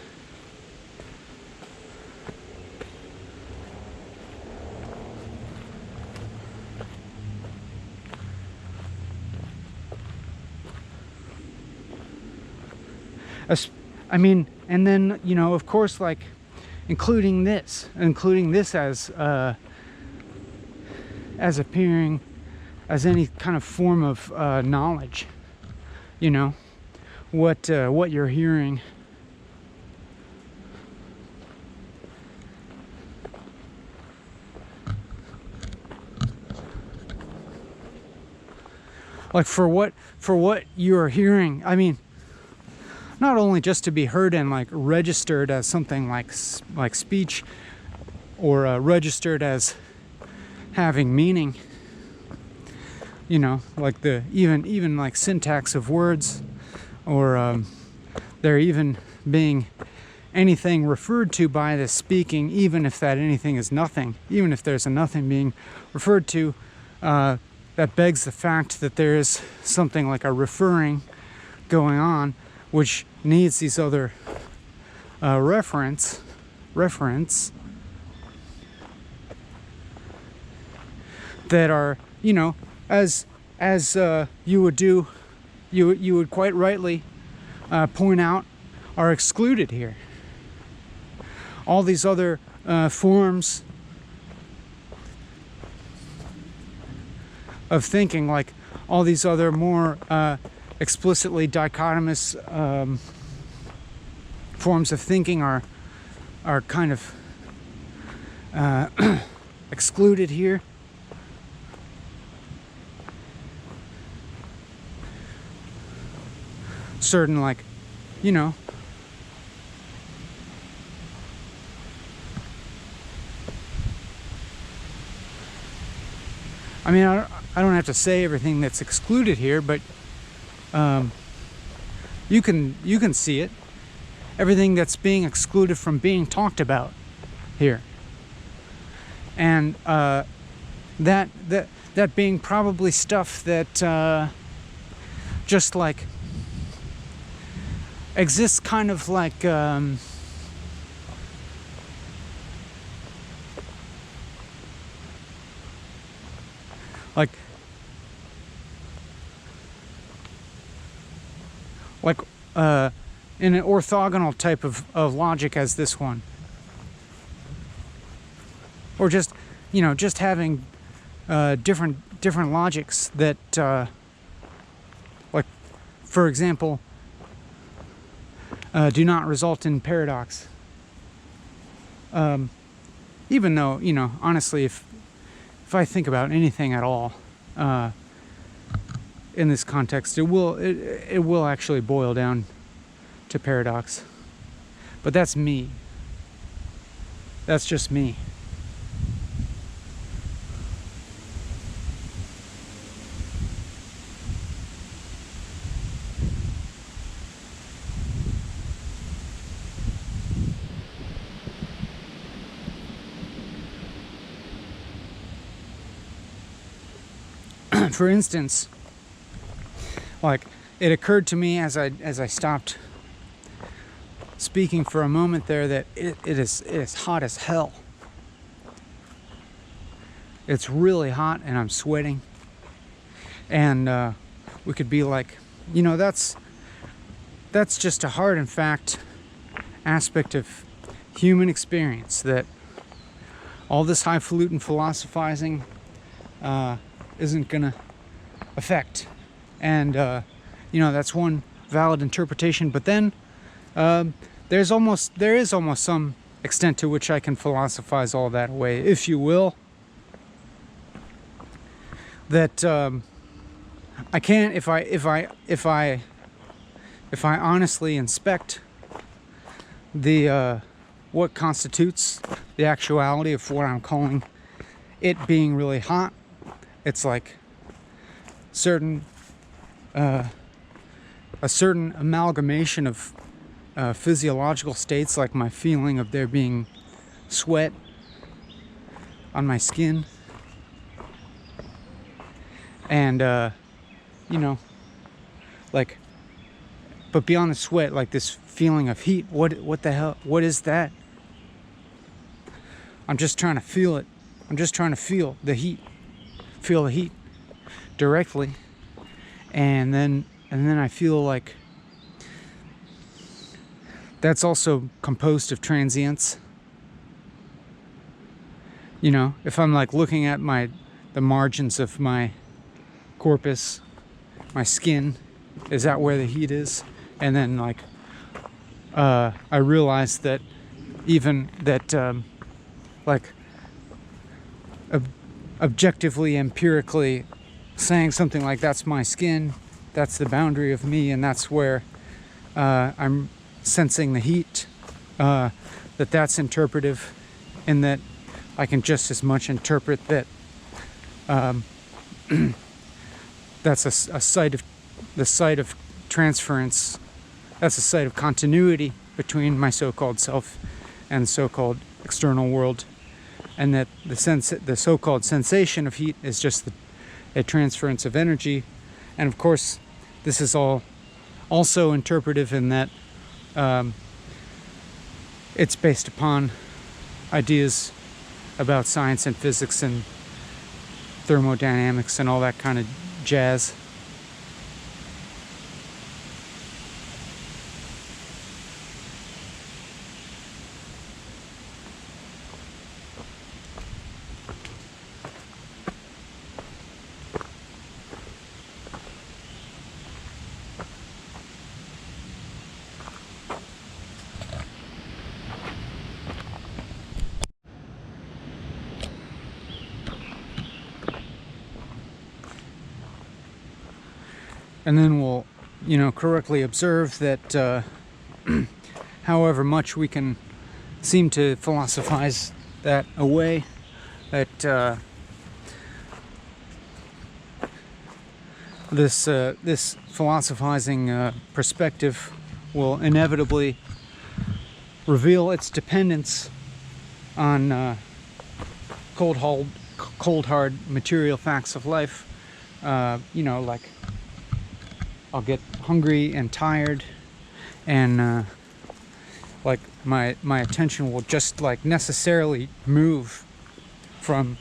I mean, and then, you know, of course, like including this as appearing as any kind of form of knowledge, you know, what you're hearing. Like for what you're hearing, I mean, not only just to be heard and like registered as something like speech, or registered as having meaning, you know, like the even like syntax of words, or there even being anything referred to by the speaking, even if that anything is nothing, even if there's a nothing being referred to, that begs the fact that there is something like a referring going on, which needs these other reference that are, you know, as you would do, you would quite rightly point out, are excluded here. All these other forms of thinking, like all these other more explicitly dichotomous forms of thinking, are kind of excluded here. Certain, like, you know, I mean, I don't have to say everything that's excluded here, but you can see it. Everything that's being excluded from being talked about here, and that being probably stuff that just like exists kind of like in an orthogonal type of logic as this one, or just, you know, just having different logics that like, for example, do not result in paradox. Even though, you know, honestly, if I think about anything at all in this context, it will actually boil down to paradox. But that's me. That's just me. For instance, like, it occurred to me as I stopped speaking for a moment there that it is hot as hell. It's really hot and I'm sweating. And we could be like, you know, that's just a hard and fact aspect of human experience, that all this highfalutin philosophizing isn't gonna affect. And you know, that's one valid interpretation. But then there is almost some extent to which I can philosophize all that away, if you will. That I can't, if I honestly inspect the what constitutes the actuality of what I'm calling it being really hot. It's like a certain amalgamation of physiological states, like my feeling of there being sweat on my skin, and you know, like, but beyond the sweat, like this feeling of heat. What the hell? What is that? I'm just trying to feel it. I'm just trying to feel the heat. Feel the heat directly, and then I feel like that's also composed of transience. You know, if I'm like looking at the margins of my corpus, my skin, is that where the heat is? And then like I realized that even that like objectively, empirically saying something like that's my skin, that's the boundary of me, and that's where I'm sensing the heat, that's interpretive, and that I can just as much interpret that that's a site of the site of transference. That's a site of continuity between my so-called self and the so-called external world, and that the so-called sensation of heat is just a transference of energy. And of course, this is all also interpretive in that it's based upon ideas about science and physics and thermodynamics and all that kind of jazz. And then we'll, correctly observe that however much we can seem to philosophize that away, that this philosophizing perspective will inevitably reveal its dependence on cold hard material facts of life. Like I'll get hungry and tired, and like my attention will just like necessarily move from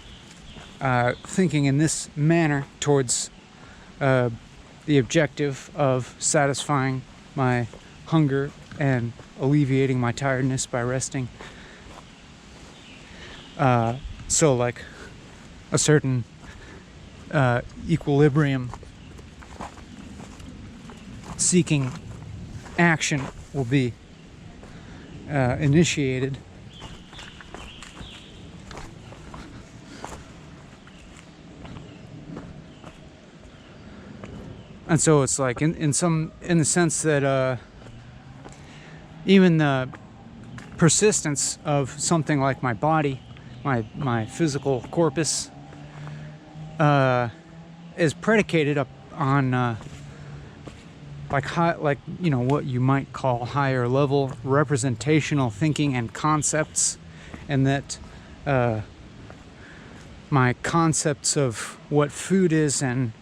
thinking in this manner towards the objective of satisfying my hunger and alleviating my tiredness by resting. So like a certain equilibrium seeking action will be initiated. And so it's like in the sense that even the persistence of something like my body, my physical corpus, is predicated up on what you might call higher level representational thinking and concepts, and that my concepts of what food is and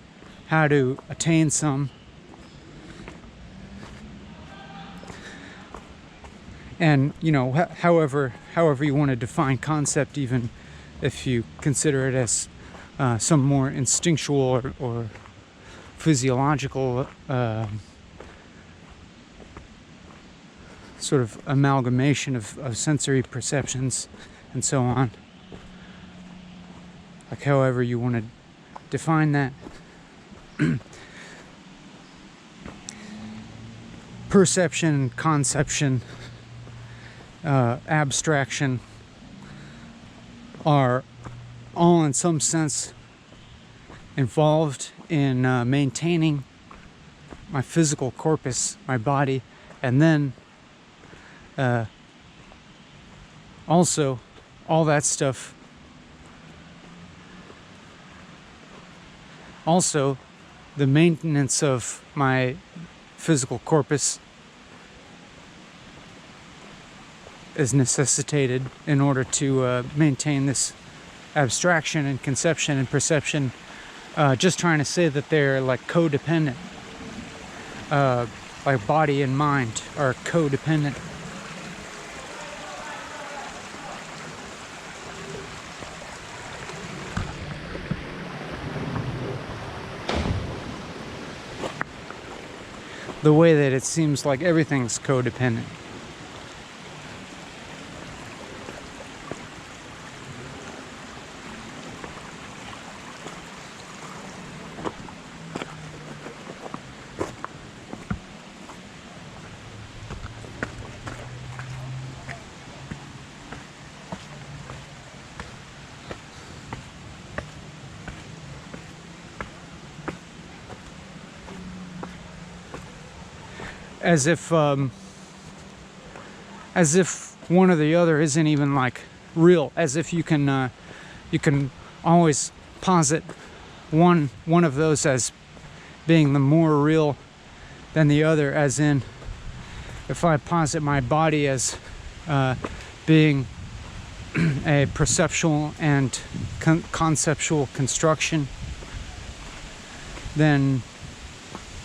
how to attain some, and however you want to define concept, even if you consider it as some more instinctual or physiological sort of amalgamation of sensory perceptions and so on. Like however you want to define that. Perception, conception, abstraction are all in some sense involved in maintaining my physical corpus, my body, and then also all that stuff also the maintenance of my physical corpus is necessitated in order to maintain this abstraction and conception and perception. Just trying to say that they're like codependent, like body and mind are codependent. The way that it seems like everything's codependent. as if one or the other isn't even like real, as if you can always posit one of those as being the more real than the other, as in if I posit my body as being a perceptual and conceptual construction, then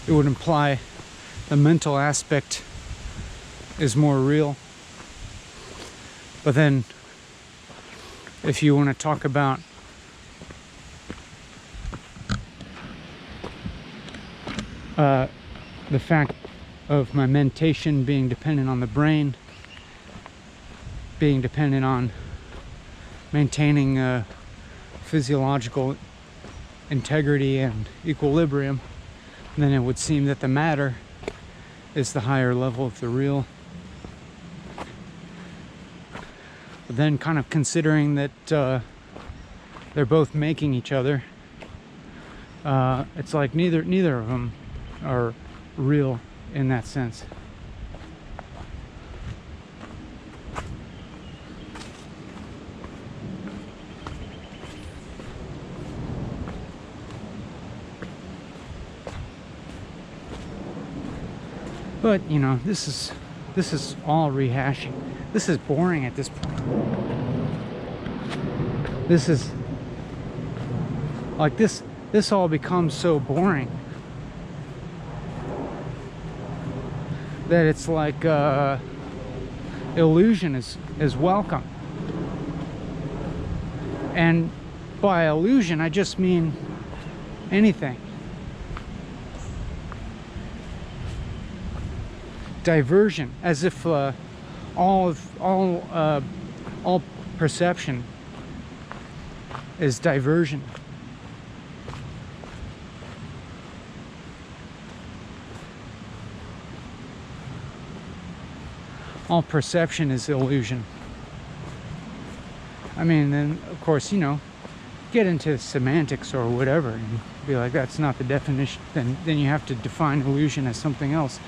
it would imply the mental aspect is more real. But then if you want to talk about the fact of my mentation being dependent on the brain, being dependent on maintaining physiological integrity and equilibrium, then it would seem that the matter is the higher level of the real. But then kind of considering that they're both making each other, it's like neither of them are real in that sense. But you know, this is all rehashing. This is boring at this point. This is like this all becomes so boring that it's like illusion is welcome. And by illusion I just mean anything. Diversion, as if all perception is diversion. All perception is illusion. I mean, then of course, you know, get into semantics or whatever and be like, that's not the definition. Then you have to define illusion as something else.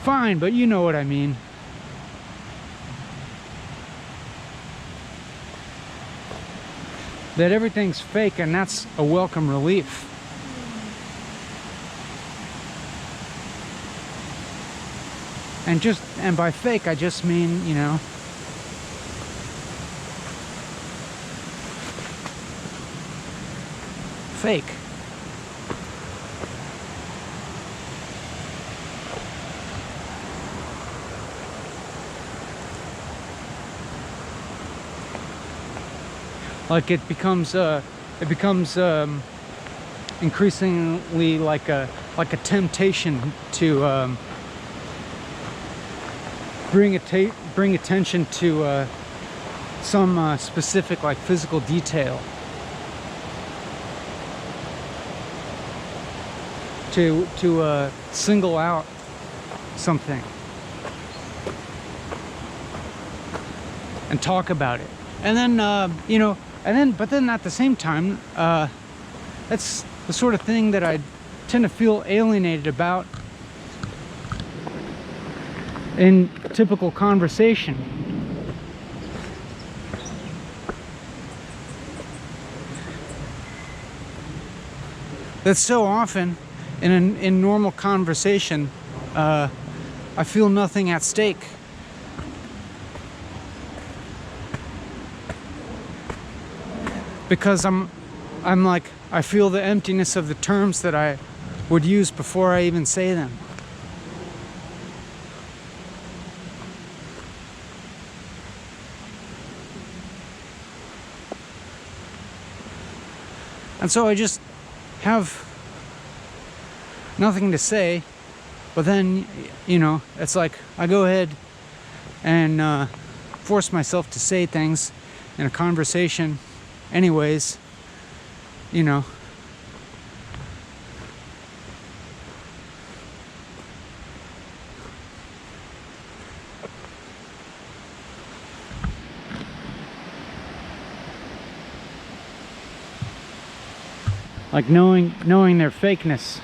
Fine, but you know what I mean. That everything's fake, and that's a welcome relief. And by fake I just mean, you know, fake. Like it becomes increasingly like a temptation to bring attention to some specific like physical detail, to single out something and talk about it, and then you know. But then at the same time, that's the sort of thing that I tend to feel alienated about in typical conversation. That so often in normal conversation, I feel nothing at stake. Because I'm like, I feel the emptiness of the terms that I would use before I even say them. And so I just have nothing to say, but then, you know, it's like I go ahead and force myself to say things in a conversation anyways, you know. Like knowing their fakeness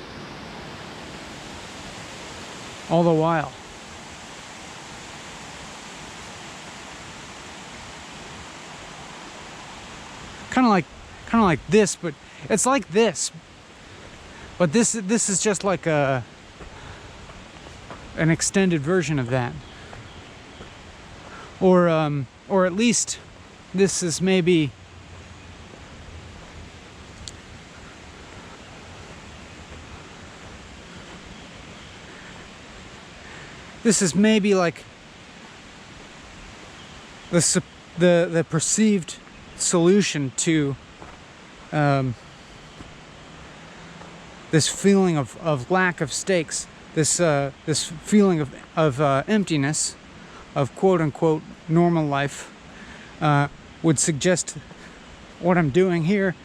all the while. Kind of like this, but it's like this. But this is just like an extended version of that. Or at least this is maybe like the perceived solution to this feeling of lack of stakes, this feeling of emptiness, of quote unquote normal life, would suggest what I'm doing here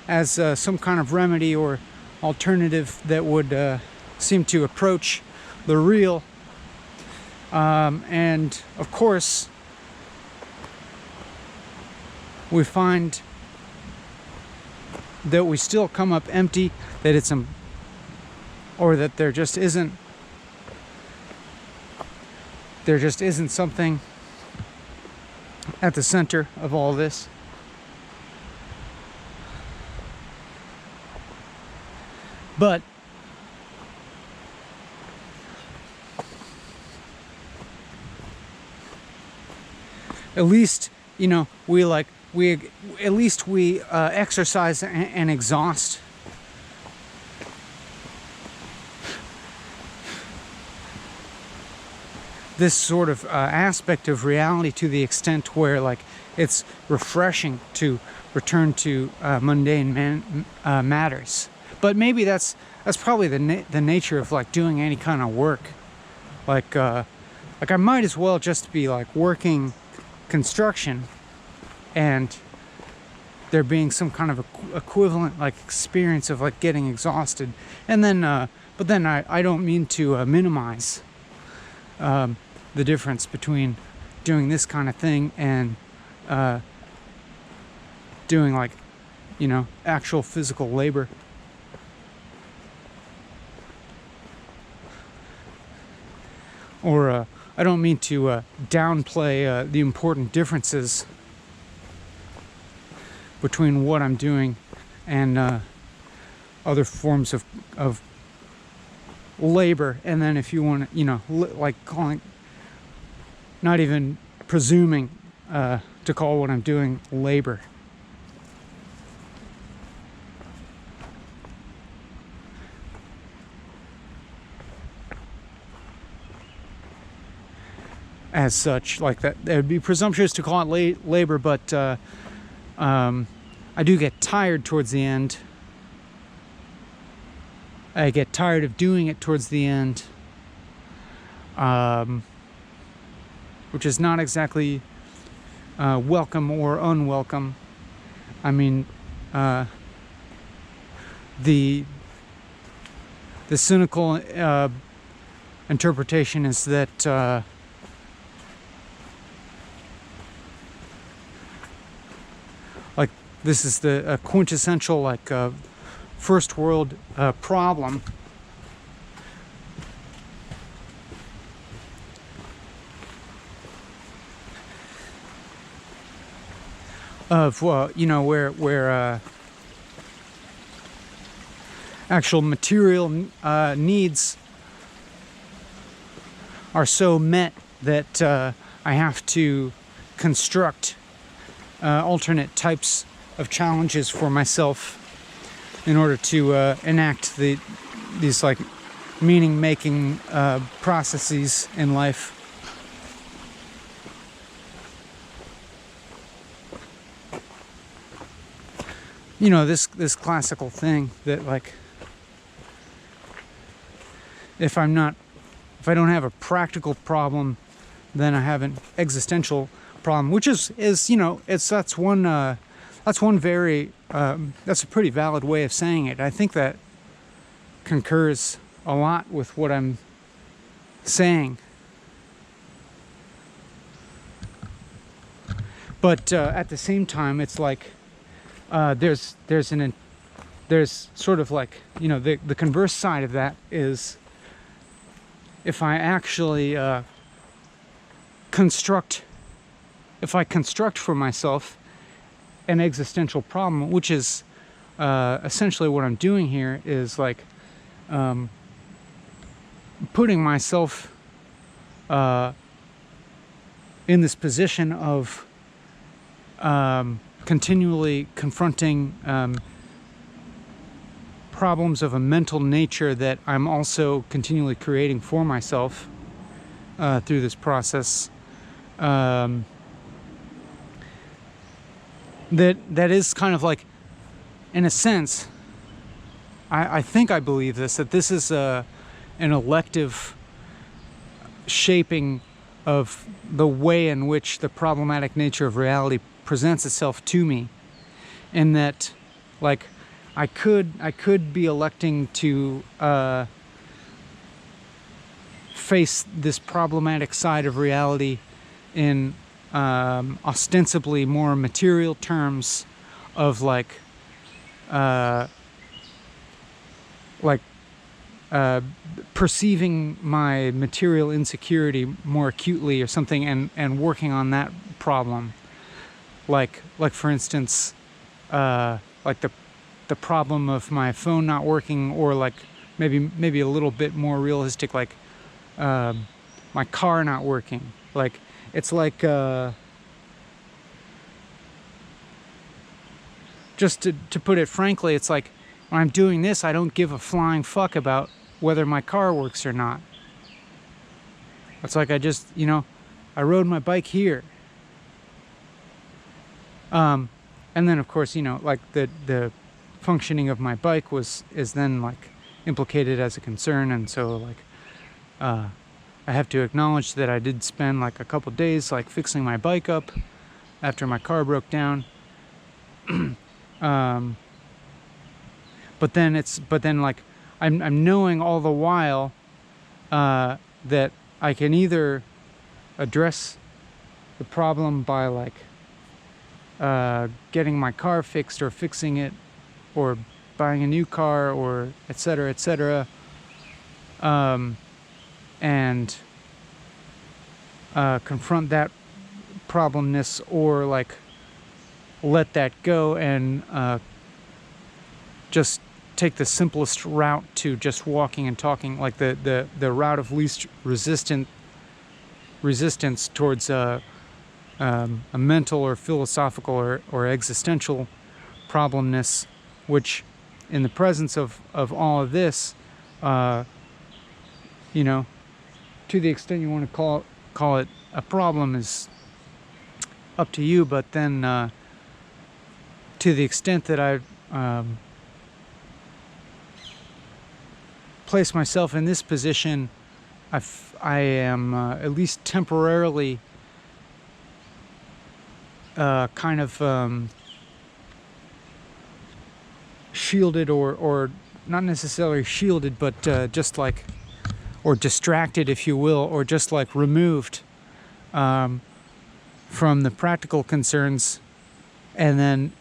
as some kind of remedy or alternative that would seem to approach the real. And of course, we find that we still come up empty, that it's or that there just isn't something at the center of all this. But at least, you know, we exercise and exhaust this sort of aspect of reality to the extent where, like, it's refreshing to return to mundane matters. But maybe that's probably the nature of like doing any kind of work. Like I might as well just be like working construction and there being some kind of equivalent like experience of like getting exhausted. And then but then I don't mean to minimize the difference between doing this kind of thing and doing, like, you know, actual physical labor. Or I don't mean to downplay the important differences between what I'm doing and other forms of labor. And then if you want to, you know, like calling, not even presuming to call what I'm doing labor. As such, like that, it would be presumptuous to call it labor, but I do get tired towards the end. I get tired of doing it towards the end, which is not exactly welcome or unwelcome. I mean, the cynical interpretation is that like this is the quintessential like first world problem of you know, where actual material needs are so met that I have to construct alternate types of challenges for myself in order to enact these like meaning-making processes in life. You know, this classical thing that, like, if I don't have a practical problem, then I have an existential problem, which is you know, that's one very that's a pretty valid way of saying it. I think that concurs a lot with what I'm saying. But at the same time, it's like there's an there's sort of like, the converse side of that is if I actually construct for myself an existential problem, which is essentially what I'm doing here, is like putting myself in this position of continually confronting problems of a mental nature that I'm also continually creating for myself through this process. That is kind of like, in a sense, I think I believe this, that this is an elective shaping of the way in which the problematic nature of reality presents itself to me, and that, like, I could be electing to face this problematic side of reality in ostensibly more material terms of perceiving my material insecurity more acutely or something, and working on that problem. Like for instance, like the problem of my phone not working, or like maybe a little bit more realistic, like my car not working. Like, it's like just to put it frankly, it's like when I'm doing this, I don't give a flying fuck about whether my car works or not. It's like I just, I rode my bike here. And then of course, like the functioning of my bike is then like implicated as a concern, and so like I have to acknowledge that I did spend like a couple days like fixing my bike up after my car broke down. But then like I'm knowing all the while that I can either address the problem by like getting my car fixed, or fixing it, or buying a new car, or etc., etc., and confront that problemness, or like let that go and just take the simplest route to just walking and talking, like the route of least resistance towards a mental or philosophical or existential problemness, which in the presence of all of this, to the extent you want to call it a problem is up to you, but then to the extent that I place myself in this position, I am at least temporarily kind of shielded, or not necessarily shielded, but just like, or distracted, if you will, or just like removed from the practical concerns. And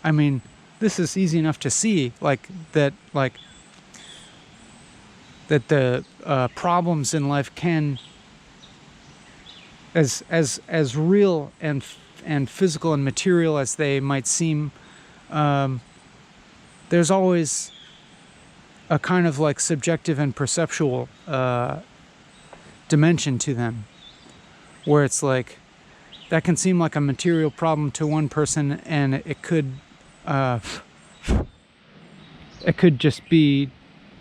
I mean, this is easy enough to see, like that the problems in life can, as real and physical and material as they might seem, there's always a kind of like subjective and perceptual dimension to them, where it's like that can seem like a material problem to one person, and it could just be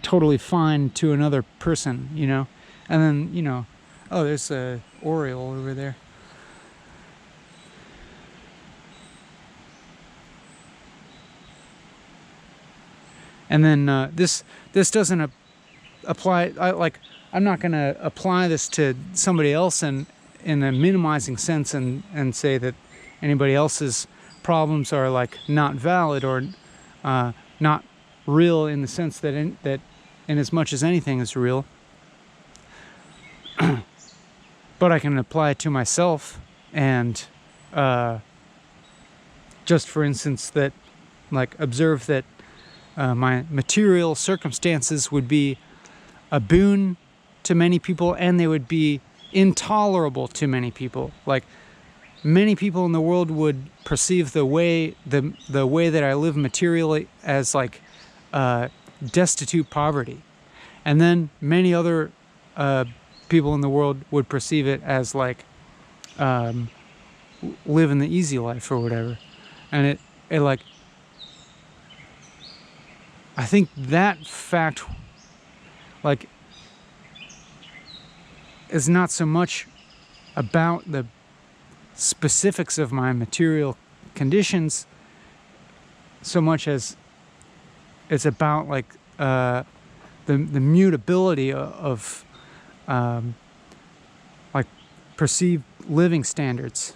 totally fine to another person, and then oh, there's a oriole over there. And then this doesn't apply. I'm not going to apply this to somebody else in a minimizing sense, and say that anybody else's problems are like not valid, or not real, in the sense that in as much as anything is real. But I can apply it to myself, and just for instance, that like observe that my material circumstances would be a boon to many people, and they would be intolerable to many people. Like, many people in the world would perceive the way that I live materially as like destitute poverty, and then many other people in the world would perceive it as like living the easy life or whatever. And it like, I think that fact like is not so much about the specifics of my material conditions so much as it's about like the mutability of like perceived living standards,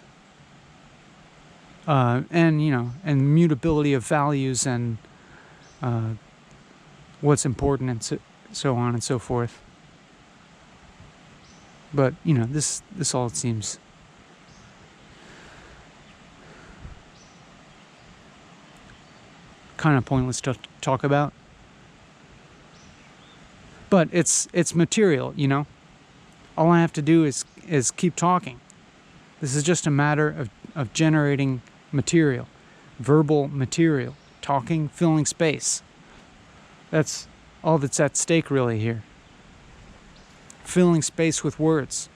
and you know, and mutability of values, and what's important, and so on and so forth. But you know, this all seems kind of pointless to talk about. But it's material, you know. All I have to do is keep talking. This is just a matter of generating material, verbal material, talking, filling space. That's all that's at stake really here. Filling space with words.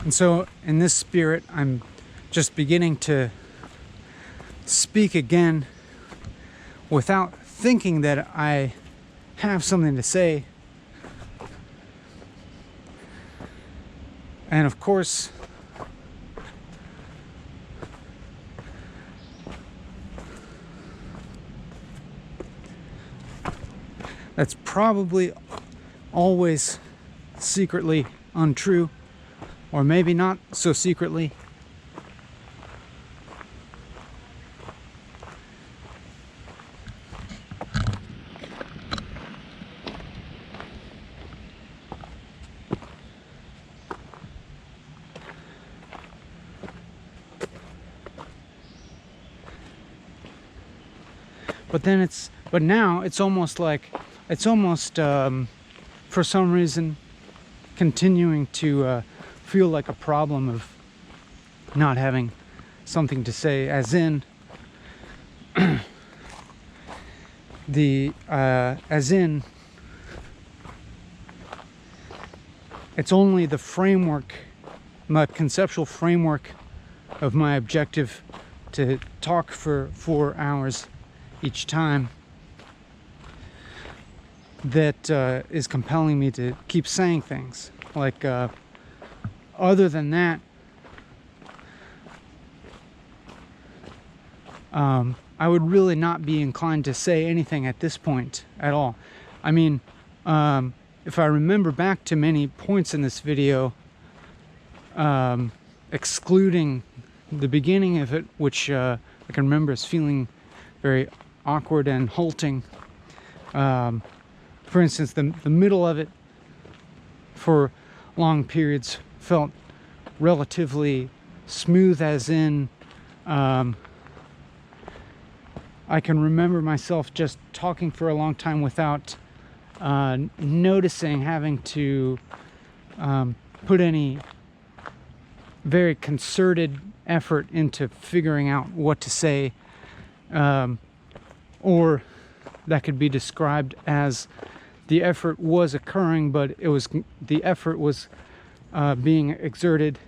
And so, in this spirit, I'm just beginning to speak again without thinking that I have something to say. And of course, that's probably always secretly untrue. Or maybe not so secretly. But now it's almost like, for some reason, continuing to feel like a problem of not having something to say, as in it's only the framework, my conceptual framework of my objective to talk for 4 hours each time that is compelling me to keep saying things. Like, other than that, I would really not be inclined to say anything at this point at all. I mean, if I remember back to many points in this video, excluding the beginning of it, which I can remember as feeling very awkward and halting. For instance, the middle of it for long periods felt relatively smooth, as in I can remember myself just talking for a long time without noticing having to put any very concerted effort into figuring out what to say, or that could be described as the effort was occurring, but the effort was being exerted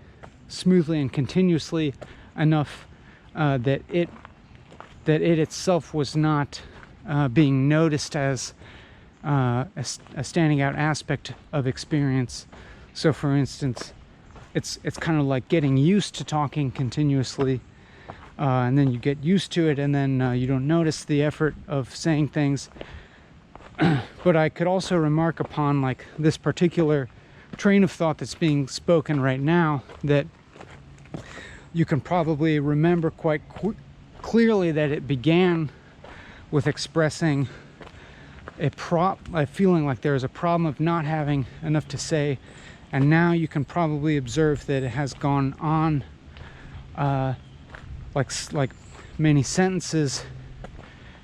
smoothly and continuously enough that it itself was not being noticed as a standing out aspect of experience. So for instance, it's kind of like getting used to talking continuously, and then you get used to it, and then you don't notice the effort of saying things. But I could also remark upon, like, this particular train of thought that's being spoken right now, that you can probably remember quite clearly that it began with expressing a feeling like there's a problem of not having enough to say, and now you can probably observe that it has gone on like many sentences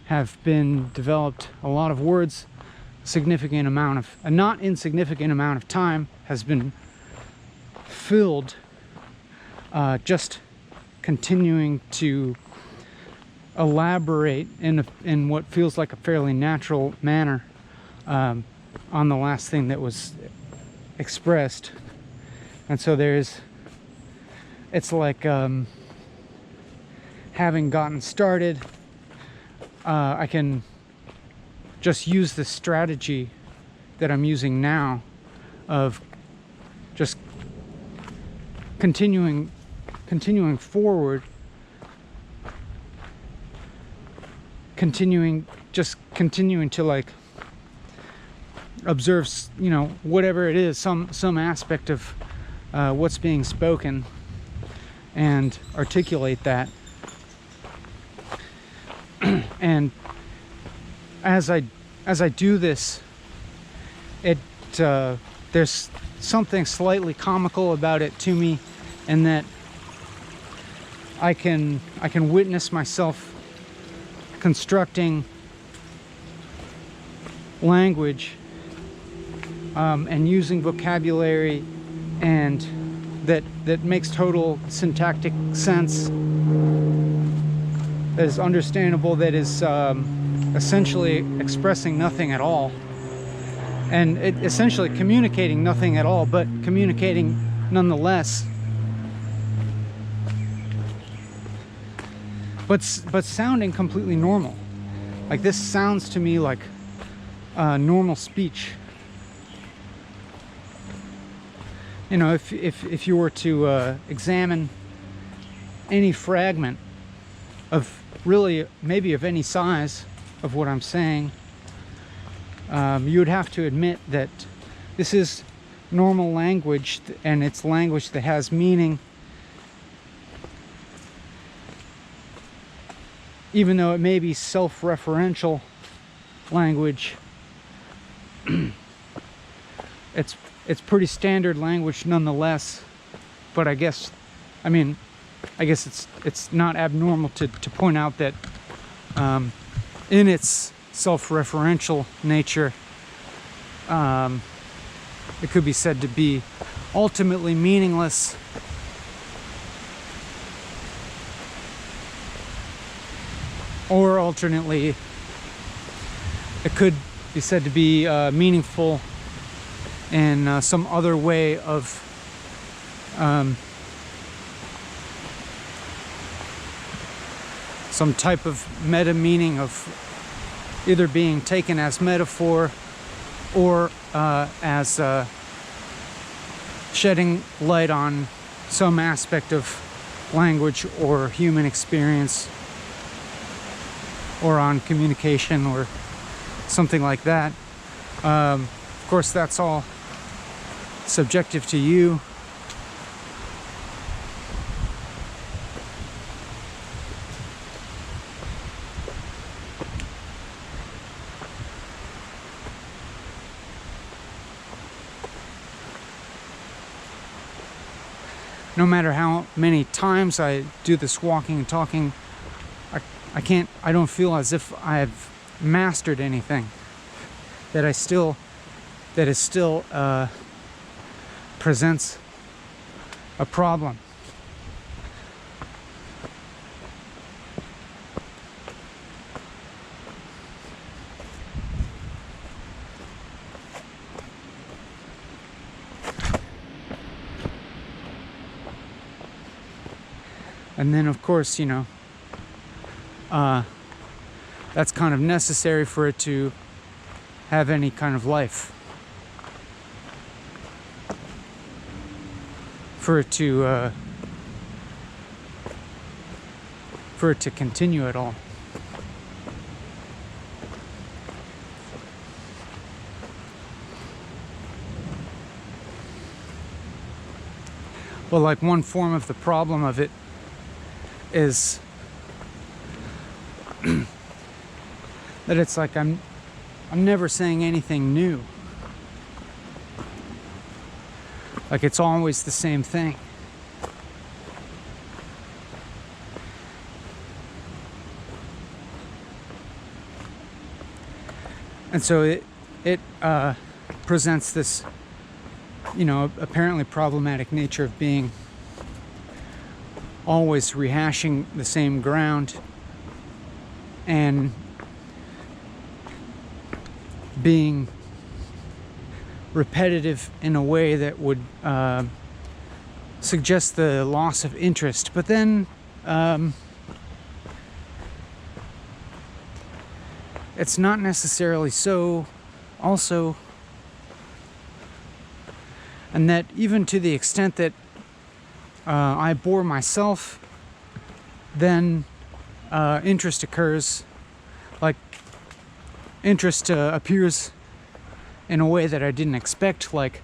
have been developed, a lot of words, a not insignificant amount of time has been filled just continuing to elaborate in what feels like a fairly natural manner on the last thing that was expressed. And so it's like having gotten started, I can just use the strategy that I'm using now of just continuing forward, continuing to like observe, whatever it is, some aspect of what's being spoken, and articulate that. And as I do this, there's something slightly comical about it to me, in that I can witness myself constructing language and using vocabulary and that makes total syntactic sense, that is understandable, that is essentially expressing nothing at all, and essentially communicating nothing at all, but communicating nonetheless. But sounding completely normal. Like, this sounds to me like normal speech. If you were to examine any fragment of really, maybe of any size, of what I'm saying, you would have to admit that this is normal language, and it's language that has meaning, even though it may be self-referential language. It's pretty standard language nonetheless. But I guess it's not abnormal to point out that in its self-referential nature, it could be said to be ultimately meaningless, or alternately it could be said to be meaningful in some other way of some type of meta meaning, of either being taken as metaphor or as shedding light on some aspect of language or human experience, or on communication, or something like that. Of course, that's all subjective to you. no matter how many times I do this walking and talking, I don't feel as if I've mastered anything. That is still presents a problem. And then, of course, that's kind of necessary for it to have any kind of life. For it to continue at all. Well, like one form of the problem of it is that it's like I'm never saying anything new. Like it's always the same thing. And so it presents this, apparently problematic nature of being always rehashing the same ground and being repetitive in a way that would suggest the loss of interest. But then it's not necessarily so also, and that even to the extent that I bore myself, then interest occurs. Like interest appears in a way that I didn't expect. Like,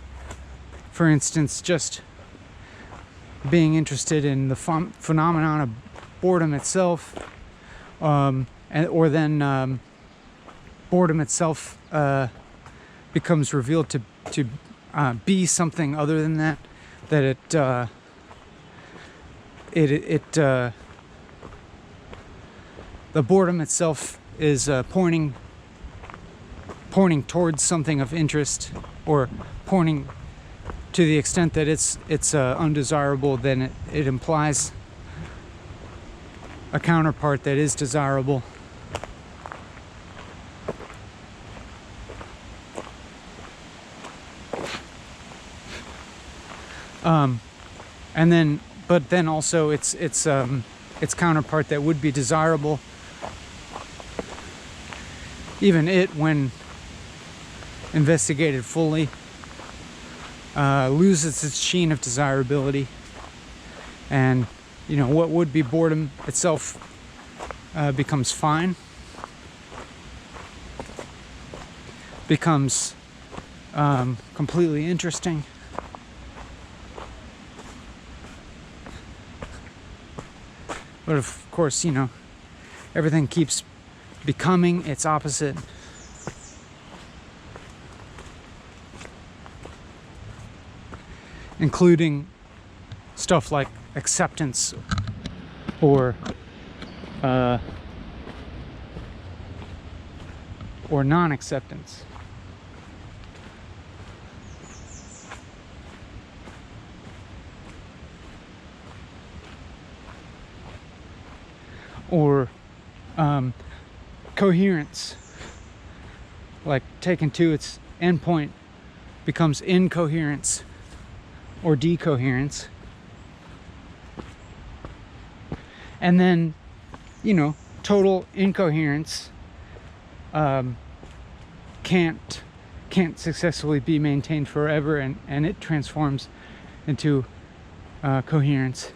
for instance, just being interested in the phenomenon of boredom itself, or then boredom itself becomes revealed to be something other than that. That the boredom itself is pointing towards something of interest, or pointing to the extent that it's undesirable, then it implies a counterpart that is desirable. But then also its counterpart that would be desirable, even it, when investigated fully, loses its sheen of desirability, and what would be boredom itself becomes fine, becomes completely interesting. But of course, everything keeps becoming its opposite. Including stuff like acceptance, or non-acceptance. Or coherence, like taken to its endpoint, becomes incoherence or decoherence. And then, total incoherence can't successfully be maintained forever, and it transforms into coherence.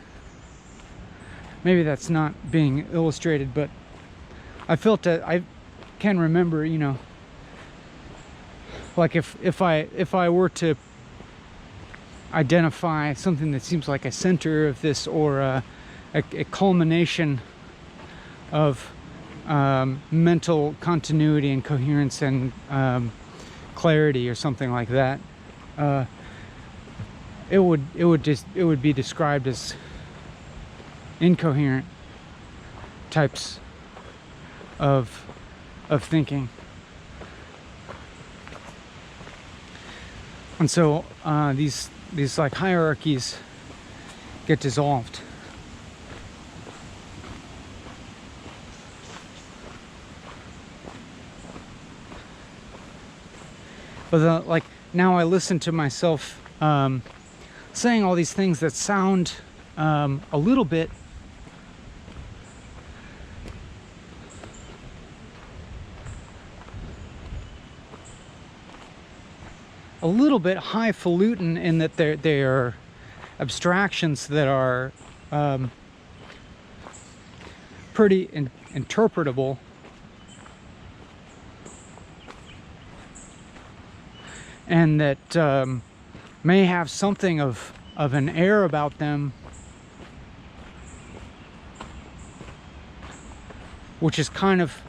Maybe that's not being illustrated, but I felt that I can remember, like if I were to identify something that seems like a center of this, or a culmination of mental continuity and coherence and clarity, or something like that, it would be described as incoherent types of thinking. And so these like hierarchies get dissolved. But like now I listen to myself saying all these things that sound a little bit highfalutin in that they are abstractions that are pretty interpretable. And that may have something of an air about them, which is kind of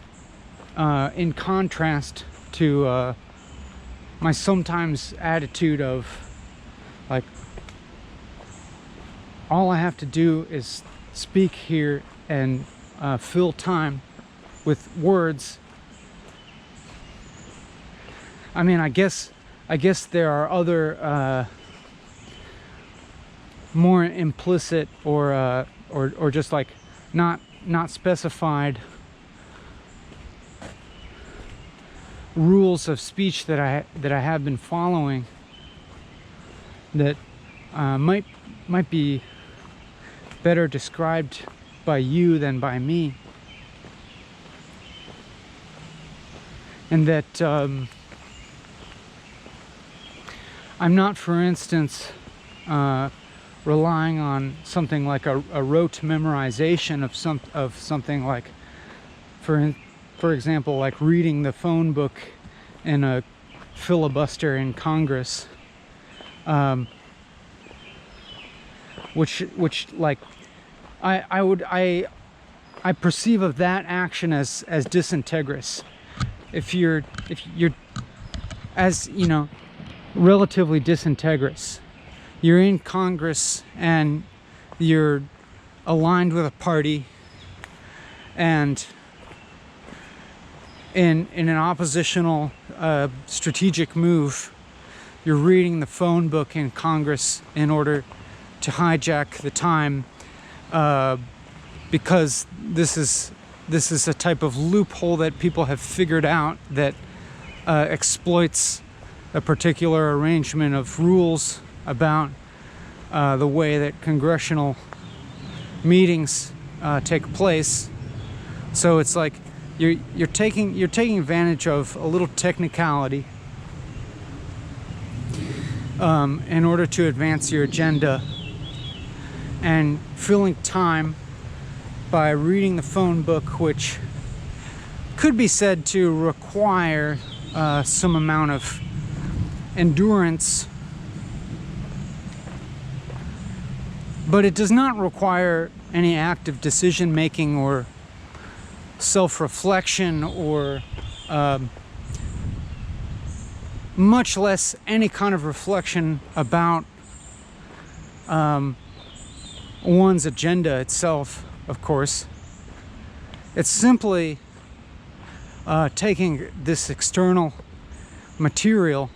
in contrast to my sometimes attitude of like, all I have to do is speak here and fill time with words. I mean, I guess there are other more implicit or just like not specified rules of speech that I have been following that might be better described by you than by me, and that I'm not, for instance, relying on something like a rote memorization of something like, for example, like reading the phone book in a filibuster in Congress, which like I perceive of that action as disintegrous. If you're as you know, relatively disintegrous, you're in Congress and you're aligned with a party, and in an oppositional strategic move, you're reading the phone book in Congress in order to hijack the time, because this is a type of loophole that people have figured out that exploits a particular arrangement of rules about the way that congressional meetings take place. So it's like you're taking advantage of a little technicality in order to advance your agenda, and filling time by reading the phone book, which could be said to require some amount of endurance, but it does not require any active decision making or self-reflection, or much less any kind of reflection about one's agenda itself, of course. It's simply taking this external material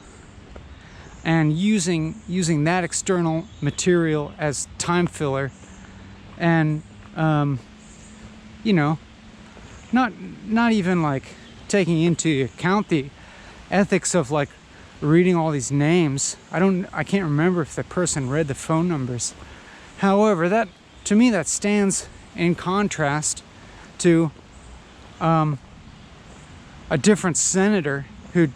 and using that external material as time filler, and you know, not even like taking into account the ethics of like reading all these names. I can't remember if the person read the phone numbers. However, that to me that stands in contrast to a different senator who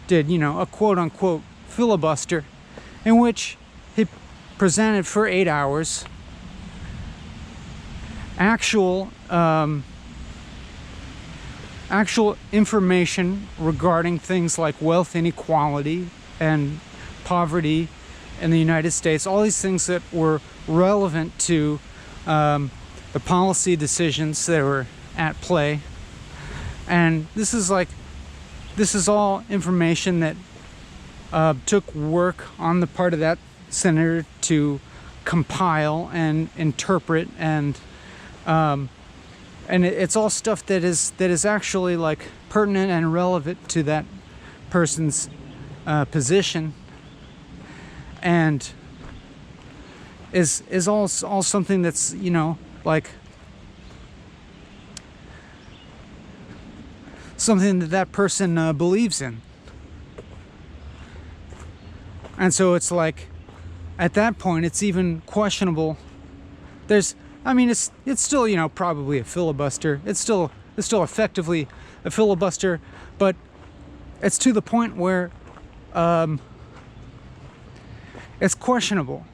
did, a quote-unquote filibuster, in which he presented for 8 hours actual information regarding things like wealth inequality and poverty in the United States, all these things that were relevant to the policy decisions that were at play. And this is all information that took work on the part of that senator to compile and interpret, and it's all stuff that is actually like pertinent and relevant to that person's position, and is all something that's, you know, like something that person believes in. And so it's like, at that point, it's even questionable. It's still, you know, probably a filibuster. It's still effectively a filibuster, but it's to the point where it's questionable.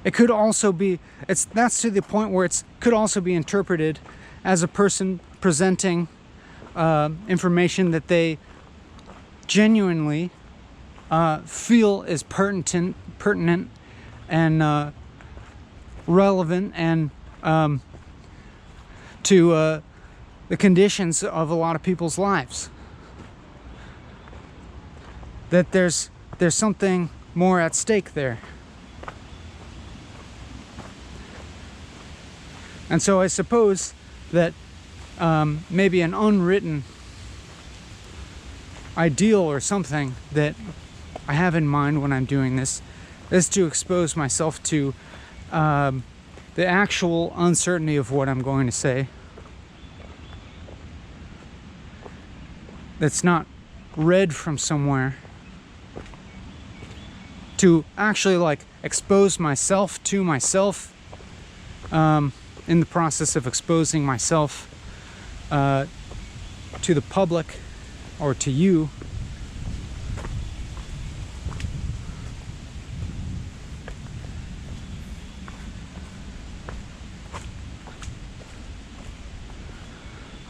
It could also be, that's to the point where it could also be interpreted as a person presenting information that they genuinely feel is pertinent and relevant and to the conditions of a lot of people's lives. That there's something more at stake there. And so I suppose that maybe an unwritten ideal or something that I have in mind when I'm doing this is to expose myself to the actual uncertainty of what I'm going to say. That's not read from somewhere. To actually like expose myself to myself in the process of exposing myself to the public or to you.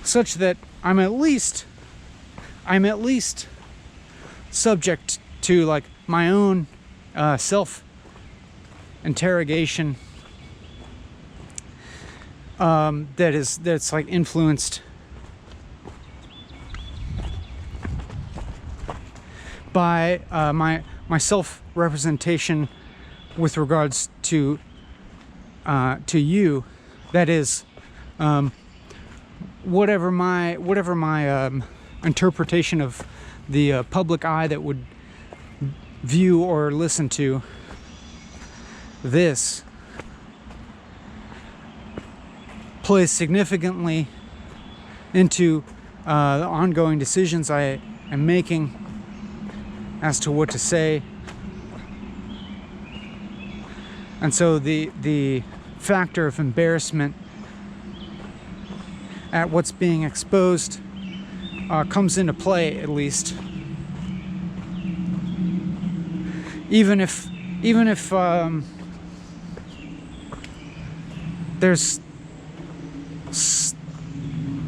Such that I'm at least subject to like my own self interrogation that's like influenced by my self representation with regards to you. That is, whatever my interpretation of the public eye that would view or listen to this plays significantly into the ongoing decisions I am making as to what to say. And so the factor of embarrassment at what's being exposed comes into play, at least. Even if there's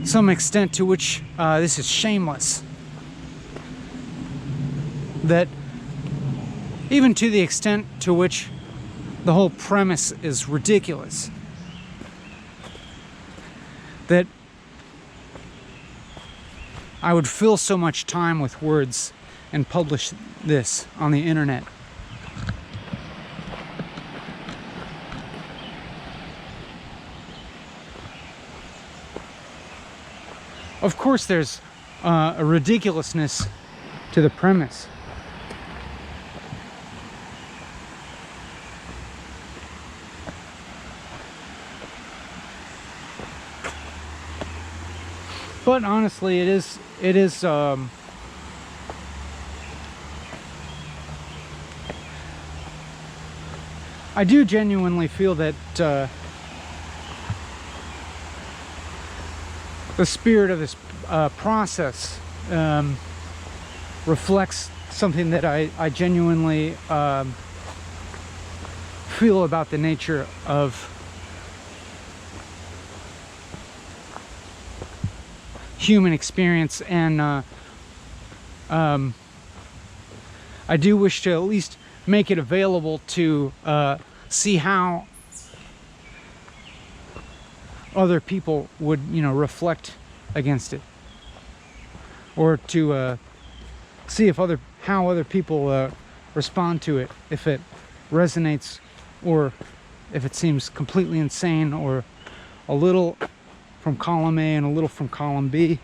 some extent to which this is shameless. That even to the extent to which the whole premise is ridiculous. That I would fill so much time with words and publish this on the internet. Of course, there's a ridiculousness to the premise. But honestly, it is I do genuinely feel that the spirit of this process reflects something that I genuinely feel about the nature of human experience, and I do wish to at least make it available to see how other people would, reflect against it, or to see if how other people respond to it, if it resonates, or if it seems completely insane, or a little from column A and a little from column B.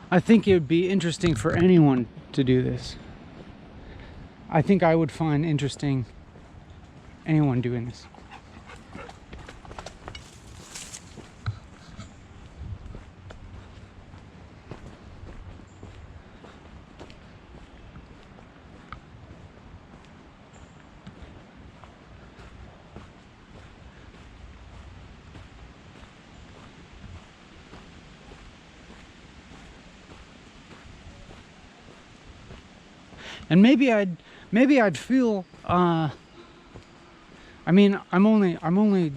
I think it would be interesting for anyone to do this. I think I would find interesting anyone doing this. And maybe I'd feel I mean, I'm only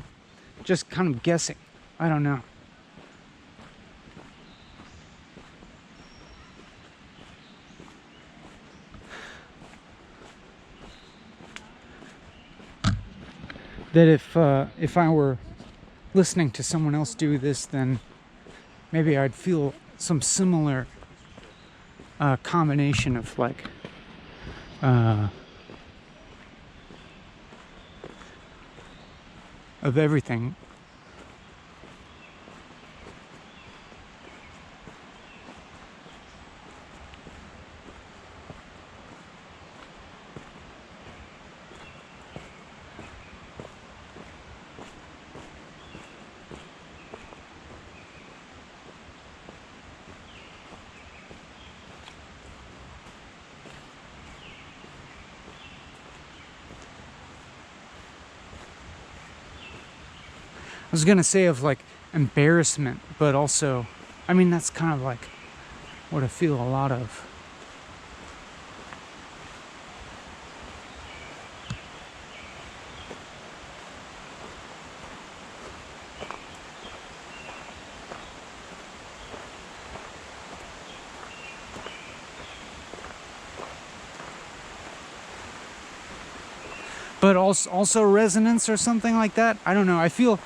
just kind of guessing. I don't know. That if I were listening to someone else do this, then maybe I'd feel some similar combination of like of everything. I was gonna say of like embarrassment, but also, I mean, that's kind of like what I feel a lot of. But also resonance or something like that. I don't know. I feel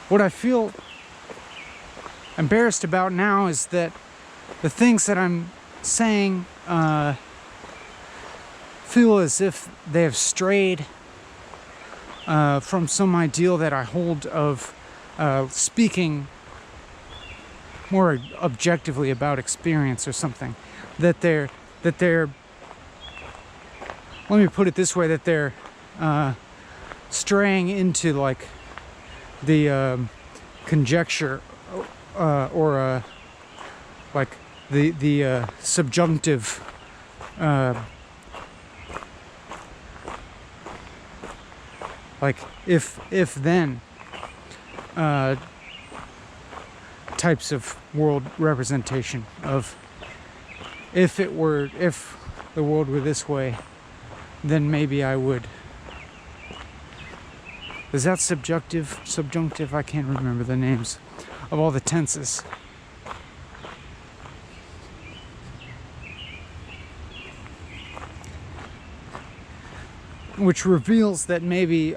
what I feel embarrassed about now is that the things that I'm saying feel as if they have strayed from some ideal that I hold of speaking more objectively about experience or something. That they're let me put it this way, that they're straying into like the conjecture or like the subjunctive like if then types of world representation of if the world were this way, then maybe I would. Is that subjunctive? I can't remember the names of all the tenses. Which reveals that maybe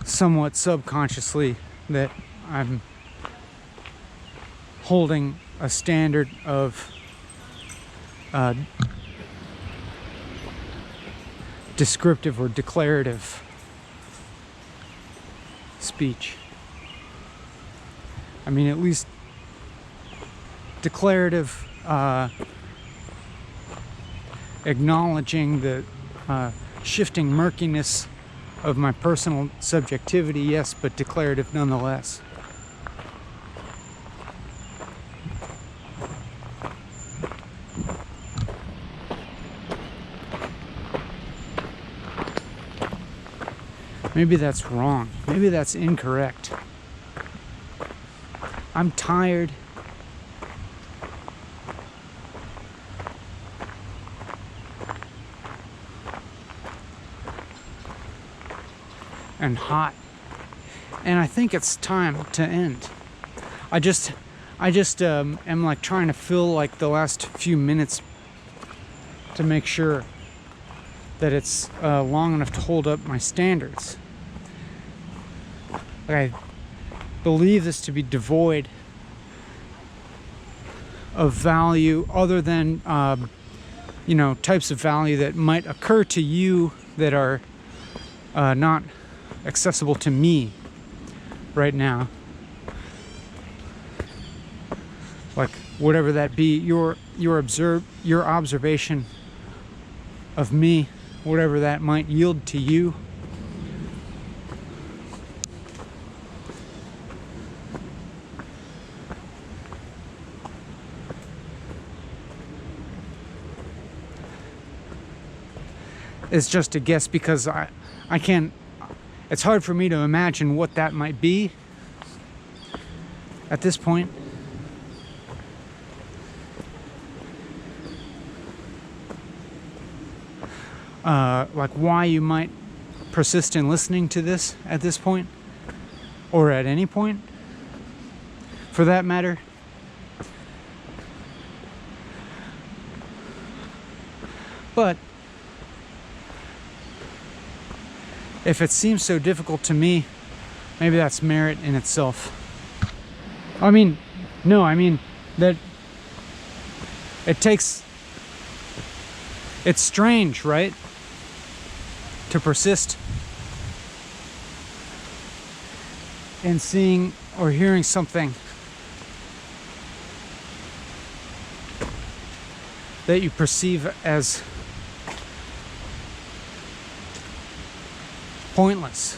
somewhat subconsciously that I'm holding a standard of descriptive or declarative speech. I mean, at least declarative, acknowledging the shifting murkiness of my personal subjectivity, yes, but declarative nonetheless. Maybe that's wrong. Maybe that's incorrect. I'm tired. And hot. And I think it's time to end. I just am like trying to fill like the last few minutes to make sure that it's long enough to hold up my standards. I believe this to be devoid of value other than, types of value that might occur to you that are not accessible to me right now. Like whatever that be, your observation of me, whatever that might yield to you. It's just a guess because I can't, it's hard for me to imagine what that might be at this point. Like why you might persist in listening to this at this point, or at any point, for that matter. But if it seems so difficult to me, maybe that's merit in itself. I mean that it takes, it's strange, right? To persist in seeing or hearing something that you perceive as pointless.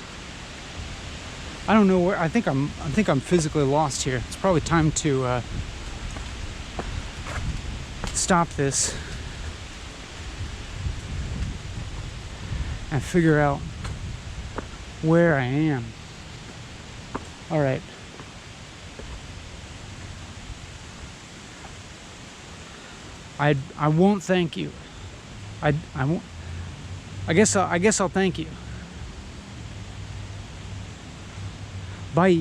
I don't know where. I think I'm physically lost here. It's probably time to stop this and figure out where I am. All right. I won't thank you. I won't. I guess I'll thank you. Bye.